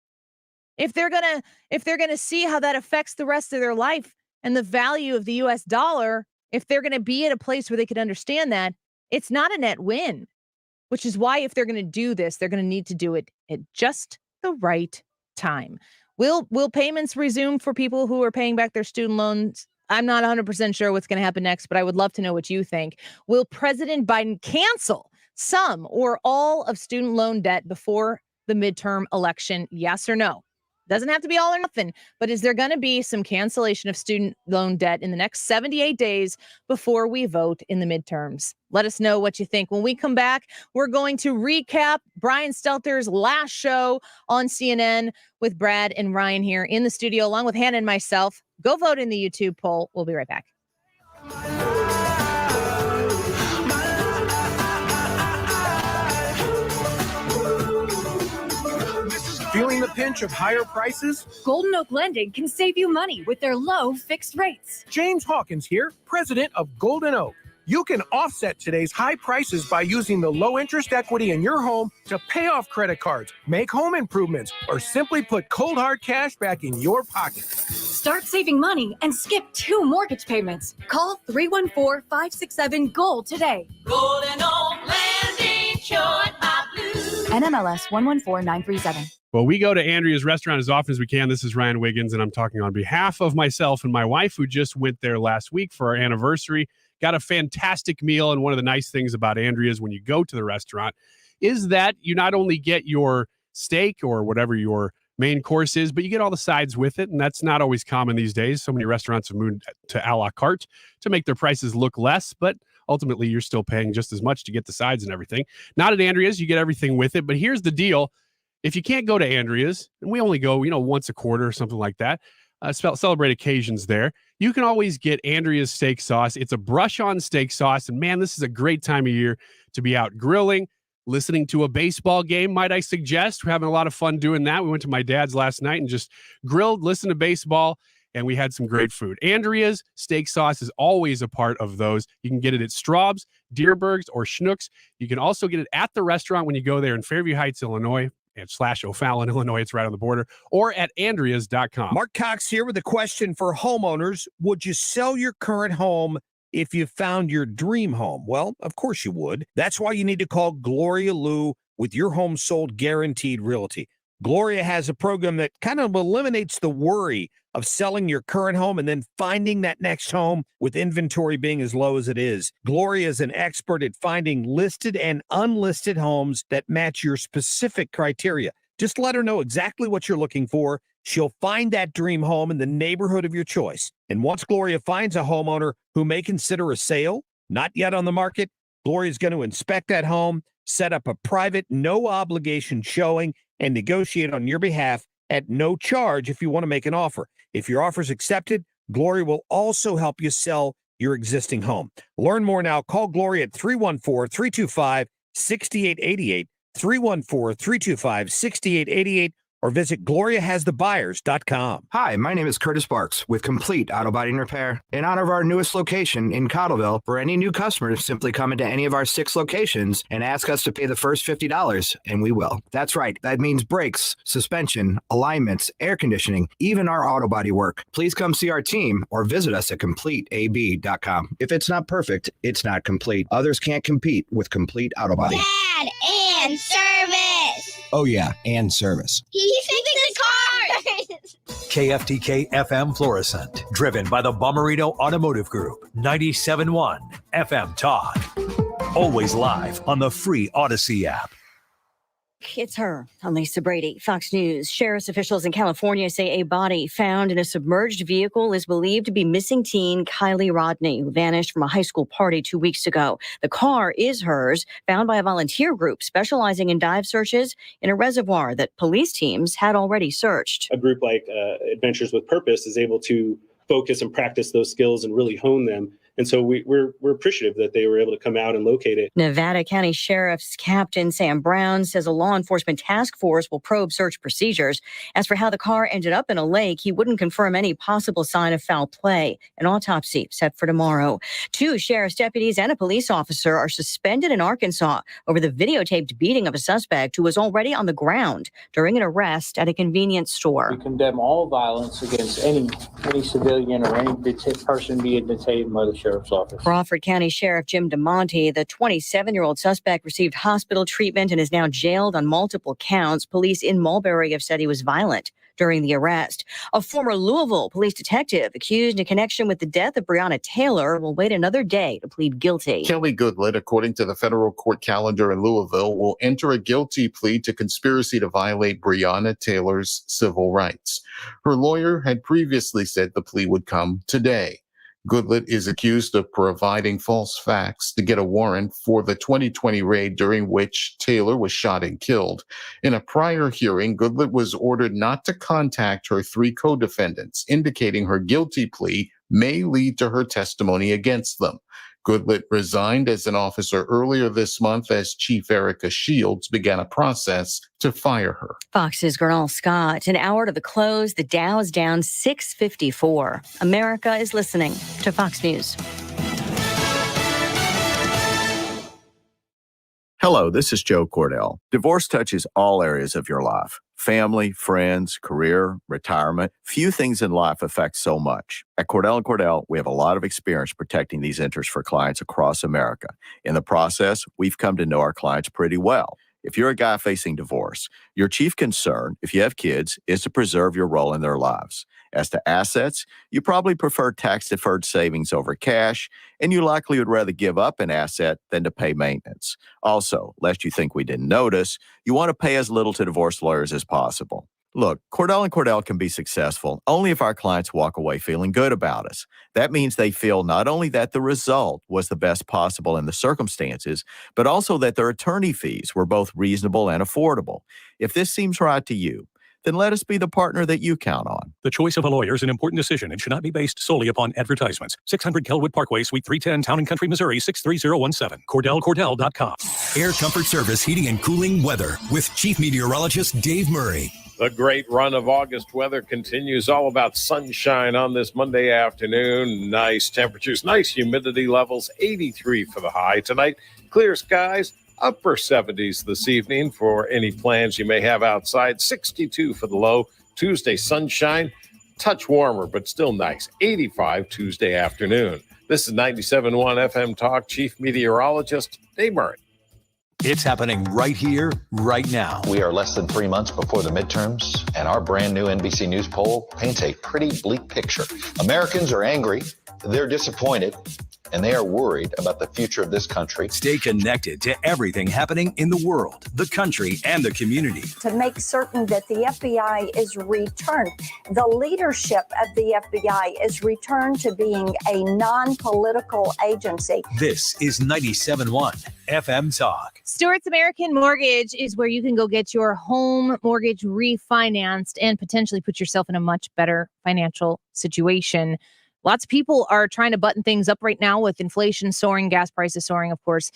if they're going to see how that affects the rest of their life and the value of the US dollar, if they're going to be at a place where they can understand that, it's not a net win, which is why if they're going to do this, they're going to need to do it at just the right time. Will payments resume for people who are paying back their student loans? I'm not 100% sure what's going to happen next, but I would love to know what you think. Will President Biden cancel some or all of student loan debt before the midterm election? Yes or no? Doesn't have to be all or nothing, but is there going to be some cancellation of student loan debt in the next 78 days before we vote in the midterms? Let us know what you think. When we come back, we're going to recap Brian Stelter's last show on CNN with Brad and Ryan here in the studio, along with Hannah and myself. Go vote in the YouTube poll. We'll be right back. Feeling the pinch of higher prices? Golden Oak Lending can save you money with their low fixed rates. James Hawkins here, president of Golden Oak. You can offset today's high prices by using the low interest equity in your home to pay off credit cards, make home improvements, or simply put cold hard cash back in your pocket. Start saving money and skip 2 mortgage payments. Call 314-567-GOLD today. Golden Oak Landing, short my blues. NMLS 114937. Well, we go to Andrea's restaurant as often as we can. This is Ryan Wiggins, and I'm talking on behalf of myself and my wife, who just went there last week for our anniversary. Got a fantastic meal, and one of the nice things about Andrea's when you go to the restaurant is that you not only get your steak or whatever your main course is, but you get all the sides with it, and that's not always common these days. So many restaurants have moved to a la carte to make their prices look less, but ultimately you're still paying just as much to get the sides and everything. Not at Andrea's, you get everything with it, but here's the deal. If you can't go to Andrea's, and we only go, once a quarter or something like that, celebrate occasions there, you can always get Andrea's steak sauce. It's a brush-on steak sauce, and man, this is a great time of year to be out grilling, listening to a baseball game, might I suggest. We're having a lot of fun doing that. We went to my dad's last night and just grilled, listened to baseball, and we had some great food. Andrea's steak sauce is always a part of those. You can get it at Straub's, Deerberg's, or Schnucks. You can also get it at the restaurant when you go there in Fairview Heights, Illinois, and /O'Fallon, Illinois. It's right on the border, or at Andreas.com. Mark Cox here with a question for homeowners. Would you sell your current home if you found your dream home? Well, of course you would. That's why you need to call Gloria Lou with your home sold guaranteed realty. Gloria has a program that kind of eliminates the worry of selling your current home and then finding that next home with inventory being as low as it is. Gloria is an expert at finding listed and unlisted homes that match your specific criteria. Just let her know exactly what you're looking for. She'll find that dream home in the neighborhood of your choice. And once Gloria finds a homeowner who may consider a sale, not yet on the market, Gloria's going to inspect that home, set up a private, no obligation showing, and negotiate on your behalf at no charge if you want to make an offer. If your offer is accepted, Gloria will also help you sell your existing home. Learn more now. Call Gloria at 314-325-6888, 314-325-6888, or visit gloriahasthebuyers.com. Hi, my name is Curtis Barks with Complete Auto Body and Repair. In honor of our newest location in Cottleville, for any new customers, simply come into any of our 6 locations and ask us to pay the first $50, and we will. That's right. That means brakes, suspension, alignments, air conditioning, even our auto body work. Please come see our team or visit us at CompleteAB.com. If it's not perfect, it's not complete. Others can't compete with Complete Auto Body. Dad, and service. Oh, yeah, and service. He fixes cars. KFTK FM Florissant, driven by the Bommarito Automotive Group, 97.1 FM Talk. Always live on the free Odyssey app. It's her. I'm Lisa Brady, Fox News. Sheriff's officials in California say a body found in a submerged vehicle is believed to be missing teen Kylie Rodney, who vanished from a high school party 2 weeks ago. The car is hers, found by a volunteer group specializing in dive searches in a reservoir that police teams had already searched. A group like Adventures with Purpose is able to focus and practice those skills and really hone them. And so we're appreciative that they were able to come out and locate it. Nevada County Sheriff's Captain Sam Brown says a law enforcement task force will probe search procedures. As for how the car ended up in a lake, he wouldn't confirm any possible sign of foul play. An autopsy set for tomorrow. 2 sheriff's deputies and a police officer are suspended in Arkansas over the videotaped beating of a suspect who was already on the ground during an arrest at a convenience store. We condemn all violence against any civilian or any person being detained by the Sheriff's Office. Crawford County Sheriff Jim DeMonte, the 27-year-old suspect, received hospital treatment and is now jailed on multiple counts. Police in Mulberry have said he was violent during the arrest. A former Louisville police detective accused in connection with the death of Breonna Taylor will wait another day to plead guilty. Kelly Goodlett, according to the federal court calendar in Louisville, will enter a guilty plea to conspiracy to violate Breonna Taylor's civil rights. Her lawyer had previously said the plea would come today. Goodlett is accused of providing false facts to get a warrant for the 2020 raid during which Taylor was shot and killed. In a prior hearing, Goodlett was ordered not to contact her 3 co-defendants, indicating her guilty plea may lead to her testimony against them. Goodlett resigned as an officer earlier this month as Chief Erica Shields began a process to fire her. Fox's Gernal Scott. An hour to the close, the Dow is down 654. America is listening to Fox News. Hello, this is Joe Cordell. Divorce touches all areas of your life. Family, friends, career, retirement. Few things in life affect so much. At Cordell and Cordell, we have a lot of experience protecting these interests for clients across America. In the process, we've come to know our clients pretty well. If you're a guy facing divorce, your chief concern, if you have kids, is to preserve your role in their lives. As to assets, you probably prefer tax-deferred savings over cash, and you likely would rather give up an asset than to pay maintenance. Also, lest you think we didn't notice, you want to pay as little to divorce lawyers as possible. Look, Cordell and Cordell can be successful only if our clients walk away feeling good about us. That means they feel not only that the result was the best possible in the circumstances, but also that their attorney fees were both reasonable and affordable. If this seems right to you, then let us be the partner that you count on. The choice of a lawyer is an important decision and should not be based solely upon advertisements. 600 Kelwood Parkway, Suite 310, Town and Country, Missouri, 63017. CordellCordell.com. Air Comfort Service Heating and Cooling Weather with Chief Meteorologist Dave Murray. The great run of August weather continues. All about sunshine on this Monday afternoon. Nice temperatures, nice humidity levels, 83 for the high. Tonight, clear skies, upper 70s this evening for any plans you may have outside. 62 for the low. Tuesday, sunshine, touch warmer, but still nice. 85 Tuesday afternoon. This is 97.1 FM Talk. Chief Meteorologist Dave Murray. It's happening right here, right now. We are less than 3 months before the midterms, and our brand new NBC News poll paints a pretty bleak picture. Americans are angry, they're disappointed, and they are worried about the future of this country. Stay connected to everything happening in the world, the country, and the community. To make certain that the FBI is returned, the leadership of the FBI is returned to being a non-political agency. This is 97.1 FM Talk. Stewart's American Mortgage is where you can go get your home mortgage refinanced and potentially put yourself in a much better financial situation. Lots of people are trying to button things up right now with inflation soaring, gas prices soaring, of course.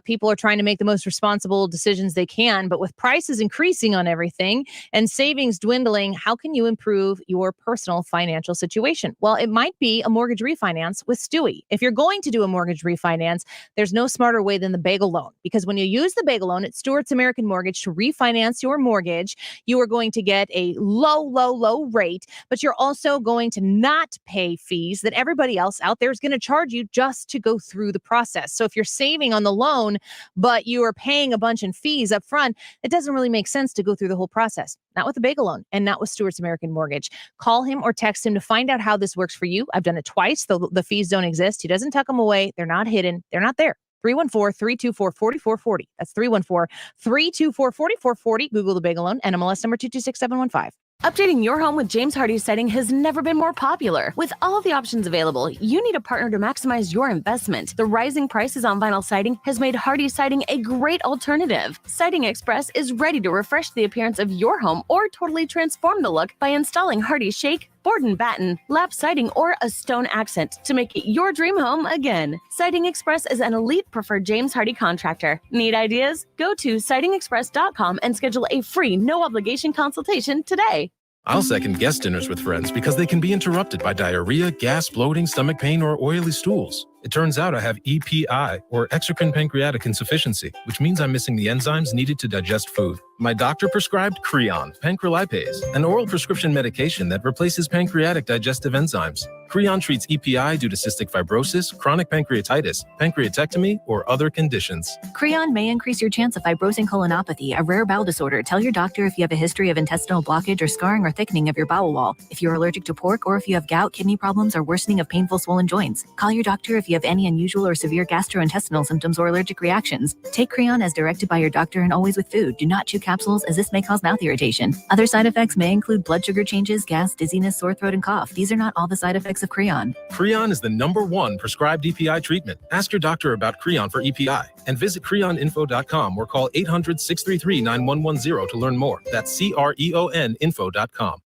People are trying to make the most responsible decisions they can, but with prices increasing on everything and savings dwindling, how can you improve your personal financial situation? Well, it might be a mortgage refinance with Stewie. If you're going to do a mortgage refinance, there's no smarter way than the bagel loan, because when you use the bagel loan at Stewart's American Mortgage to refinance your mortgage, you are going to get a low rate, but you're also going to not pay fees that everybody else out there is going to charge you just to go through the process. So if you're saving on the loan, but you are paying a bunch in fees up front, it doesn't really make sense to go through the whole process. Not with the bagel loan and not with Stewart's American Mortgage. Call him or text him to find out how this works for you. I've done it twice. The fees don't exist. He doesn't tuck them away. They're not hidden. They're not there. 314-324-4440. That's 314-324-4440. Google the bagel loan, NMLS number 226715. Updating your home with James Hardie siding has never been more popular. With all of the options available, you need a partner to maximize your investment. The rising prices on vinyl siding has made Hardie siding a great alternative. Siding Express is ready to refresh the appearance of your home or totally transform the look by installing Hardie Shake, board and batten, lap siding, or a stone accent to make it your dream home again. Siding Express is an elite preferred James Hardie contractor. Need ideas? Go to sidingexpress.com and schedule a free, no-obligation consultation today. I'll second guest dinners with friends because they can be interrupted by diarrhea, gas, bloating, stomach pain, or oily stools. It turns out I have EPI, or exocrine pancreatic insufficiency, which means I'm missing the enzymes needed to digest food. My doctor prescribed Creon, pancrelipase, an oral prescription medication that replaces pancreatic digestive enzymes. Creon treats EPI due to cystic fibrosis, chronic pancreatitis, pancreatectomy, or other conditions. Creon may increase your chance of fibrosing colonopathy, a rare bowel disorder. Tell your doctor if you have a history of intestinal blockage or scarring or thickening of your bowel wall, if you're allergic to pork, or if you have gout, kidney problems, or worsening of painful swollen joints. Call your doctor if you have any unusual or severe gastrointestinal symptoms or allergic reactions. Take Creon as directed by your doctor and always with food. Do not chew capsules, as this may cause mouth irritation. Other side effects may include blood sugar changes, gas, dizziness, sore throat, and cough. These are not all the side effects of Creon. Creon is the #1 prescribed EPI treatment. Ask your doctor about Creon for EPI and visit creoninfo.com or call 800-633-9110 to learn more. That's CREON info.com.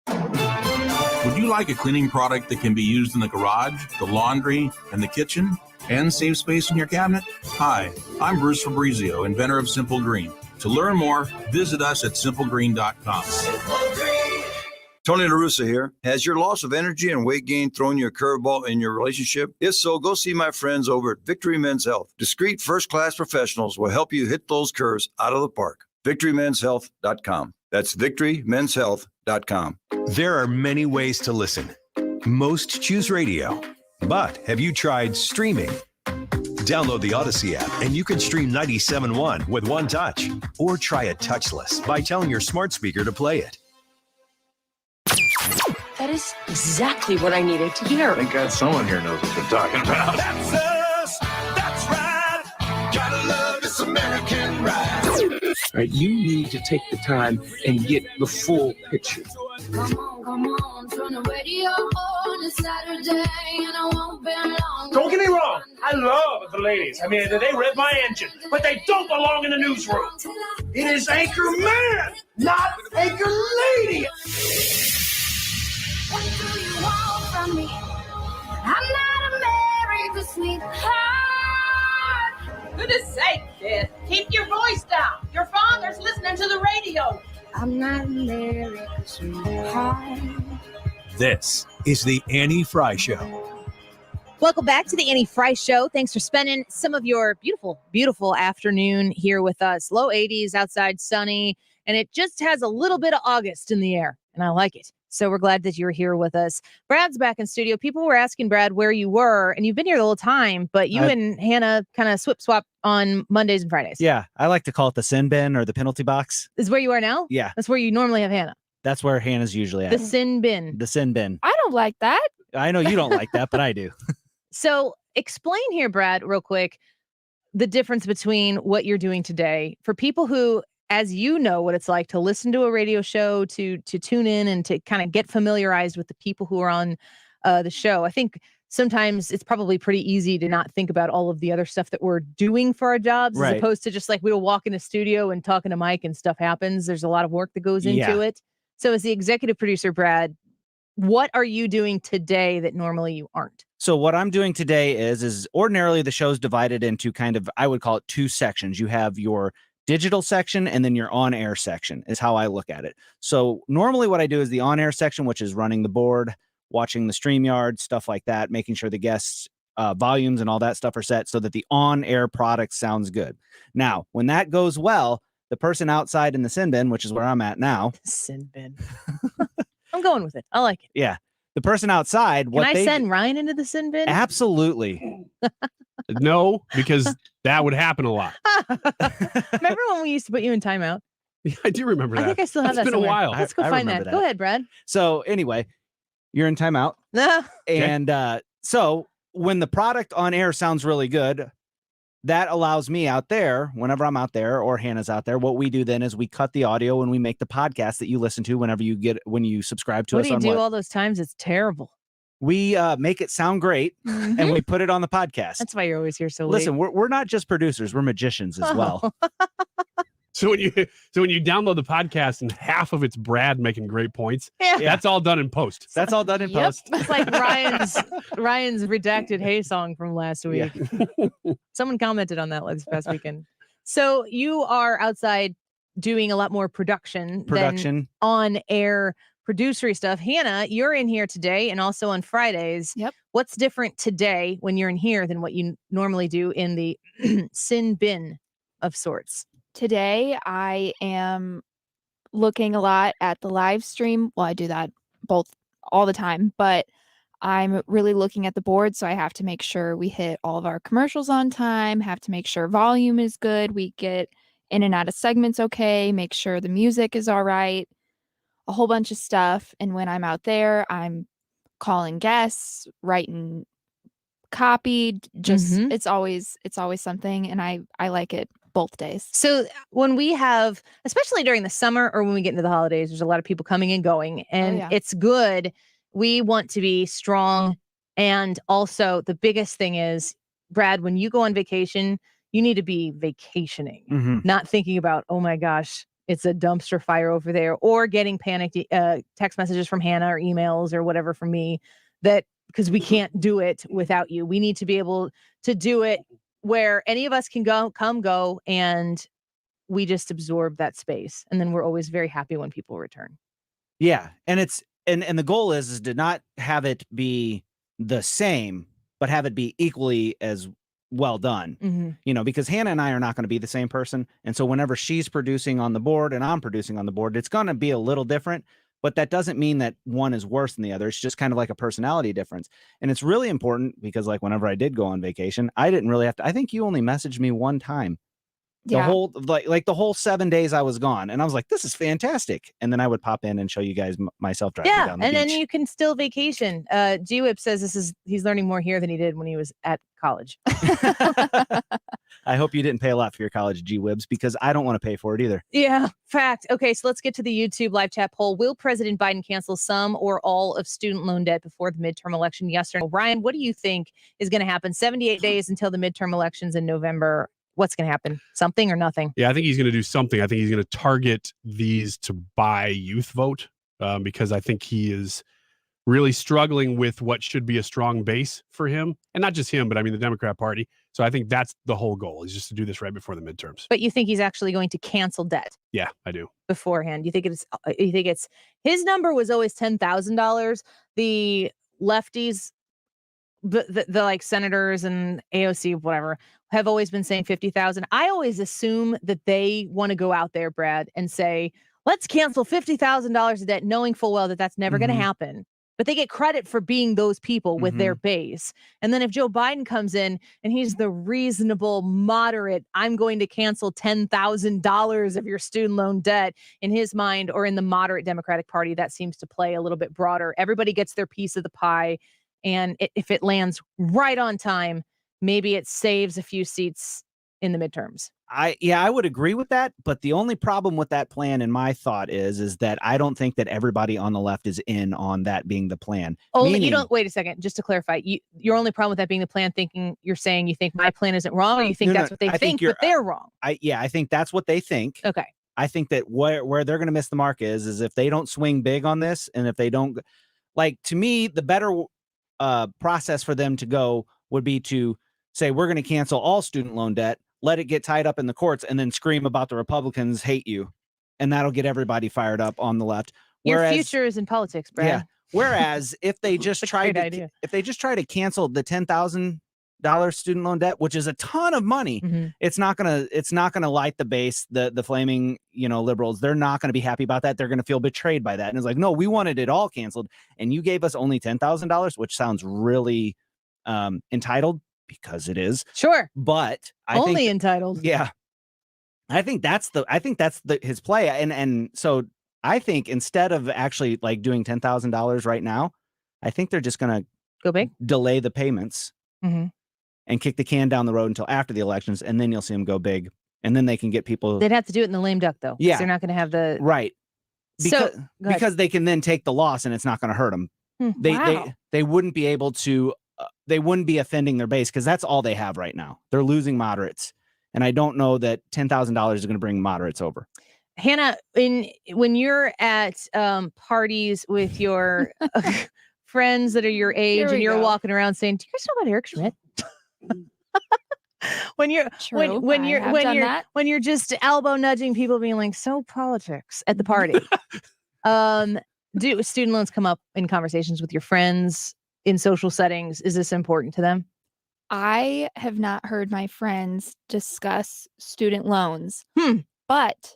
Would you like a cleaning product that can be used in the garage, the laundry, and the kitchen, and save space in your cabinet? Hi, I'm Bruce Fabrizio, inventor of Simple Green. To learn more, visit us at simplegreen.com. Tony La Russa here. Has your loss of energy and weight gain thrown you a curveball in your relationship? If so, go see my friends over at Victory Men's Health. Discreet first-class professionals will help you hit those curves out of the park. VictoryMen'sHealth.com. That's VictoryMen'sHealth.com. There are many ways to listen. Most choose radio. But have you tried streaming? Download the Odyssey app and you can stream 97.1 with one touch. Or try it touchless by telling your smart speaker to play it. That is exactly what I needed to hear. Thank God someone here knows what they're talking about. That's us. That's right. Gotta love this American ride. Right, you need to take the time and get the full picture. Come on, turn the radio on. It's Saturday and I won't be long. Don't get me wrong, I love the ladies. I mean, they rev my engine, but they don't belong in the newsroom. It is Anchor Man, not Anchor Lady. What do you want from me? I'm not a married sweetheart. Goodness sake, kid. Keep your voice down. Your father's listening to the radio. I'm not a married sweetheart. This is the Annie Frey Show. Welcome back to the Annie Frey Show. Thanks for spending some of your beautiful, beautiful afternoon here with us. Low 80s, outside sunny, and it just has a little bit of August in the air, and I like it. So we're glad that you're here with us. Brad's back in studio. People were asking Brad where you were, and you've been here the whole time, but you and Hannah kind of swap on Mondays and Fridays. Yeah, I like to call it the sin bin or the penalty box. Is where you are now? Yeah. That's where you normally have Hannah. That's where Hannah's usually at. The sin bin. The sin bin. I don't like that. I know you don't like that, but I do. So explain here, Brad, real quick, the difference between what you're doing today for people who, as you know what it's like to listen to a radio show, to tune in and to kind of get familiarized with the people who are on the show. I think sometimes it's probably pretty easy to not think about all of the other stuff that we're doing for our jobs, right, as opposed to just like we'll walk in the studio and talking to Mike and stuff happens. There's a lot of work that goes into it. So as the executive producer, Brad, What are you doing today that normally you aren't? So what I'm doing today is ordinarily the show's divided into kind of, I would call it 2 sections. You have your digital section and then your on-air section is how I look at it. So normally what I do is the on-air section, which is running the board, watching the StreamYard, stuff like that, making sure the guests' volumes and all that stuff are set so that the on-air product sounds good. Now, when that goes well, the person outside in the sin bin, which is where I'm at now. Sin bin. I'm going with it. I like it. Yeah. The person outside. Can I send Ryan into the sin bin? Absolutely. No, because that would happen a lot. Remember when we used to put you in timeout? Yeah, I do remember that. I think I still have that. It's been somewhere. a while. Let's go find that. Go ahead, Brad. So anyway, you're in timeout. And so when the product on air sounds really good, that allows me out there, whenever I'm out there or Hannah's out there, what we do then is we cut the audio and we make the podcast that you listen to when you subscribe to us. What do you do all those times? It's terrible. We make it sound great and we put it on the podcast. That's why you're always here so late. Listen, we're not just producers, we're magicians as well. So when you download the podcast and half of it's Brad making great points, that's all done in post. That's all done in post. It's like Ryan's redacted Hey song from last week. Someone commented on that this past weekend. So you are outside doing a lot more production than on air producery stuff. Hannah, you're in here today and also on Fridays. Yep. What's different today when you're in here than what you normally do in the sin bin of sorts? Today, I am looking a lot at the live stream. Well, I do that all the time, but I'm really looking at the board. So I have to make sure we hit all of our commercials on time, have to make sure volume is good. We get in and out of segments okay, make sure the music is all right, a whole bunch of stuff. And when I'm out there, I'm calling guests, writing copy, just it's always something. And I like it both days. So when we have, especially during the summer or when we get into the holidays, there's a lot of people coming and going, and it's good. We want to be strong. And also the biggest thing is, Brad, when you go on vacation, you need to be vacationing, not thinking about, oh my gosh, it's a dumpster fire over there, or getting panicked text messages from Hannah or emails or whatever from me, that because we can't do it without you. We need to be able to do it where any of us can go, and we just absorb that space. And then we're always very happy when people return. Yeah. And and the goal is to not have it be the same, but have it be equally as well done, because Hannah and I are not going to be the same person. And so whenever she's producing on the board and I'm producing on the board, it's going to be a little different, but that doesn't mean that one is worse than the other. It's just kind of like a personality difference. And it's really important because like whenever I did go on vacation, I didn't really have to, I think you only messaged me one time. The whole like the whole 7 days I was gone, and I was like, this is fantastic. And then I would pop in and show you guys myself driving down the beach. Then you can still vacation. G-Whip says he's learning more here than he did when he was at college. I hope you didn't pay a lot for your college, G-Wibs, because I don't want to pay for it either. Yeah, fact. Okay, so let's get to the YouTube live chat poll. Will President Biden cancel some or all of student loan debt before the midterm election? Yes or no? Ryan, what do you think is going to happen? 78 days until the midterm elections in November. What's going to happen? Something or nothing? Yeah, I think he's going to do something. I think he's going to target these to buy youth vote because I think he is really struggling with what should be a strong base for him. And not just him, but I mean the Democrat Party. So I think that's the whole goal, is just to do this right before the midterms. But you think he's actually going to cancel debt? Yeah, I do. Beforehand. You think it's his number was always $10,000. The lefties, the like senators and AOC, whatever, have always been saying 50,000. I always assume that they want to go out there, Brad, and say, let's cancel $50,000 of debt, knowing full well that that's never going to happen. But they get credit for being those people with their base. And then if Joe Biden comes in and he's the reasonable, moderate, I'm going to cancel $10,000 of your student loan debt, in his mind, or in the moderate Democratic Party, that seems to play a little bit broader. Everybody gets their piece of the pie. And if it lands right on time, maybe it saves a few seats in the midterms. I would agree with that. But the only problem with that plan, in my thought, is that I don't think that everybody on the left is in on that being the plan. You don't, wait a second, just to clarify, your only problem with that being the plan, you think my plan isn't wrong, or you think that's what they think, but they're wrong? I think that's what they think. Okay. I think that where they're going to miss the mark is if they don't swing big on this, and if they don't, like to me, the better process for them to go would be to say, we're going to cancel all student loan debt, let it get tied up in the courts, and then scream about the Republicans hate you. And that'll get everybody fired up on the left. Your future is in politics, Brad. Yeah. Whereas if they just try to cancel the $10,000 student loan debt, which is a ton of money, it's not gonna light the base, the flaming, liberals. They're not gonna be happy about that. They're gonna feel betrayed by that. And it's like, no, we wanted it all canceled, and you gave us only $10,000, which sounds really entitled, because it is. Sure. But entitled. Yeah. I think that's his play. And so I think instead of actually like doing $10,000 right now, I think they're just going to go big, delay the payments and kick the can down the road until after the elections. And then you'll see them go big, and then they can get people. They'd have to do it in the lame duck though. Yeah. They're not going to have the. Right. Because they can then take the loss and it's not going to hurt them. They wouldn't be able to, they wouldn't be offending their base, because that's all they have right now. They're losing moderates. And I don't know that $10,000 is going to bring moderates over. Hannah, when you're at parties with your friends that are your age, and you're walking around saying, "Do you guys know about Eric Schmitt?" when you're just elbow nudging people, being like, "So politics" at the party. Do student loans come up in conversations with your friends in social settings? Is this important to them? I have not heard my friends discuss student loans, but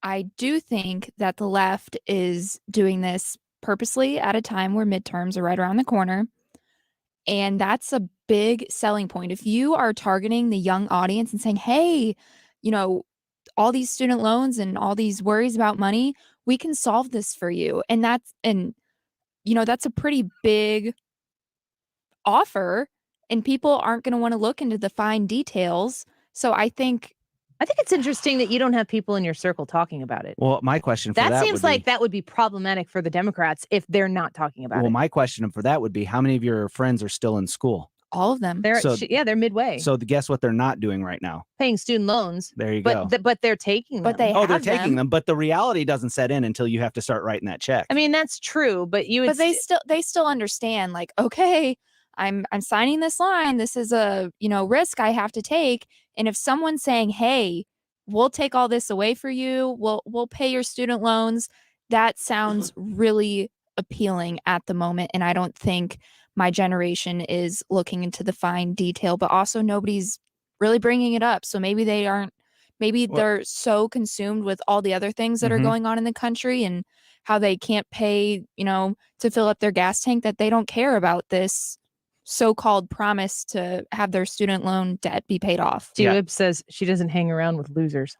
I do think that the left is doing this purposely at a time where midterms are right around the corner. And that's a big selling point. If you are targeting the young audience and saying, hey, all these student loans and all these worries about money, we can solve this for you. And that's a pretty big offer, and people aren't going to want to look into the fine details. So I think it's interesting that you don't have people in your circle talking about it. Well, my question for that seems like that would be problematic for the Democrats if they're not talking about it. Well, my question for that would be, how many of your friends are still in school? All of them. They're midway. So guess what they're not doing right now? Paying student loans. There you go. But they're taking them. They're taking them. But the reality doesn't set in until you have to start writing that check. I mean, that's true. But they still understand, like, okay, I'm signing this line. This is a risk I have to take. And if someone's saying, hey, we'll take all this away for you, we'll pay your student loans, that sounds really appealing at the moment. And I don't think my generation is looking into the fine detail, but also nobody's really bringing it up. So maybe they're so consumed with all the other things that are going on in the country and how they can't pay, to fill up their gas tank, that they don't care about this so-called promise to have their student loan debt be paid off. Dewib says she doesn't hang around with losers.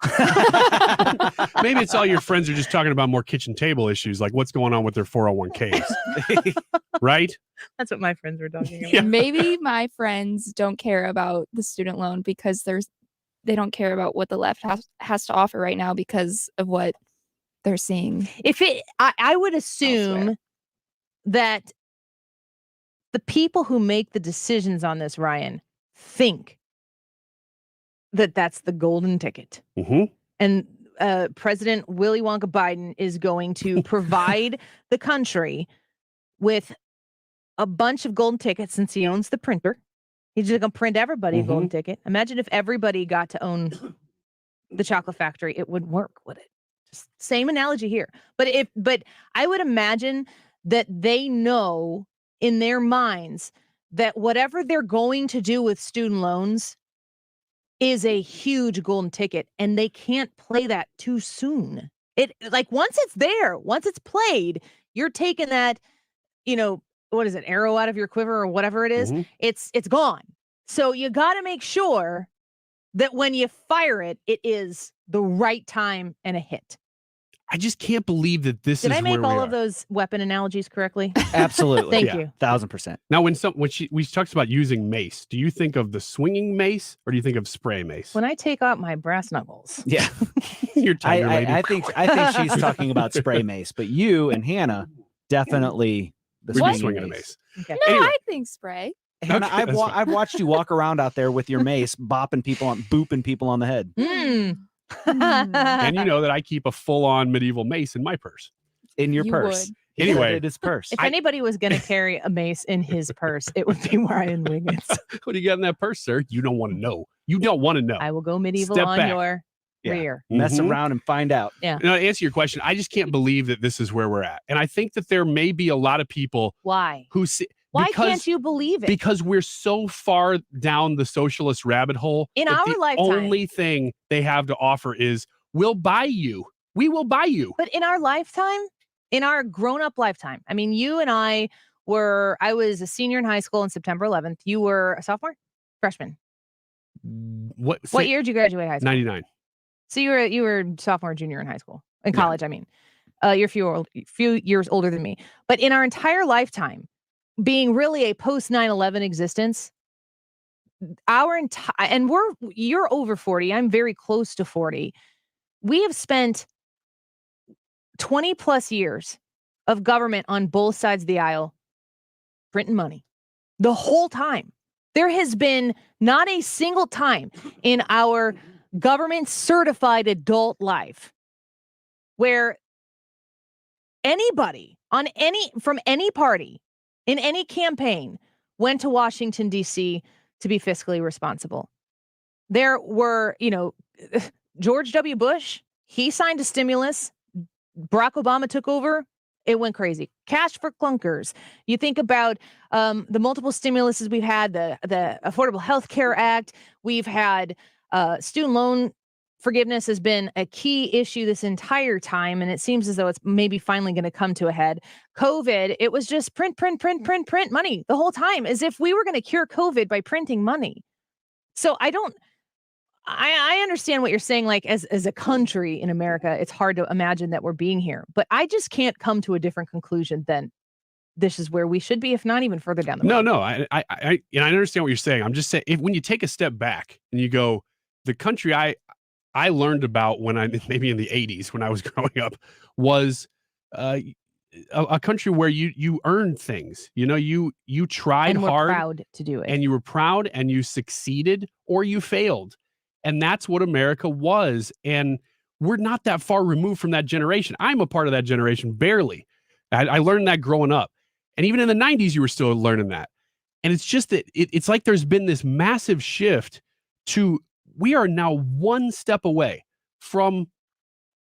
Maybe it's all your friends are just talking about more kitchen table issues, like what's going on with their 401ks. Right? That's what my friends were talking about. Yeah. Maybe my friends don't care about the student loan because they don't care about what the left has to offer right now because of what they're seeing. I would assume that the people who make the decisions on this, Ryan, think that that's the golden ticket. And President Willy Wonka Biden is going to provide the country with a bunch of golden tickets since he owns the printer. He's just going to print everybody a golden ticket. Imagine if everybody got to own the chocolate factory. It would work, would it? Just same analogy here. But I would imagine that they know in their minds that whatever they're going to do with student loans is a huge golden ticket, and they can't play that too soon. Once it's there, once it's played, you're taking that, what is it, arrow out of your quiver or whatever it is. It's gone. So you got to make sure that when you fire it, it is the right time and a hit. I just can't believe that this Did is I make where all we of are. those weapon analogies correctly? Absolutely. Thank you. 1,000%. Now, when we talks about using mace, do you think of the swinging mace or do you think of spray mace? When I take out my brass knuckles. Yeah. You're tiger lady. I think she's talking about spray mace, but you and Hannah definitely the swinging a mace. Okay. No, anyway. I think spray. Hannah, I've watched you walk around out there with your mace, bopping people on the head. And you know that I keep a full-on medieval mace in my purse. In your purse. Anyway, in his purse. If anybody was going to carry a mace in his purse, it would be Ryan Wiggins. What do you got in that purse, sir? You don't want to know. You don't want to know. I will go medieval Step on back. your rear. Mess around and find out. Yeah. Now, to answer your question, I just can't believe that this is where we're at. And I think that there may be a lot of people Why? who see. Why can't you believe it? Because we're so far down the socialist rabbit hole. In that our the lifetime. only thing they have to offer is, we'll buy you. We will buy you. But in our lifetime, in our grown-up lifetime, I mean, you and I was a senior in high school on September 11th. You were a sophomore? Freshman. What year did you graduate high school? 99. So you were sophomore, junior in high school. In college, I mean. You're a few years older than me. But in our entire lifetime, being really a post 9/11 existence, and you're over 40. I'm very close to 40. We have spent 20 plus years of government on both sides of the aisle printing money the whole time. There has been not a single time in our government certified adult life where anybody from any party in any campaign went to Washington, D.C. to be fiscally responsible. There were, George W. Bush, he signed a stimulus. Barack Obama took over. It went crazy. Cash for clunkers. You think about the multiple stimuluses we've had, the Affordable Health Care Act. We've had student loan forgiveness has been a key issue this entire time, and it seems as though it's maybe finally going to come to a head. COVID, it was just print money the whole time, as if we were going to cure COVID by printing money. So I understand what you're saying, like as a country in America, it's hard to imagine that we're being here, but I just can't come to a different conclusion than this is where we should be, if not even further down the road. No, I understand what you're saying. I'm just saying, when you take a step back and you go, the country I learned about maybe in the 80s when I was growing up was a country where you earned things. You tried hard, proud to do it, and you were proud, and you succeeded or you failed. And that's what America was. And we're not that far removed from that generation. I'm a part of that generation, barely. I learned that growing up. And even in the 90s, you were still learning that. And it's just that it's like there's been this massive shift to, we are now one step away from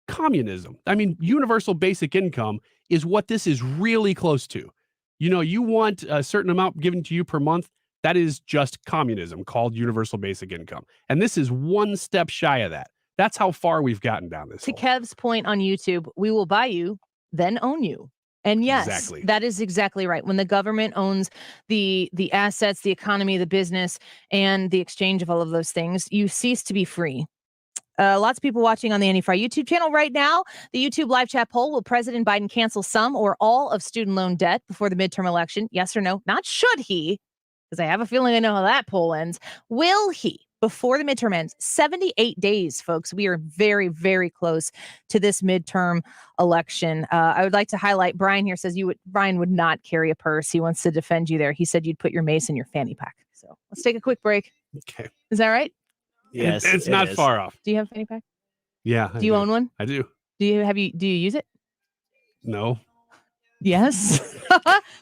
communism. I mean, universal basic income is what this is really close to. You want a certain amount given to you per month. That is just communism called universal basic income. And this is one step shy of that. That's how far we've gotten down this. To Kev's point on YouTube, we will buy you, then own you. And yes, Exactly. That is exactly right. When the government owns the assets, the economy, the business, and the exchange of all of those things, you cease to be free. Lots of people watching on the Annie Frey YouTube channel right now. The YouTube live chat poll: will President Biden cancel some or all of student loan debt before the midterm election? Yes or no? Not should he, because I have a feeling I know how that poll ends. Will he? Before the midterm ends, 78 days, folks. We are very, very close to this midterm election. I would like to highlight, Brian here says Brian would not carry a purse. He wants to defend you there. He said you'd put your mace in your fanny pack. So let's take a quick break. Okay. Is that right? Yes, it's not far off. Do you have a fanny pack? Yeah. Do you own one? I do. Do you use it? No. Yes.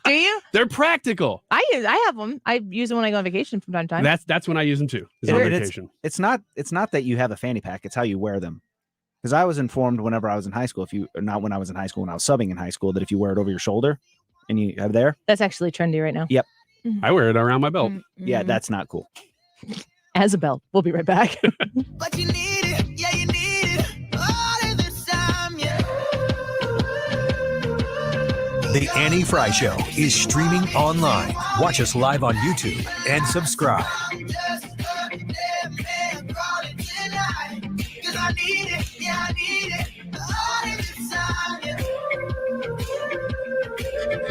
Do you? They're practical. I have them. I use them when I go on vacation from time to time. That's when I use them too. Is on vacation. It's not that you have a fanny pack, it's how you wear them. Because I was informed whenever I was in high school, not when I was in high school, when I was subbing in high school, that if you wear it over your shoulder and you have there. That's actually trendy right now. Yep. I wear it around my belt. Mm-hmm. Yeah, that's not cool. As a belt. We'll be right back. But you need it, yeah, you need it. All of this time, yeah. The Annie Frey Show is streaming online. Watch us live on YouTube and subscribe.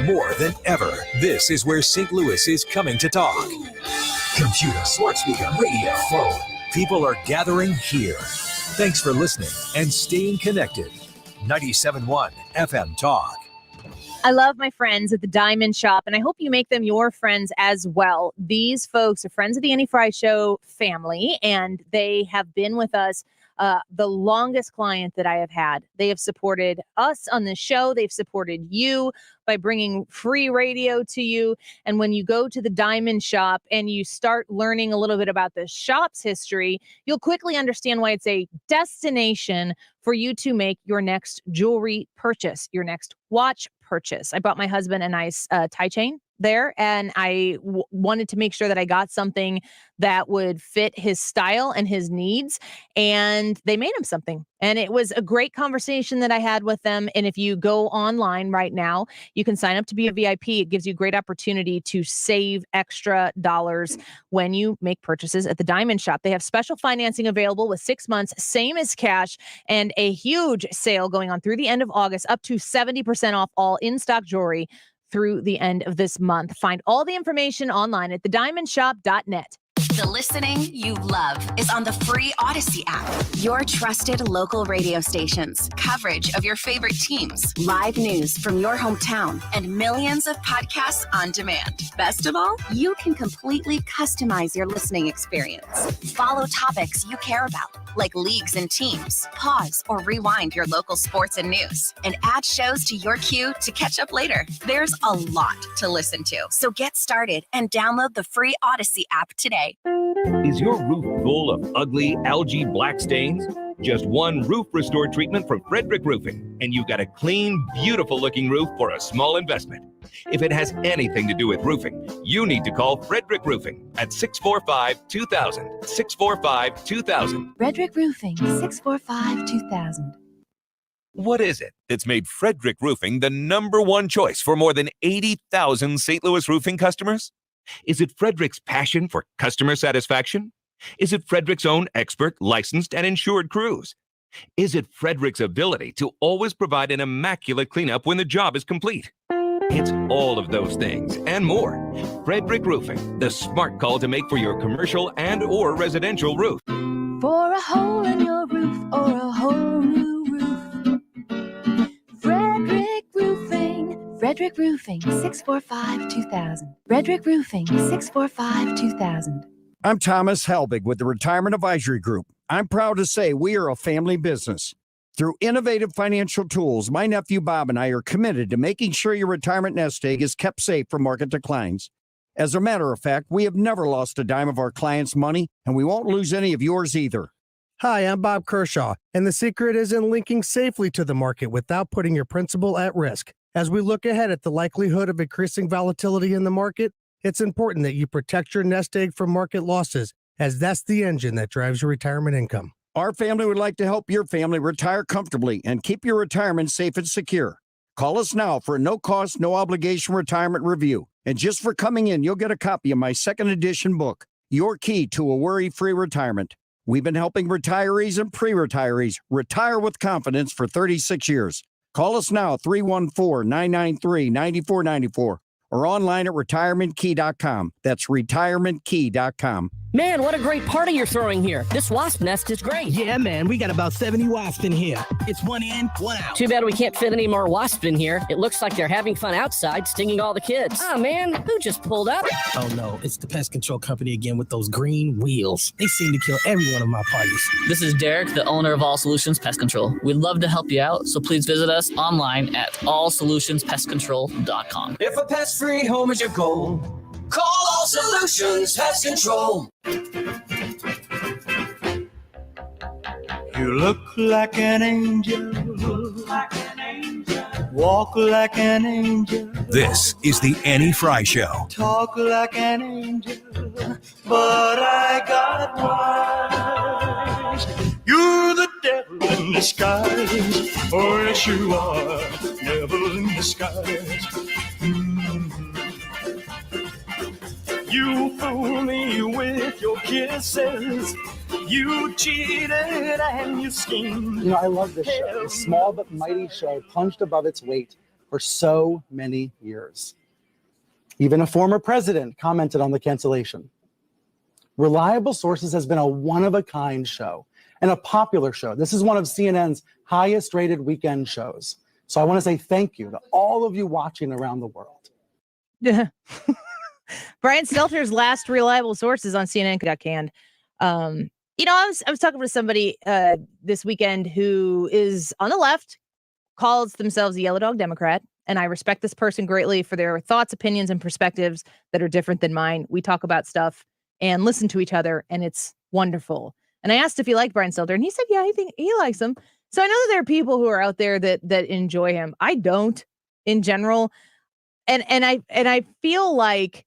More than ever, this is where St. Louis is coming to talk. Computer, smart speaker, radio, phone. People are gathering here. Thanks for listening and staying connected. 97.1 FM Talk. I love my friends at the Diamond Shop, and I hope you make them your friends as well. These folks are friends of the Annie Frey Show family, and they have been with us the longest client that I have had. They have supported us on this show. They've supported you by bringing free radio to you. And when you go to the diamond shop and you start learning a little bit about the shop's history, you'll quickly understand why it's a destination for you to make your next jewelry purchase, your next watch purchase. I bought my husband a nice tie chain there, and I wanted to make sure that I got something that would fit his style and his needs, and they made him something. And it was a great conversation that I had with them. And if you go online right now, you can sign up to be a VIP. It gives you great opportunity to save extra dollars when you make purchases at the Diamond Shop. They have special financing available with 6 months, same as cash, and a huge sale going on through the end of August, up to 70% off all in-stock jewelry through the end of this month. Find all the information online at thediamondshop.net. The listening you love is on the free Odyssey app. Your trusted local radio stations, coverage of your favorite teams, live news from your hometown, and millions of podcasts on demand. Best of all, you can completely customize your listening experience. Follow topics you care about, like leagues and teams. Pause or rewind your local sports and news, and add shows to your queue to catch up later. There's a lot to listen to, so get started and download the free Odyssey app today. Is your roof full of ugly algae black stains? Just one roof restore treatment from Frederick Roofing, and you've got a clean, beautiful-looking roof for a small investment. If it has anything to do with roofing, you need to call Frederick Roofing at 645-2000. 645-2000. Frederick Roofing, 645-2000. What is it that's made Frederick Roofing the #1 choice for more than 80,000 St. Louis roofing customers? Is it Frederick's passion for customer satisfaction? Is it Frederick's own expert, licensed, and insured crews? Is it Frederick's ability to always provide an immaculate cleanup when the job is complete? It's all of those things and more. Frederick Roofing, the smart call to make for your commercial and or residential roof. For a hole in your roof or a whole new roof. Frederick Roofing. Frederick Roofing, 645-2000. Frederick Roofing, 645-2000. I'm Thomas Helbig with the Retirement Advisory Group. I'm proud to say we are a family business. Through innovative financial tools, my nephew Bob and I are committed to making sure your retirement nest egg is kept safe from market declines. As a matter of fact, we have never lost a dime of our clients' money, and we won't lose any of yours either. Hi, I'm Bob Kershaw, and the secret is in linking safely to the market without putting your principal at risk. As we look ahead at the likelihood of increasing volatility in the market, it's important that you protect your nest egg from market losses, as that's the engine that drives your retirement income. Our family would like to help your family retire comfortably and keep your retirement safe and secure. Call us now for a no-cost, no-obligation retirement review. And just for coming in, you'll get a copy of my second edition book, Your Key to a Worry-Free Retirement. We've been helping retirees and pre-retirees retire with confidence for 36 years. Call us now, 314-993-9494, or online at retirementkey.com. That's retirementkey.com. Man, what a great party you're throwing here. This wasp nest is great. Yeah, man, we got about 70 wasps in here. It's one in, one out. Too bad we can't fit any more wasps in here. It looks like they're having fun outside, stinging all the kids. Oh, man, who just pulled up? Oh, no, it's the pest control company again with those green wheels. They seem to kill every one of my parties. This is Derek, the owner of All Solutions Pest Control. We'd love to help you out, so please visit us online at allsolutionspestcontrol.com. If a pest-free home is your goal, call All Solutions Pest Control. You look like an angel. Walk like an angel. This is the Annie Frey Show. Talk like an angel. But I got wise. You're the devil in disguise. Oh, yes, you are. Devil in disguise. You fool me with your kisses. You cheated and you schemed. You know, I love this show. A small but mighty show punched above its weight for so many years. Even a former president commented on the cancellation. Reliable Sources has been a one-of-a-kind show and a popular show. This is one of CNN's highest-rated weekend shows. So I want to say thank you to all of you watching around the world. Yeah. Brian Stelter's last Reliable Sources on CNN got canned. I was talking to somebody this weekend who is on the left, calls themselves a yellow dog Democrat, and I respect this person greatly for their thoughts, opinions, and perspectives that are different than mine. We talk about stuff and listen to each other, and it's wonderful. And I asked if he liked Brian Stelter, and he said, yeah, I think he likes him. So I know that there are people who are out there that enjoy him. I don't, in general, and I feel like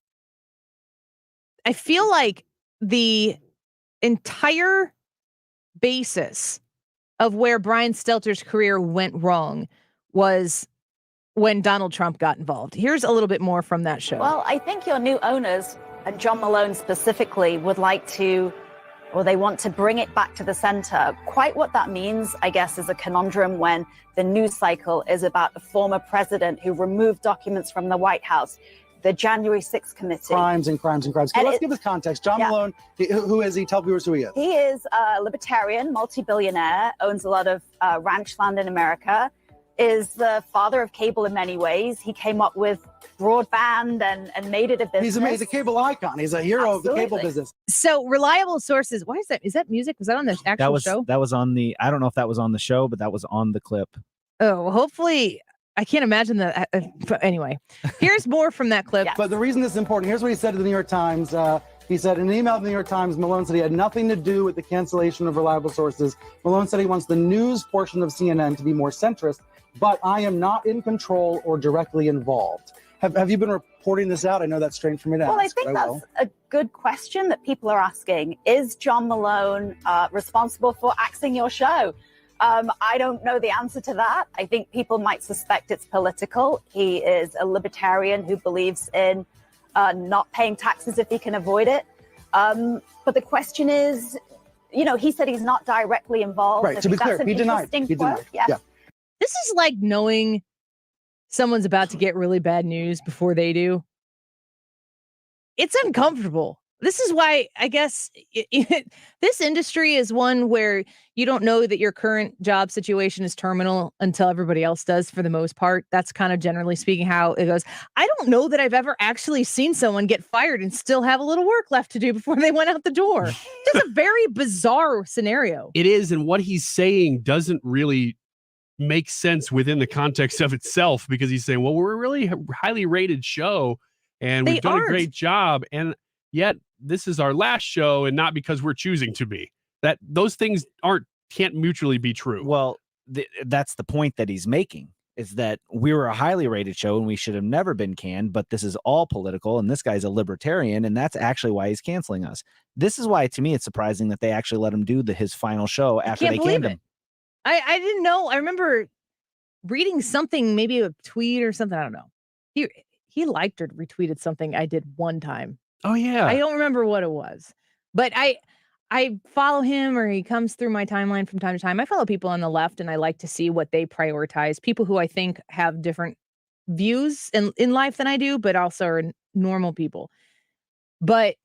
the entire basis of where Brian Stelter's career went wrong was when Donald Trump got involved. Here's a little bit more from that show. Well, I think your new owners, and John Malone specifically, would like to, or they want to bring it back to the center. Quite what that means, I guess, is a conundrum when the news cycle is about a former president who removed documents from the White House, the January 6th committee. Crimes and crimes and crimes. And let's give this context. John Malone, who is he? Tell viewers who he is. He is a libertarian, multi-billionaire, owns a lot of ranch land in America, is the father of cable in many ways. He came up with broadband and made it a business. He's amazing. He's a cable icon. He's a hero of the cable business. So reliable sources. Why is that? Is that music? Was that on the actual show? That was on the, I don't know if that was on the show, but that was on the clip. Oh, well, hopefully. I can't imagine that. But anyway, here's more from that clip. But the reason this is important, here's what he said to the New York Times. He said in an email to the New York Times, Malone said he had nothing to do with the cancellation of reliable sources. Malone said he wants the news portion of CNN to be more centrist, but I am not in control or directly involved. Have you been reporting this out? I know that's strange for me to ask. Well, I think that's a good question that people are asking. Is John Malone responsible for axing your show? I don't know the answer to that. I think people might suspect it's political. He is a libertarian who believes in not paying taxes if he can avoid it. But the question is, he said he's not directly involved. Right, to be clear, he denied. Yeah. This is like knowing someone's about to get really bad news before they do. It's uncomfortable. This is why I guess this industry is one where you don't know that your current job situation is terminal until everybody else does, for the most part. That's kind of generally speaking how it goes. I don't know that I've ever actually seen someone get fired and still have a little work left to do before they went out the door. It's a very bizarre scenario. It is, and what he's saying doesn't really make sense within the context of itself, because he's saying, well, we're a really highly rated show and we've done a great job, and yet this is our last show, and not because we're choosing to be. That those things can't mutually be true. Well, that's the point that he's making, is that we were a highly rated show and we should have never been canned, but this is all political and this guy's a libertarian, and that's actually why he's canceling us. This is why, to me, it's surprising that they actually let him do his final show after they canned him. I didn't know. I remember reading something, maybe a tweet or something. I don't know. He liked or retweeted something I did one time. Oh, yeah. I don't remember what it was, but I follow him, or he comes through my timeline from time to time. I follow people on the left, and I like to see what they prioritize. People who I think have different views in life than I do, but also are normal people. But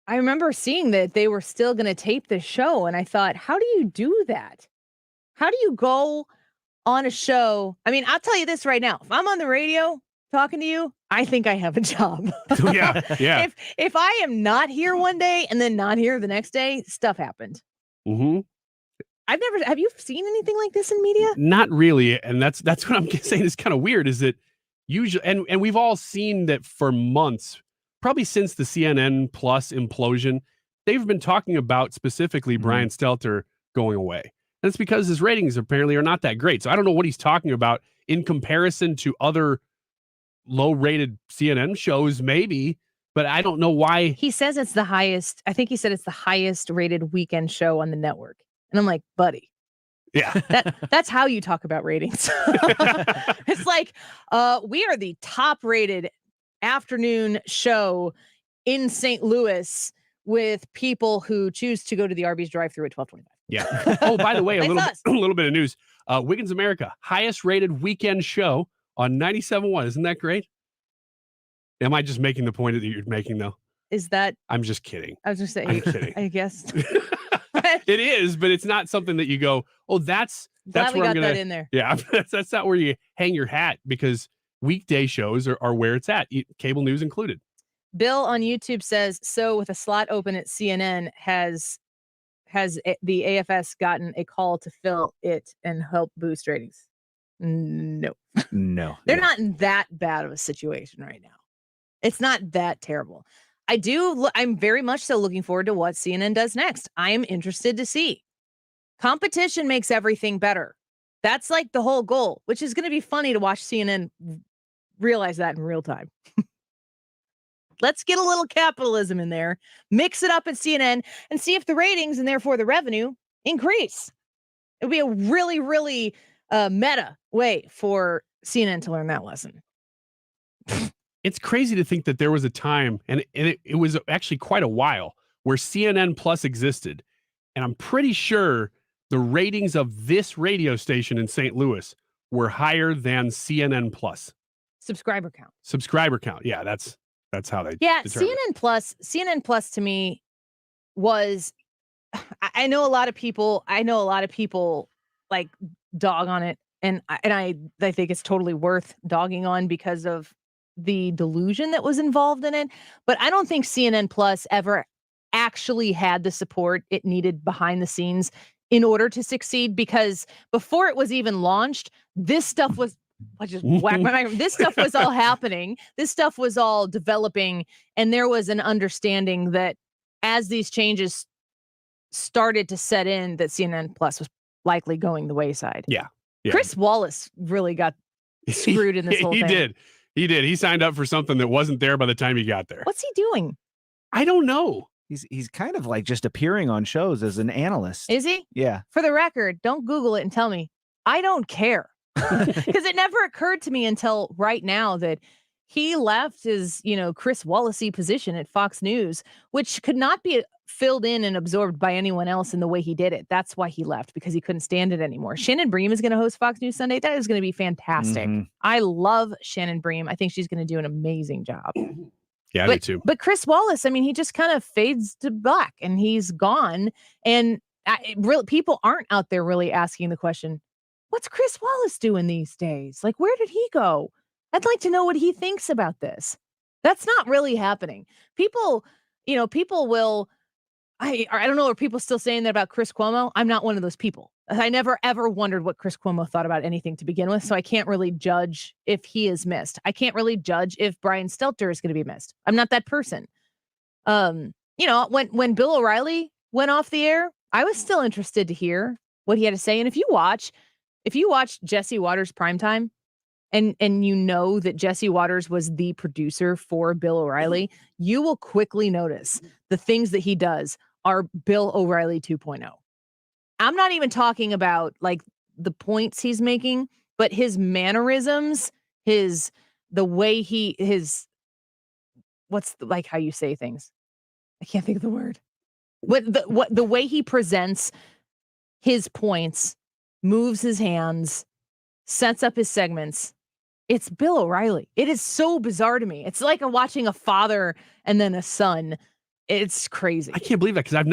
I remember seeing that they were still going to tape the show, and I thought, how do you do that? How do you go on a show? I mean, I'll tell you this right now. If I'm on the radio talking to you, I think I have a job. Yeah. If I am not here one day and then not here the next day, stuff happened. Mm-hmm. Have you seen anything like this in media? Not really. And that's what I'm saying is kind of weird, is that usually, and we've all seen that for months, probably since the CNN Plus implosion, they've been talking about specifically Brian Stelter going away. And it's because his ratings apparently are not that great. So I don't know what he's talking about in comparison to other low-rated CNN shows, maybe, but I don't know why. He says it's the highest. I think he said it's the highest rated weekend show on the network. And I'm like, buddy. Yeah. That's how you talk about ratings. It's like, we are the top rated afternoon show in St. Louis with people who choose to go to the Arby's drive-thru at 12:25. Yeah. Oh, by the way, a little bit of news. Wiggins America, highest rated weekend show on 97.1. Isn't that great? Am I just making the point that you're making, though? Is that? I'm just kidding. I was just saying. I'm kidding. I guess. It is, but it's not something that you go, oh, that's Glad we where got I'm gonna. that in there. Yeah, that's not where you hang your hat, because weekday shows are where it's at, cable news included. Bill on YouTube says, so with a slot open at CNN, has has the AFS gotten a call to fill it and help boost ratings? No. No. They're not in that bad of a situation right now. It's not that terrible. I'm very much so looking forward to what CNN does next. I am interested to see. Competition makes everything better. That's like the whole goal, which is going to be funny to watch CNN realize that in real time. Let's get a little capitalism in there, mix it up at CNN, and see if the ratings and therefore the revenue increase. It would be a really, really meta way for CNN to learn that lesson. It's crazy to think that there was a time, and it was actually quite a while, where CNN Plus existed. And I'm pretty sure the ratings of this radio station in St. Louis were higher than CNN Plus. Subscriber count. Yeah, that's how they determine it. CNN Plus to me was, I know a lot of people like dog on it, and I think it's totally worth dogging on because of the delusion that was involved in it. But I don't think CNN Plus ever actually had the support it needed behind the scenes in order to succeed, because before it was even launched, this stuff was, I just whacked my microphone. This stuff was all happening. This stuff was all developing. And there was an understanding that as these changes started to set in, that CNN Plus was likely going the wayside. Yeah. Chris Wallace really got screwed in this whole thing. He did. He signed up for something that wasn't there by the time he got there. What's he doing? I don't know. He's kind of like just appearing on shows as an analyst. Is he? Yeah. For the record, don't Google it and tell me. I don't care. Because it never occurred to me until right now that he left his, Chris Wallace-y position at Fox News, which could not be filled in and absorbed by anyone else in the way he did it. That's why he left, because he couldn't stand it anymore. Shannon Bream is going to host Fox News Sunday. That is going to be fantastic. Mhm. I love Shannon Bream. I think she's going to do an amazing job. Yeah, I do too. But Chris Wallace, I mean, he just kind of fades to black and he's gone. And people aren't out there really asking the question, what's Chris Wallace doing these days? Like, where did he go? I'd like to know what he thinks about this. That's not really happening. People will, I don't know, are people still saying that about Chris Cuomo? I'm not one of those people. I never, ever wondered what Chris Cuomo thought about anything to begin with, so I can't really judge if he is missed. I can't really judge if Brian Stelter is going to be missed. I'm not that person. When Bill O'Reilly went off the air, I was still interested to hear what he had to say. And if you watch Jesse Waters Primetime, and you know that Jesse Waters was the producer for Bill O'Reilly, you will quickly notice the things that he does are Bill O'Reilly 2.0. I'm not even talking about like the points he's making, but his mannerisms, the way like how you say things. I can't think of the word. The way he presents his points, moves his hands, sets up his segments. It's Bill O'Reilly. It is so bizarre to me. It's like watching a father and then a son. It's crazy. I can't believe that because I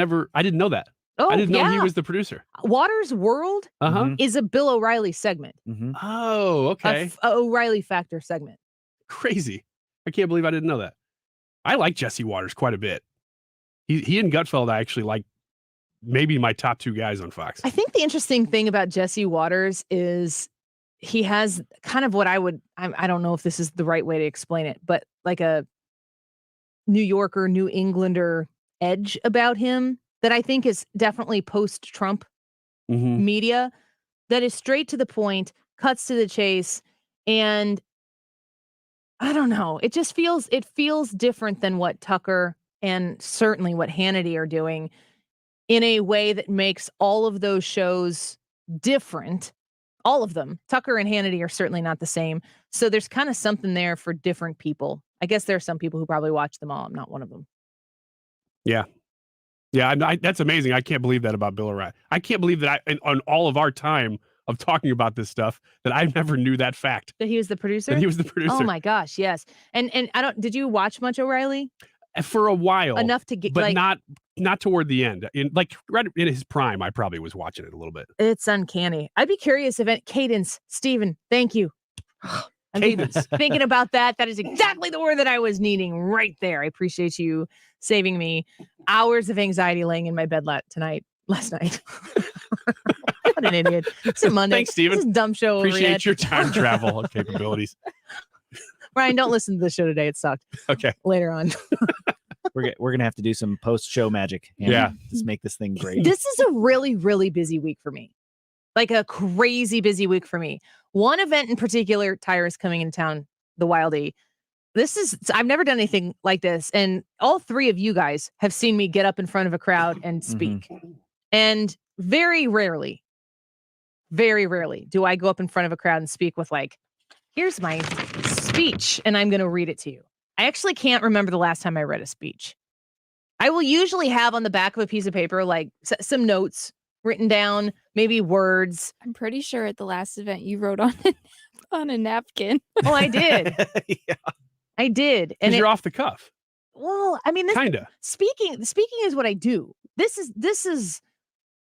didn't know that. Oh, I didn't know he yeah. was the producer. Waters World is a Bill O'Reilly segment. Mm-hmm. Oh, okay. A O'Reilly Factor segment. Crazy. I can't believe I didn't know that. I like Jesse Waters quite a bit. He and Gutfeld, I actually like maybe my top two guys on Fox. I think the interesting thing about Jesse Waters is he has kind of what I don't know if this is the right way to explain it, but like a New Yorker, New Englander edge about him that I think is definitely post-Trump media that is straight to the point, cuts to the chase, and I don't know. It feels different than what Tucker and certainly what Hannity are doing in a way that makes all of those shows different. All of them. Tucker and Hannity are certainly not the same. So there's kind of something there for different people. I guess there are some people who probably watch them all. I'm not one of them. Yeah. Yeah, that's amazing. I can't believe that about Bill O'Reilly. I can't believe that on all of our time of talking about this stuff, that I never knew that fact. That he was the producer? That he was the producer. Oh my gosh, yes. And did you watch much O'Reilly? For a while. Enough to get, but not toward the end. Right in his prime, I probably was watching it a little bit. It's uncanny. I'd be curious if Cadence, Stephen, thank you. Cadence. Thinking about that. That is exactly the word that I was needing right there. I appreciate you saving me hours of anxiety laying in my bed tonight, last night. What an idiot. It's a Monday. Thanks, Steven. This is a dumb show. Appreciate your time travel capabilities. Ryan, don't listen to the show today. It sucked. Okay. Later on. We're gonna have to do some post-show magic. Yeah. Just make this thing great. This is a really, really busy week for me. Like a crazy busy week for me. One event in particular, Tyra's coming into town, the Wildie. I've never done anything like this. And all three of you guys have seen me get up in front of a crowd and speak. And very rarely do I go up in front of a crowd and speak with like, here's my speech and I'm going to read it to you. I actually can't remember the last time I read a speech. I will usually have on the back of a piece of paper, like some notes written down, maybe words. I'm pretty sure at the last event you wrote on a napkin. Oh, I did. Yeah. I did. And you're off the cuff. Well, I mean, this Kinda. Speaking is what I do. This is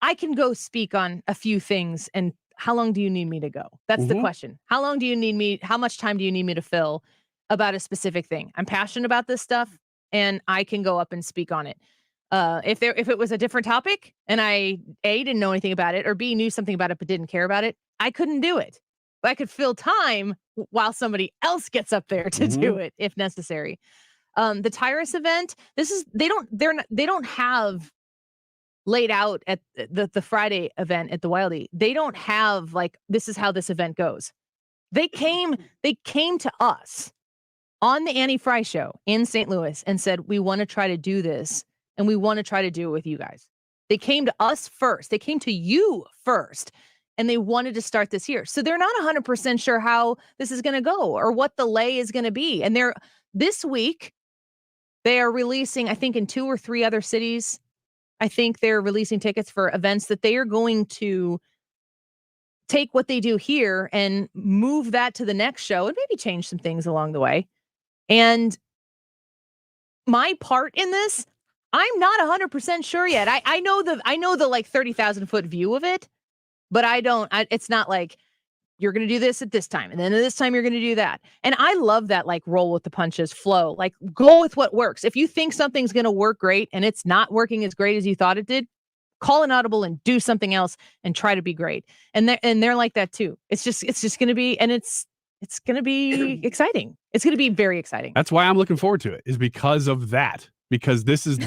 I can go speak on a few things. And how long do you need me to go? That's the question. How long do you need me? How much time do you need me to fill about a specific thing? I'm passionate about this stuff and I can go up and speak on it. If it was a different topic and I A, didn't know anything about it, or B, knew something about it but didn't care about it, I couldn't do it. But I could fill time while somebody else gets up there to do it if necessary. The Tyrus event, they don't have laid out at the Friday event at the Wildie. They don't have like, this is how this event goes. They came to us on the Annie Frey show in St. Louis and said, we want to try to do this and we want to try to do it with you guys. They came to us first. They came to you first. And they wanted to start this year. So they're not 100% sure how this is going to go or what the lay is going to be. And this week, they are releasing, I think in 2 or 3 other cities, I think they're releasing tickets for events that they are going to take what they do here and move that to the next show and maybe change some things along the way. And my part in this, I'm not 100% sure yet. I know the like 30,000 foot view of it. But it's not like you're going to do this at this time. And then at this time, you're going to do that. And I love that, like, roll with the punches flow, like go with what works. If you think something's going to work great and it's not working as great as you thought it did, call an audible and do something else and try to be great. And they're like that too. It's just going to be, and it's going to be exciting. It's going to be very exciting. That's why I'm looking forward to it, is because of that, because this is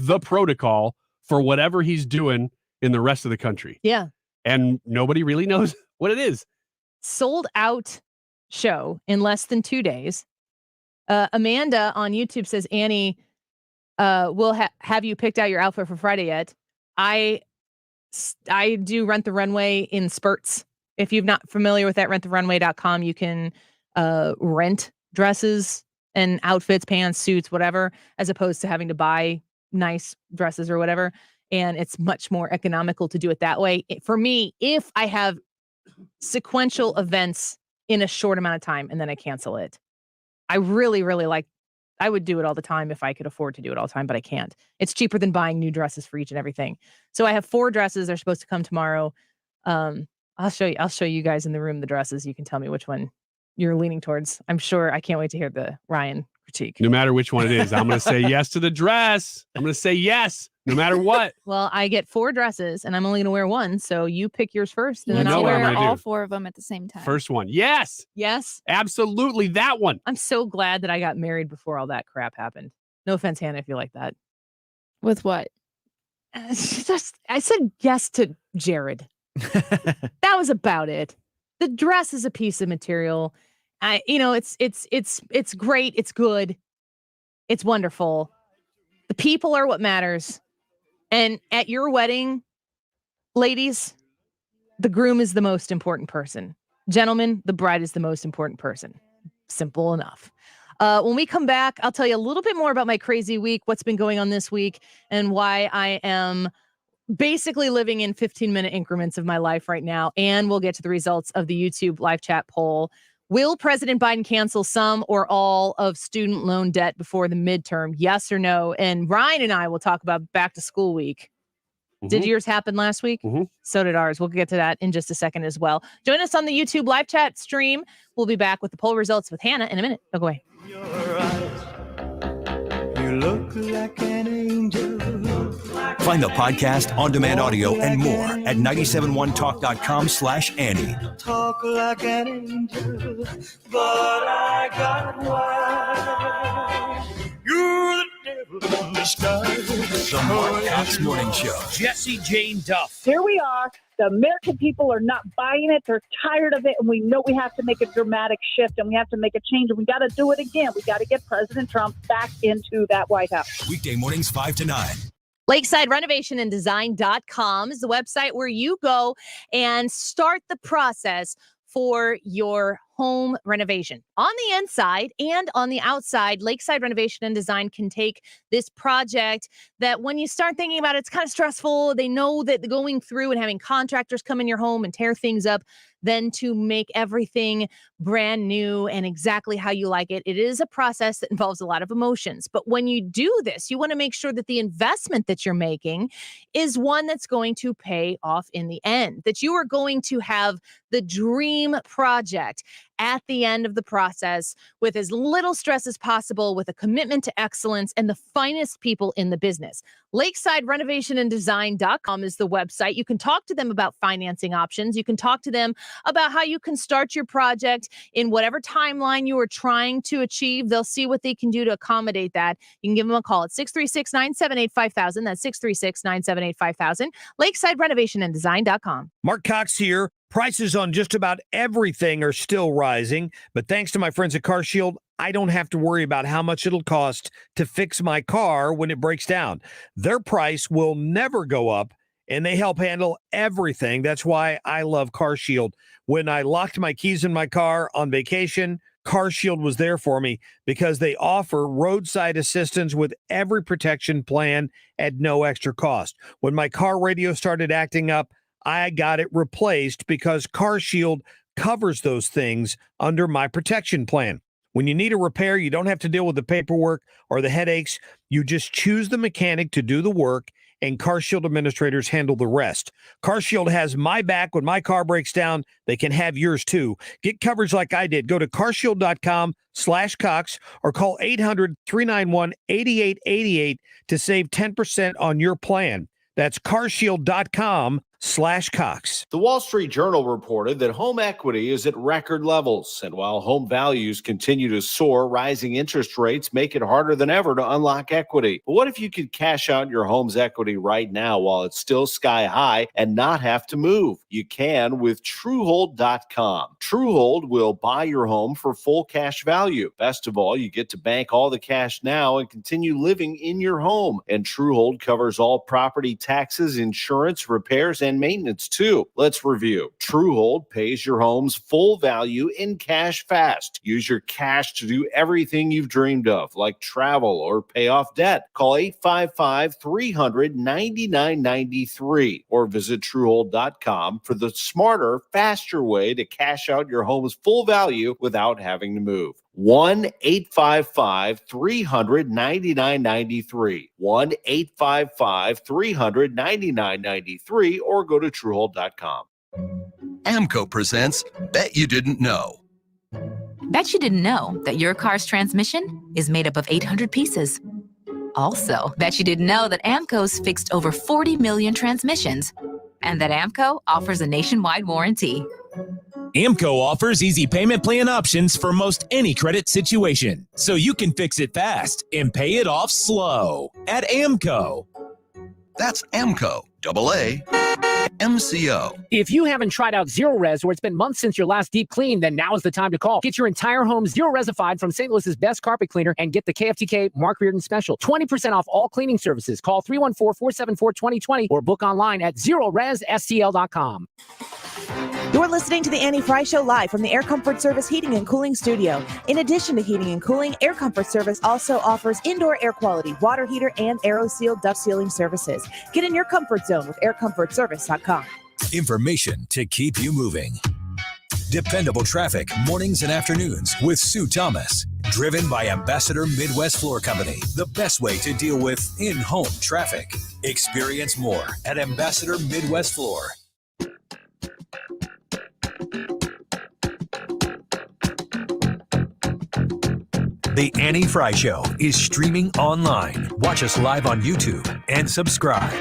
the protocol for whatever he's doing in the rest of the country. Yeah. And nobody really knows what it is. Sold out show in less than 2 days. Amanda on YouTube says, Annie, will have you picked out your outfit for Friday yet? I do Rent the Runway in spurts. If you're not familiar with that, renttherunway.com, you can rent dresses and outfits, pants, suits, whatever, as opposed to having to buy nice dresses or whatever. And it's much more economical to do it that way. For me, if I have sequential events in a short amount of time and then I cancel it, I really, really I would do it all the time if I could afford to do it all the time, but I can't. It's cheaper than buying new dresses for each and everything. So I have 4 dresses. They're supposed to come tomorrow. I'll show you guys in the room the dresses. You can tell me which one you're leaning towards. I'm sure. I can't wait to hear the Ryan critique. No matter which one it is, I'm going to say yes to the dress. I'm going to say yes, no matter what. Well, I get 4 dresses and I'm only going to wear one. So you pick yours first. And You then know I'll wear wear all 4 of them at the same time. First one. Yes. Yes. Absolutely. That one. I'm so glad that I got married before all that crap happened. No offense, Hannah, if you like that. With what? I said yes to Jared. That was about it. The dress is a piece of material. It's great. It's good. It's wonderful. The people are what matters. And at your wedding, ladies, the groom is the most important person. Gentlemen, the bride is the most important person. Simple enough. When we come back, I'll tell you a little bit more about my crazy week, what's been going on this week, and why I am basically living in 15-minute increments of my life right now. And we'll get to the results of the YouTube live chat poll. Will President Biden cancel some or all of student loan debt before the midterm? Yes or no? And Ryan and I will talk about back to school week. Did yours happen last week? So did ours. We'll get to that in just a second as well. Join us on the YouTube live chat stream. We'll be back with the poll results with Hannah in a minute. Don't go away. You look like an angel. Find the podcast, on-demand audio, and more at 971talk.com/Annie. Talk like an angel, but I got wise. You're the devil in disguise. The Mark Cox Morning Show. Jesse Jane Duff. Here we are. The American people are not buying it. They're tired of it. And we know we have to make a dramatic shift and we have to make a change. And we got to do it again. We got to get President Trump back into that White House. Weekday mornings 5 to 9. Lakeside Renovation and Design.com is the website where you go and start the process for your home renovation. On the inside and on the outside, Lakeside Renovation and Design can take this project that when you start thinking about it, it's kind of stressful. They know that going through and having contractors come in your home and tear things up, then to make everything brand new and exactly how you like it. It is a process that involves a lot of emotions. But when you do this, you want to make sure that the investment that you're making is one that's going to pay off in the end, that you are going to have the dream project at the end of the process with as little stress as possible, with a commitment to excellence and the finest people in the business. Lakeside Renovation and Design.com is the website. You can talk to them about financing options. You can talk to them about how you can start your project in whatever timeline you are trying to achieve. They'll see what they can do to accommodate that. You can give them a call at 636-978-5000. That's 636-978-5000. Lakeside Renovation and Design.com. Mark Cox here. Prices on just about everything are still rising, but thanks to my friends at CarShield, I don't have to worry about how much it'll cost to fix my car when it breaks down. Their price will never go up, and they help handle everything. That's why I love CarShield. When I locked my keys in my car on vacation, CarShield was there for me because they offer roadside assistance with every protection plan at no extra cost. When my car radio started acting up, I got it replaced because CarShield covers those things under my protection plan. When you need a repair, you don't have to deal with the paperwork or the headaches. You just choose the mechanic to do the work, and CarShield administrators handle the rest. CarShield has my back when my car breaks down. They can have yours too. Get coverage like I did. Go to carshield.com/Cox or call 800-391-8888 to save 10% on your plan. That's carshield.com/Cox. The Wall Street Journal reported that home equity is at record levels. And while home values continue to soar, rising interest rates make it harder than ever to unlock equity. But what if you could cash out your home's equity right now while it's still sky high and not have to move? You can with Truehold.com. Truehold will buy your home for full cash value. Best of all, you get to bank all the cash now and continue living in your home. And Truehold covers all property taxes, insurance, repairs, and maintenance too. Let's review. Truehold pays your home's full value in cash fast. Use your cash to do everything you've dreamed of, like travel or pay off debt. Call 855-300-9993 or visit Truehold.com for the smarter, faster way to cash out your home's full value without having to move. 1-855-300-9993. 1-855-300-9993 or go to Truehold.com. AMCO presents Bet You Didn't Know. Bet you didn't know that your car's transmission is made up of 800 pieces. Also, bet you didn't know that AMCO's fixed over 40 million transmissions and that AMCO offers a nationwide warranty. AMCO offers easy payment plan options for most any credit situation, so you can fix it fast and pay it off slow at AMCO. That's AMCO, AA-MCO. If you haven't tried out Zero Res or it's been months since your last deep clean, then now is the time to call. Get your entire home Zero Resified from St. Louis's best carpet cleaner and get the KFTK Mark Reardon special. 20% off all cleaning services. Call 314-474-2020 or book online at ZeroResSTL.com. You're listening to the Annie Frey Show live from the Air Comfort Service Heating and Cooling Studio. In addition to heating and cooling, Air Comfort Service also offers indoor air quality, water heater, and AeroSeal duct sealing services. Get in your comfort zone with aircomfortservice.com. Information to keep you moving. Dependable traffic, mornings and afternoons with Sue Thomas. Driven by Ambassador Midwest Floor Company, the best way to deal with in-home traffic. Experience more at Ambassador Midwest Floor. The Annie Frey Show is streaming online. Watch us live on YouTube and subscribe.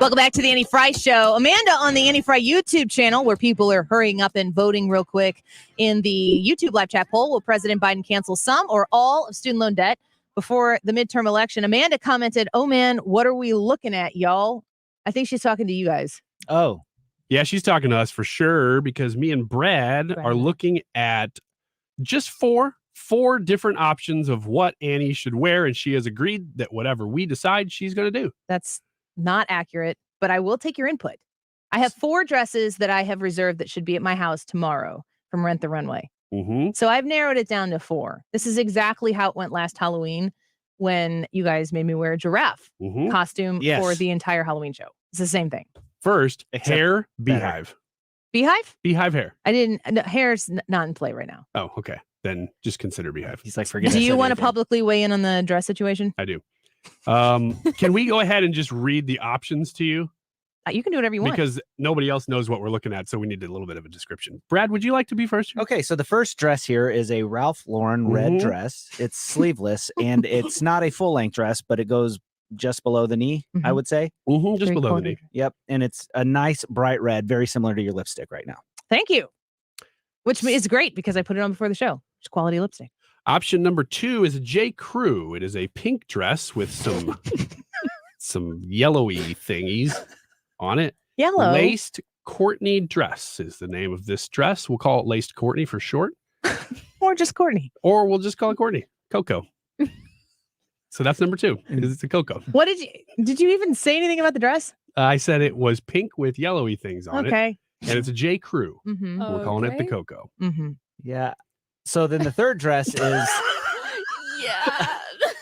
Welcome back to the Annie Frey Show. Amanda on the Annie Frey YouTube channel, where people are hurrying up and voting real quick in the YouTube live chat poll. Will President Biden cancel some or all of student loan debt before the midterm election? Amanda commented, "Oh man, what are we looking at, y'all?" I think she's talking to you guys. Oh, yeah, she's talking to us for sure, because me and Brad are looking at just four different options of what Annie should wear, and she has agreed that whatever we decide, she's going to do. That's not accurate, but I will take your input. I have 4 dresses that I have reserved that should be at my house tomorrow from Rent the Runway. Mm-hmm. So I've narrowed it down to 4. This is exactly how it went last Halloween when you guys made me wear a giraffe costume for the entire Halloween show. It's the same thing. First, hair, beehive. Beehive? Beehive hair. I didn't. No, hair's not in play right now. Oh, okay. Then just consider beehive. He's like, forget. Do you want to publicly weigh in on the dress situation? I do. Can we go ahead and just read the options to you? You can do whatever you want. Because nobody else knows what we're looking at, so we need a little bit of a description. Brad, would you like to be first? Okay, so the first dress here is a Ralph Lauren red dress. It's sleeveless, and it's not a full-length dress, but it goes just below the knee, I would say. Just below the knee. Yep, and it's a nice bright red, very similar to your lipstick right now. Thank you. Which is great because I put it on before the show. It's quality lipstick. Option number 2 is a J. Crew. It is a pink dress with some yellowy thingies on it. Yellow. Laced Courtney dress is the name of this dress. We'll call it Laced Courtney for short. Or just Courtney. Or we'll just call it Courtney. Coco. So that's number 2. It's a Coco. What did you even say anything about the dress? I said it was pink with yellowy things on it. Okay. And it's a J. Crew. Mm-hmm. We're calling it the Coco. Mm-hmm. Yeah. So then the third dress is.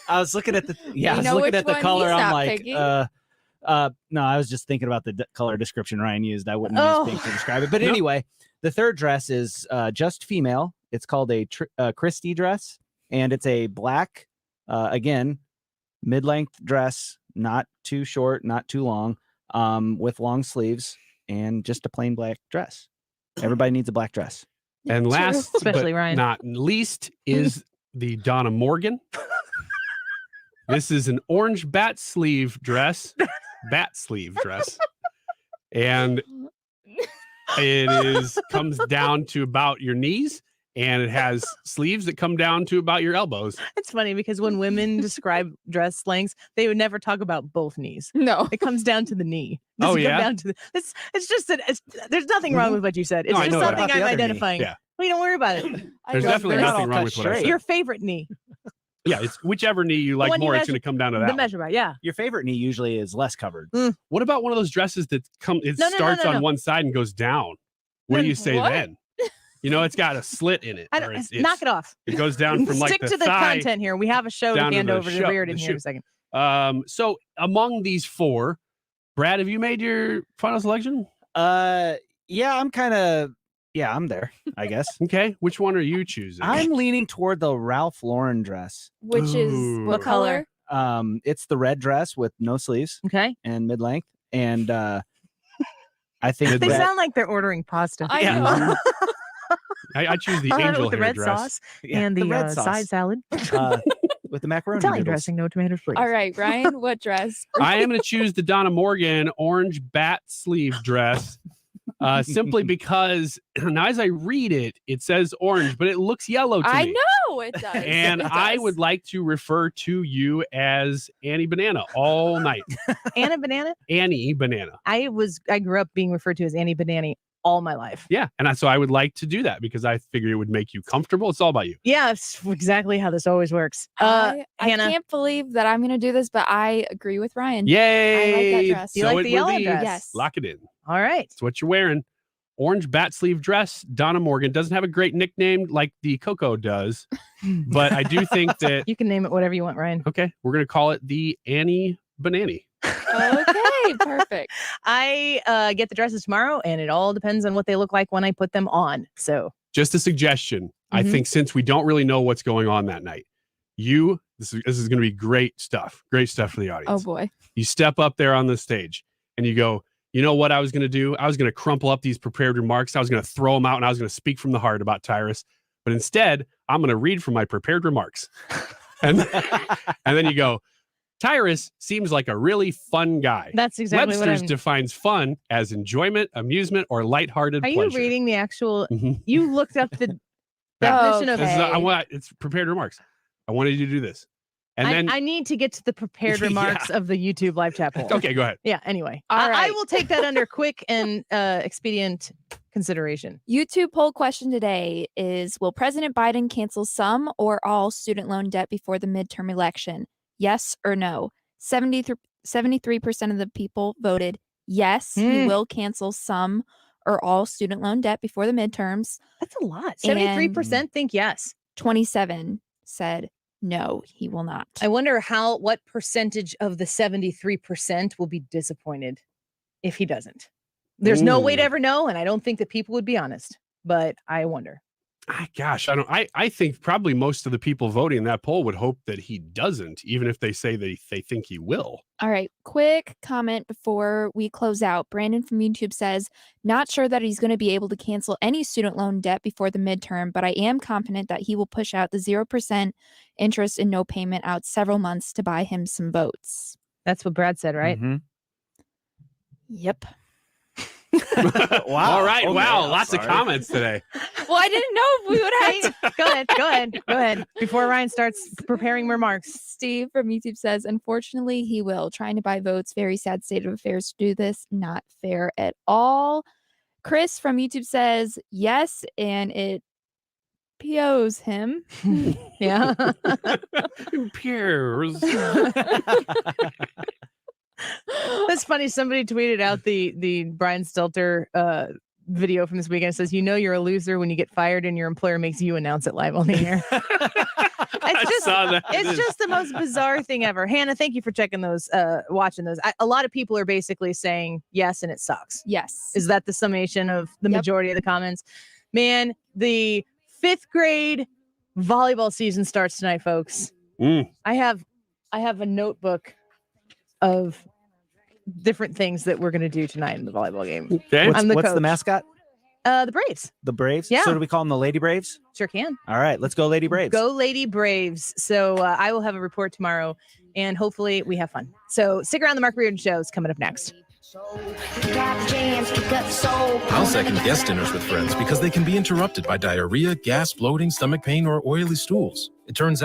I was looking at the color. I'm like, no, I was just thinking about the color description Ryan used. I wouldn't use pink to describe it. But anyway, the third dress is just female. It's called a Christie dress, and it's a black, again, mid-length dress, not too short, not too long, with long sleeves, and just a plain black dress. Everybody needs a black dress. And last, especially but Ryan, not least, is the Donna Morgan. This is an orange bat sleeve dress, and it comes down to about your knees, and it has sleeves that come down to about your elbows. It's funny because when women describe dress lengths, they would never talk about both knees. No, it comes down to the knee. Down to it's just that there's nothing wrong with what you said. It's just something I'm identifying. Yeah. Well, don't worry about it. There's definitely nothing wrong with what I said. Your favorite kney. Yeah, it's whichever knee you like more. It's going to come down to that. The measure by, yeah. Your favorite knee usually is less covered. What about one of those dresses that starts on one side and goes down? What do you say then? You know, it's got a slit in it. Knock it off. It goes down from like Stick to the content here. We have a show to hand over to Reardon in here in a second. So among these 4, Brad, have you made your final selection? Yeah, I'm there, I guess. Okay. Which one are you choosing? I'm leaning toward the Ralph Lauren dress. Which is what color? It's the red dress with no sleeves. Okay. And mid-length. And I think they sound like they're ordering pasta. I know. I choose the angel with the hair red dress. Sauce and the red sauce. side salad. With the macaroni Italian noodles. dressing, no tomatoes, please. All right, Ryan, what dress? I am going to choose the Donna Morgan orange bat sleeve dress. Simply because now as I read it, it says orange, but it looks yellow to me. I know it does. And I would like to refer to you as Annie Banana all night. Annie Banana? Annie Banana. I grew up being referred to as Annie Banana all my life. Yeah. And so I would like to do that because I figure it would make you comfortable. It's all about you. Yeah, it's exactly how this always works. I Hannah? can't believe that I'm going to do this, but I agree with Ryan. Yay. I like that dress. You like the yellow dress? Yes. Lock it in. All right. It's what you're wearing. Orange bat sleeve dress. Donna Morgan doesn't have a great nickname like the Coco does, but I do think that you can name it whatever you want, Ryan. Okay, we're gonna call it the Annie Banani. Okay, perfect. I get the dresses tomorrow, and it all depends on what they look like when I put them on. So just a suggestion. I think since we don't really know what's going on that night, this is going to be great stuff for the audience. Oh boy. You step up there on the stage and you go, you know what I was going to do? I was going to crumple up these prepared remarks. I was going to throw them out and I was going to speak from the heart about Tyrus. But instead, I'm going to read from my prepared remarks. And then you go, Tyrus seems like a really fun guy. That's exactly Webster's what defines fun as enjoyment, amusement, or lighthearted Are pleasure. you reading the actual? You looked up the Yeah. definition of. It's prepared remarks. I wanted you to do this. And then I need to get to the prepared remarks of the YouTube live chat poll. Okay, go ahead. Yeah. Anyway, All I right. will take that under quick and expedient consideration. YouTube poll question today is: will President Biden cancel some or all student loan debt before the midterm election? Yes or no? 73% of the people voted yes, he will cancel some or all student loan debt before the midterms. That's a lot. 73% think yes. 27 said no, he will not. I wonder what percentage of the 73% will be disappointed if he doesn't. There's no way to ever know, and I don't think that people would be honest, but I wonder. Gosh, I think probably most of the people voting in that poll would hope that he doesn't, even if they say they think he will. All right, quick comment before we close out. Brandon from YouTube says, not sure that he's going to be able to cancel any student loan debt before the midterm, but I am confident that he will push out the 0% interest and no payment out several months to buy him some votes. That's what Brad said, right? Yep. Wow. All right. Okay, Wow. I'm Lots of sorry. comments today. Well, I didn't know if we would have to. Go ahead. Before Ryan starts preparing remarks. Steve from YouTube says, unfortunately, he will. Trying to buy votes. Very sad state of affairs to do this. Not fair at all. Chris from YouTube says, yes, and it POs him. Yeah. Peers. That's funny. Somebody tweeted out the Brian Stelter video from this weekend. It says, you know you're a loser when you get fired and your employer makes you announce it live on the air. It's just the most bizarre thing ever. Hannah, thank you for checking those, watching those. A lot of people are basically saying yes, and it sucks. Yes. Is that the summation of the majority of the comments? Man, the 5th grade volleyball season starts tonight, folks. I have a notebook of different things that we're going to do tonight in the volleyball game. Okay. I'm the What's coach. the mascot? The Braves. The Braves? Yeah. So do we call them the Lady Braves? Sure can. All right, let's go Lady Braves. Go Lady Braves. So I will have a report tomorrow, and hopefully we have fun. So stick around. The Mark Reardon Show is coming up next. I'll second guest dinners with friends because they can be interrupted by diarrhea, gas, bloating, stomach pain, or oily stools. It turns out